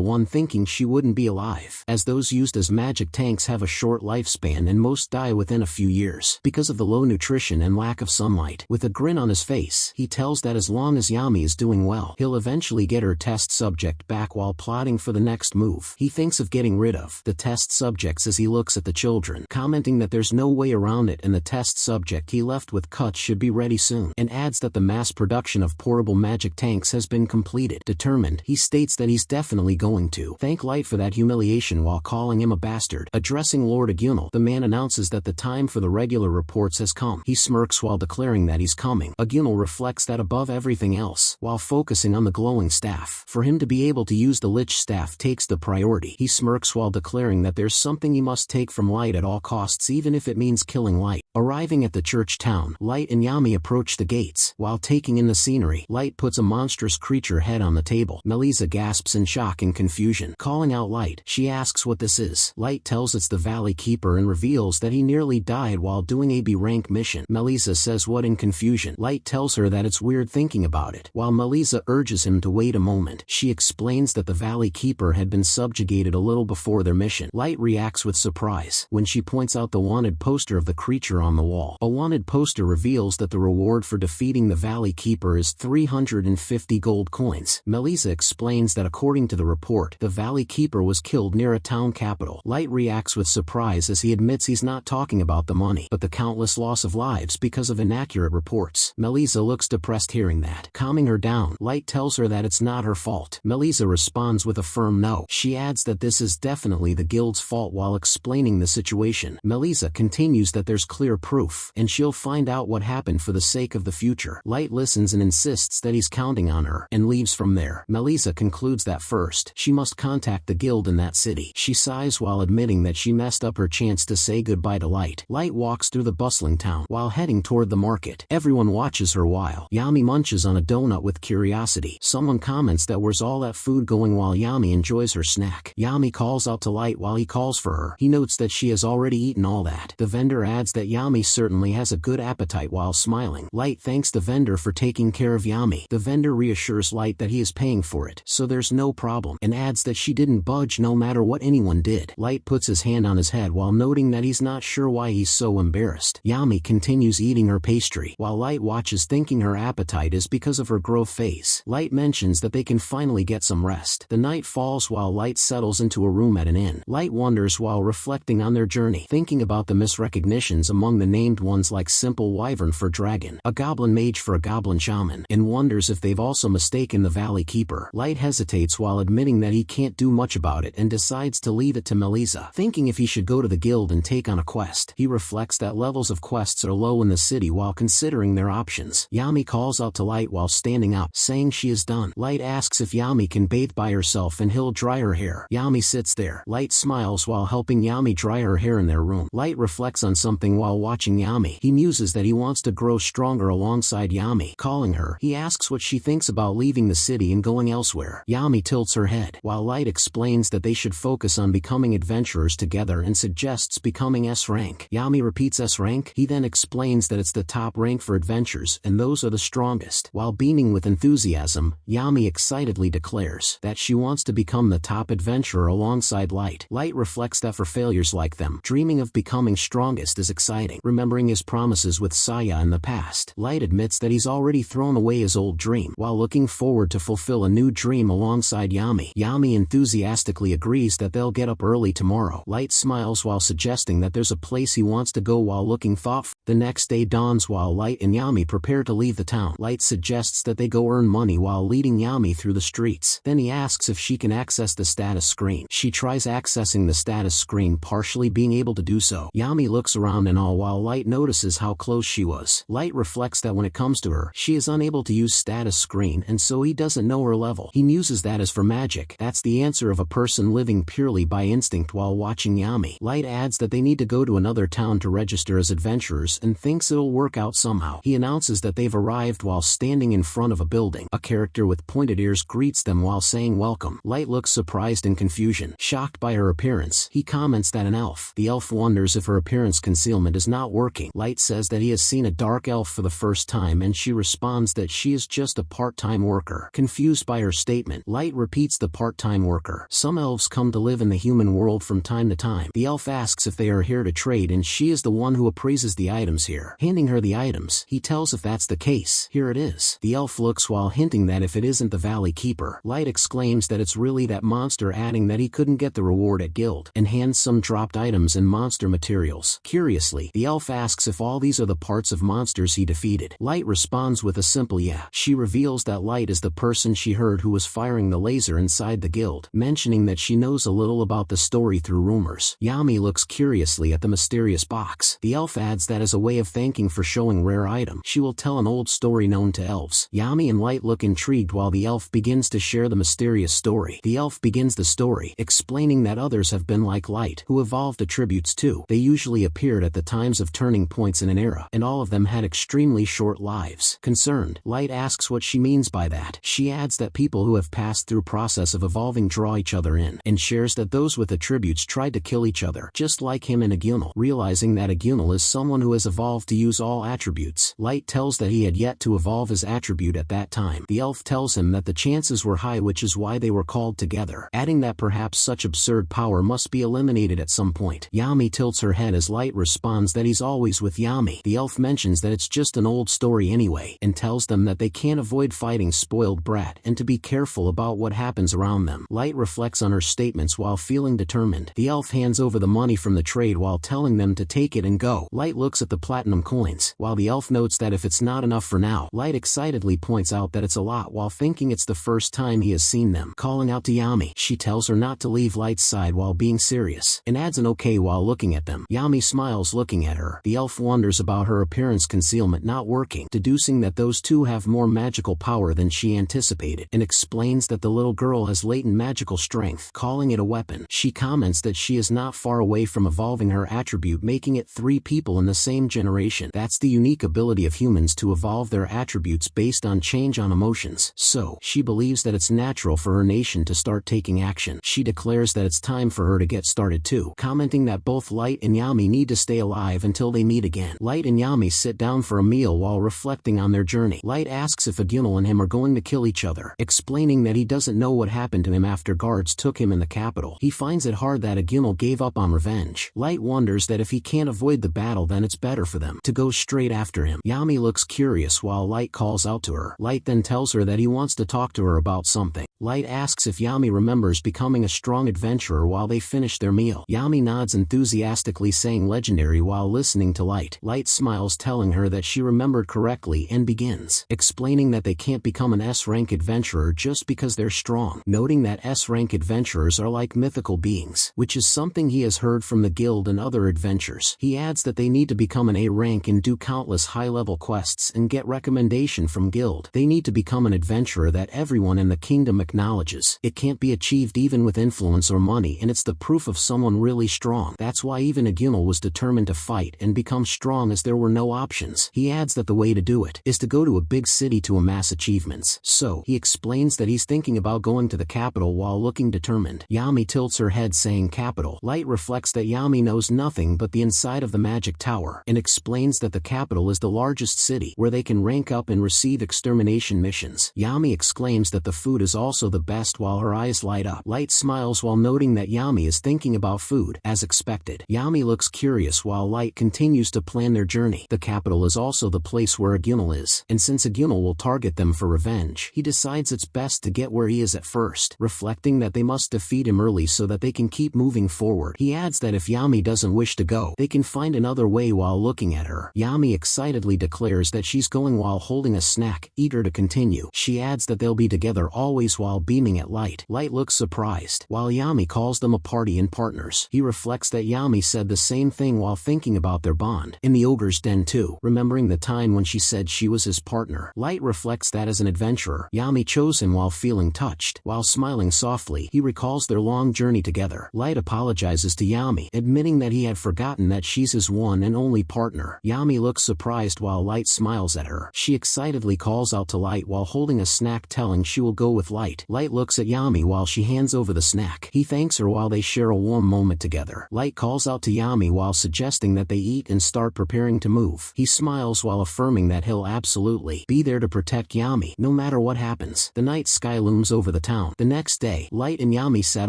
1, thinking she wouldn't be alive, as those used as magic tanks have a short lifespan and most die within a few years because of the low nutrition and lack of sunlight. With a grin on his face, he tells that as long as Yami is doing well, he'll eventually get her test subject back while plotting for the next move. He thinks of getting rid of the test subjects as he looks at the children, commenting that there's no way around it and the test subject he left with cuts should be ready soon, and adds that the mass production of portable magic tanks has been completed. Determined, he states that he's definitely going to thank Light for that humiliation while calling him a bastard. Addressing Lord Agumel, the man announces that the time for the regular reports has come. He smirks while declaring that he's coming. Agumel reflects that above everything else, while focusing on the glowing staff, for him to be able to use the lich staff takes the priority. He smirks while declaring that there's something he must take from Light at all costs, even if it means killing Light. Arriving at the church town, Light and Yami approach the gates. While taking in the scenery, Light puts a monstrous creature head on the table. Melissa gasps in shock and confusion. Calling out Light, she asks what this is. Light tells it's the Valley Keeper and reveals that he nearly died while doing a B-rank mission. Melissa says what in confusion. Light tells her that it's weird thinking about it. While Melissa urges him to wait a moment, she explains that the Valley Keeper had been subjugated a little before their mission. Light reacts with surprise when she points out the wanted poster of the creature on the wall. A wanted poster reveals that the reward for defeating the Valley Keeper is 350 gold coins. Melissa explains that according to the report, the Valley Keeper was killed near a town capital. Light reacts with surprise as he admits he's not talking about the money, but the countless loss of lives because of inaccurate reports. Melissa looks depressed hearing that. Calming her down, Light tells her that it's not her fault. Melissa responds with a firm no. She adds that this is definitely the guild's fault while explaining the situation. Melissa continues that there's clear proof, and she'll find out what happened for the sake of the future. Light listens and insists that he's counting on her, and leaves from there. Melissa concludes that first, she must contact the guild in that city. She sighs while admitting that she messed up her chance to say goodbye to Light. Light walks through the bustling town while heading toward the market. Everyone watches her while Yami munches on a donut with curiosity. Someone comments that where's all that food going while Yami enjoys her snack. Yami calls out to Light while he calls for her. He notes that she has already eaten all that. The vendor adds that Yami certainly has a good appetite while smiling. Light thanks the vendor for taking care of Yami. The vendor reassures Light that he is paying for it, so there's no problem, and adds that she didn't budge no matter what anyone did. Light puts his hand on his head while noting that he's not sure why he's so embarrassed. Yami continues eating her pastry, while Light watches thinking her appetite is because of her growth phase. Light mentions that they can finally get some rest. The night falls while Light settles into a room at an inn. Light wonders while reflecting on their journey, thinking about the misrecognitions among the named ones like Simple Wyvern for Dragon, a Goblin Mage for a Goblin Shaman, and wonders if they've also mistaken the Valley Keeper. Light hesitates while admitting that he can't do much about it and decides to leave it to Melissa, thinking if he should go to the guild and take on a quest. He reflects that levels of quests are low in the city while considering their options. Yami calls out to Light while standing up, saying she is done. Light asks if Yami can bathe by herself and he'll dry her hair. Yami sits there. Light smiles while helping Yami dry her hair in their room. Light reflects on something while watching Yami. He muses that he wants to grow stronger alongside Yami. Calling her, he asks what she thinks about leaving the city and going elsewhere. Yami tilts her head, while Light explains that they should focus on becoming adventurers together together and suggests becoming S rank. Yami repeats S rank. He then explains that it's the top rank for adventures and those are the strongest. While beaming with enthusiasm, Yami excitedly declares that she wants to become the top adventurer alongside Light. Light reflects that for failures like them, dreaming of becoming strongest is exciting. Remembering his promises with Saya in the past, Light admits that he's already thrown away his old dream while looking forward to fulfill a new dream alongside Yami. Yami enthusiastically agrees that they'll get up early tomorrow. Light smiles while suggesting that there's a place he wants to go while looking thoughtful. The next day dawns while Light and Yami prepare to leave the town. Light suggests that they go earn money while leading Yami through the streets. Then he asks if she can access the status screen. She tries accessing the status screen, partially being able to do so. Yami looks around in awe while Light notices how close she was. Light reflects that when it comes to her, she is unable to use status screen and so he doesn't know her level. He muses that as for magic, that's the answer of a person living purely by instinct while watching Yami. Light adds that they need to go to another town to register as adventurers and thinks it'll work out somehow. He announces that they've arrived while standing in front of a building. A character with pointed ears greets them while saying welcome. Light looks surprised in confusion. Shocked by her appearance, he comments that an elf. The elf wonders if her appearance concealment is not working. Light says that he has seen a dark elf for the first time and she responds that she is just a part-time worker. Confused by her statement, Light repeats the part-time worker. Some elves come to live in the human world from time to time. The elf asks if they are here to trade and she is the one who appraises the items here. Handing her the items, he tells if that's the case. Here it is. The elf looks while hinting that if it isn't the Valley Keeper. Light exclaims that it's really that monster, adding that he couldn't get the reward at guild, and hands some dropped items and monster materials. Curiously, the elf asks if all these are the parts of monsters he defeated. Light responds with a simple yeah. She reveals that Light is the person she heard who was firing the laser inside the guild, mentioning that she knows a little about the story through rumors. Yami looks curiously at the mysterious box. The elf adds that as a way of thanking for showing rare item, she will tell an old story known to elves. Yami and Light look intrigued while the elf begins to share the mysterious story. The elf begins the story, explaining that others have been like Light, who evolved attributes too. They usually appeared at the times of turning points in an era, and all of them had extremely short lives. Concerned, Light asks what she means by that. She adds that people who have passed through process of evolving draw each other in, and shares that those with attributes tried to kill each other, just like him and Agunal. Realizing that Agunal is someone who has evolved to use all attributes, Light tells that he had yet to evolve his attribute at that time. The elf tells him that the chances were high, which is why they were called together, adding that perhaps such absurd power must be eliminated at some point. Yami tilts her head as Light responds that he's always with Yami. The elf mentions that it's just an old story anyway, and tells them that they can't avoid fighting spoiled brat and to be careful about what happens around them. Light reflects on her statements while feeling determined. The elf hands over the money from the trade while telling them to take it and go. Light looks at the platinum coins, while the elf notes that if it's not enough for now. Light excitedly points out that it's a lot while thinking it's the first time he has seen them. Calling out to Yami, she tells her not to leave Light's side while being serious, and adds an okay while looking at them. Yami smiles looking at her. The elf wonders about her appearance concealment not working, deducing that those two have more magical power than she anticipated, and explains that the little girl has latent magical strength, calling it a weapon. She comments that she is not far away from evolving her attribute, making it 3 people in the same generation. That's the unique ability of humans to evolve their attributes based on change on emotions. So, she believes that it's natural for her nation to start taking action. She declares that it's time for her to get started too, commenting that both Light and Yami need to stay alive until they meet again. Light and Yami sit down for a meal while reflecting on their journey. Light asks if Agunal and him are going to kill each other, explaining that he doesn't know what happened to him after guards took him in the capital. He finds it hard that Agunal gave up on revenge. Light wonders that if he can't avoid the battle, then it's better for them to go straight after him. Yami looks curious while Light calls out to her. Light then tells her that he wants to talk to her about something. Light asks if Yami remembers becoming a strong adventurer while they finish their meal. Yami nods enthusiastically, saying legendary while listening to Light. Light smiles, telling her that she remembered correctly, and begins explaining that they can't become an S-rank adventurer just because they're strong, noting that S-rank adventurers are like mythical beings, which is something he has heard from the guild and other adventures. He adds that they need to become an A rank and do countless high-level quests and get recommendation from guild. They need to become an adventurer that everyone in the kingdom acknowledges. It can't be achieved even with influence or money, and it's the proof of someone really strong. That's why even Agunal was determined to fight and become strong, as there were no options. He adds that the way to do it is to go to a big city to amass achievements. So, he explains that he's thinking about going to the capital while looking determined. Yami tilts her head, saying capital. capital. Light reflects that Yami knows nothing but the inside of the magic tower, and explains that the capital is the largest city where they can rank up and receive extermination missions. Yami exclaims that the food is also the best while her eyes light up. Light smiles while noting that Yami is thinking about food, as expected. Yami looks curious while Light continues to plan their journey. The capital is also the place where Agunal is, and since Agunal will target them for revenge, he decides it's best to get where he is at first, reflecting that they must defeat him early so that they can keep moving forward. He adds that if Yami doesn't wish to go, they can find another way while looking at her. Yami excitedly declares that she's going while holding a snack, eager to continue. She adds that they'll be together always while beaming at Light. Light looks surprised, while Yami calls them a party and partners. He reflects that Yami said the same thing while thinking about their bond in the ogre's den too, remembering the time when she said she was his partner. Light reflects that as an adventurer, Yami chose him while feeling touched. While smiling softly, he recalls their long journey together. Light apologizes to Yami, admitting that he had forgotten that she's his one and only partner. Yami looks surprised while Light smiles at her. She excitedly calls out to Light while holding a snack, telling she will go with Light. Light looks at Yami while she hands over the snack. He thanks her while they share a warm moment together. Light calls out to Yami while suggesting that they eat and start preparing to move. He smiles while affirming that he'll absolutely be there to protect Yami, no matter what happens. The night sky looms over the town. The next day, Light and Yami set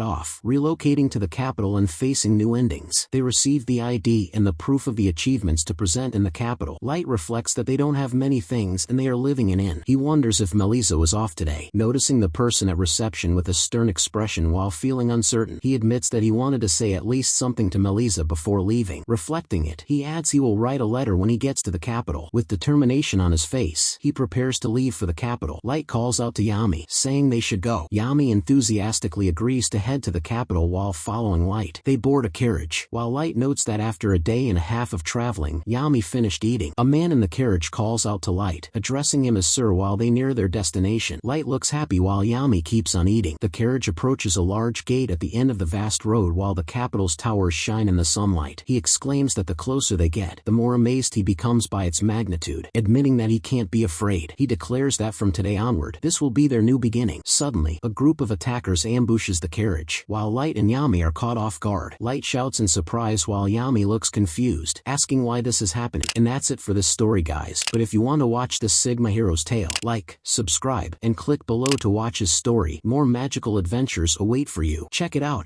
off, relocating to the capital and facing new endings. They receive the ID and the proof of the achievements to present in the capital. Light reflects that they don't have many things and they are living in an inn. He wonders if Melissa was off today, noticing the person at reception with a stern expression while feeling uncertain. He admits that he wanted to say at least something to Melissa before leaving. Reflecting it, he adds he will write a letter when he gets to the capital. With determination on his face, he prepares to leave for the capital. Light calls out to Yami, saying they should go. Yami enthusiastically agrees to head to the capital while following Light. They board a carriage, while Light notes that after a day and a half of traveling, Yami finished eating. A man in the carriage calls out to Light, addressing him as Sir while they near their destination. Light looks happy while Yami keeps on eating. The carriage approaches a large gate at the end of the vast road while the capital's towers shine in the sunlight. He exclaims that the closer they get, the more amazed he becomes by its magnitude, admitting that he can't be afraid. He declares that from today onward, this will be their new beginning. Suddenly, a group of attackers ambushes the carriage, while Light and Yami are caught off guard. Light shouts in surprise while Yami looks confused, asking why this is happening. And that's it for this story, guys. But if you want to watch this Sigma Hero's tale, like, subscribe, and click below to watch his story. More magical adventures await for you. Check it out.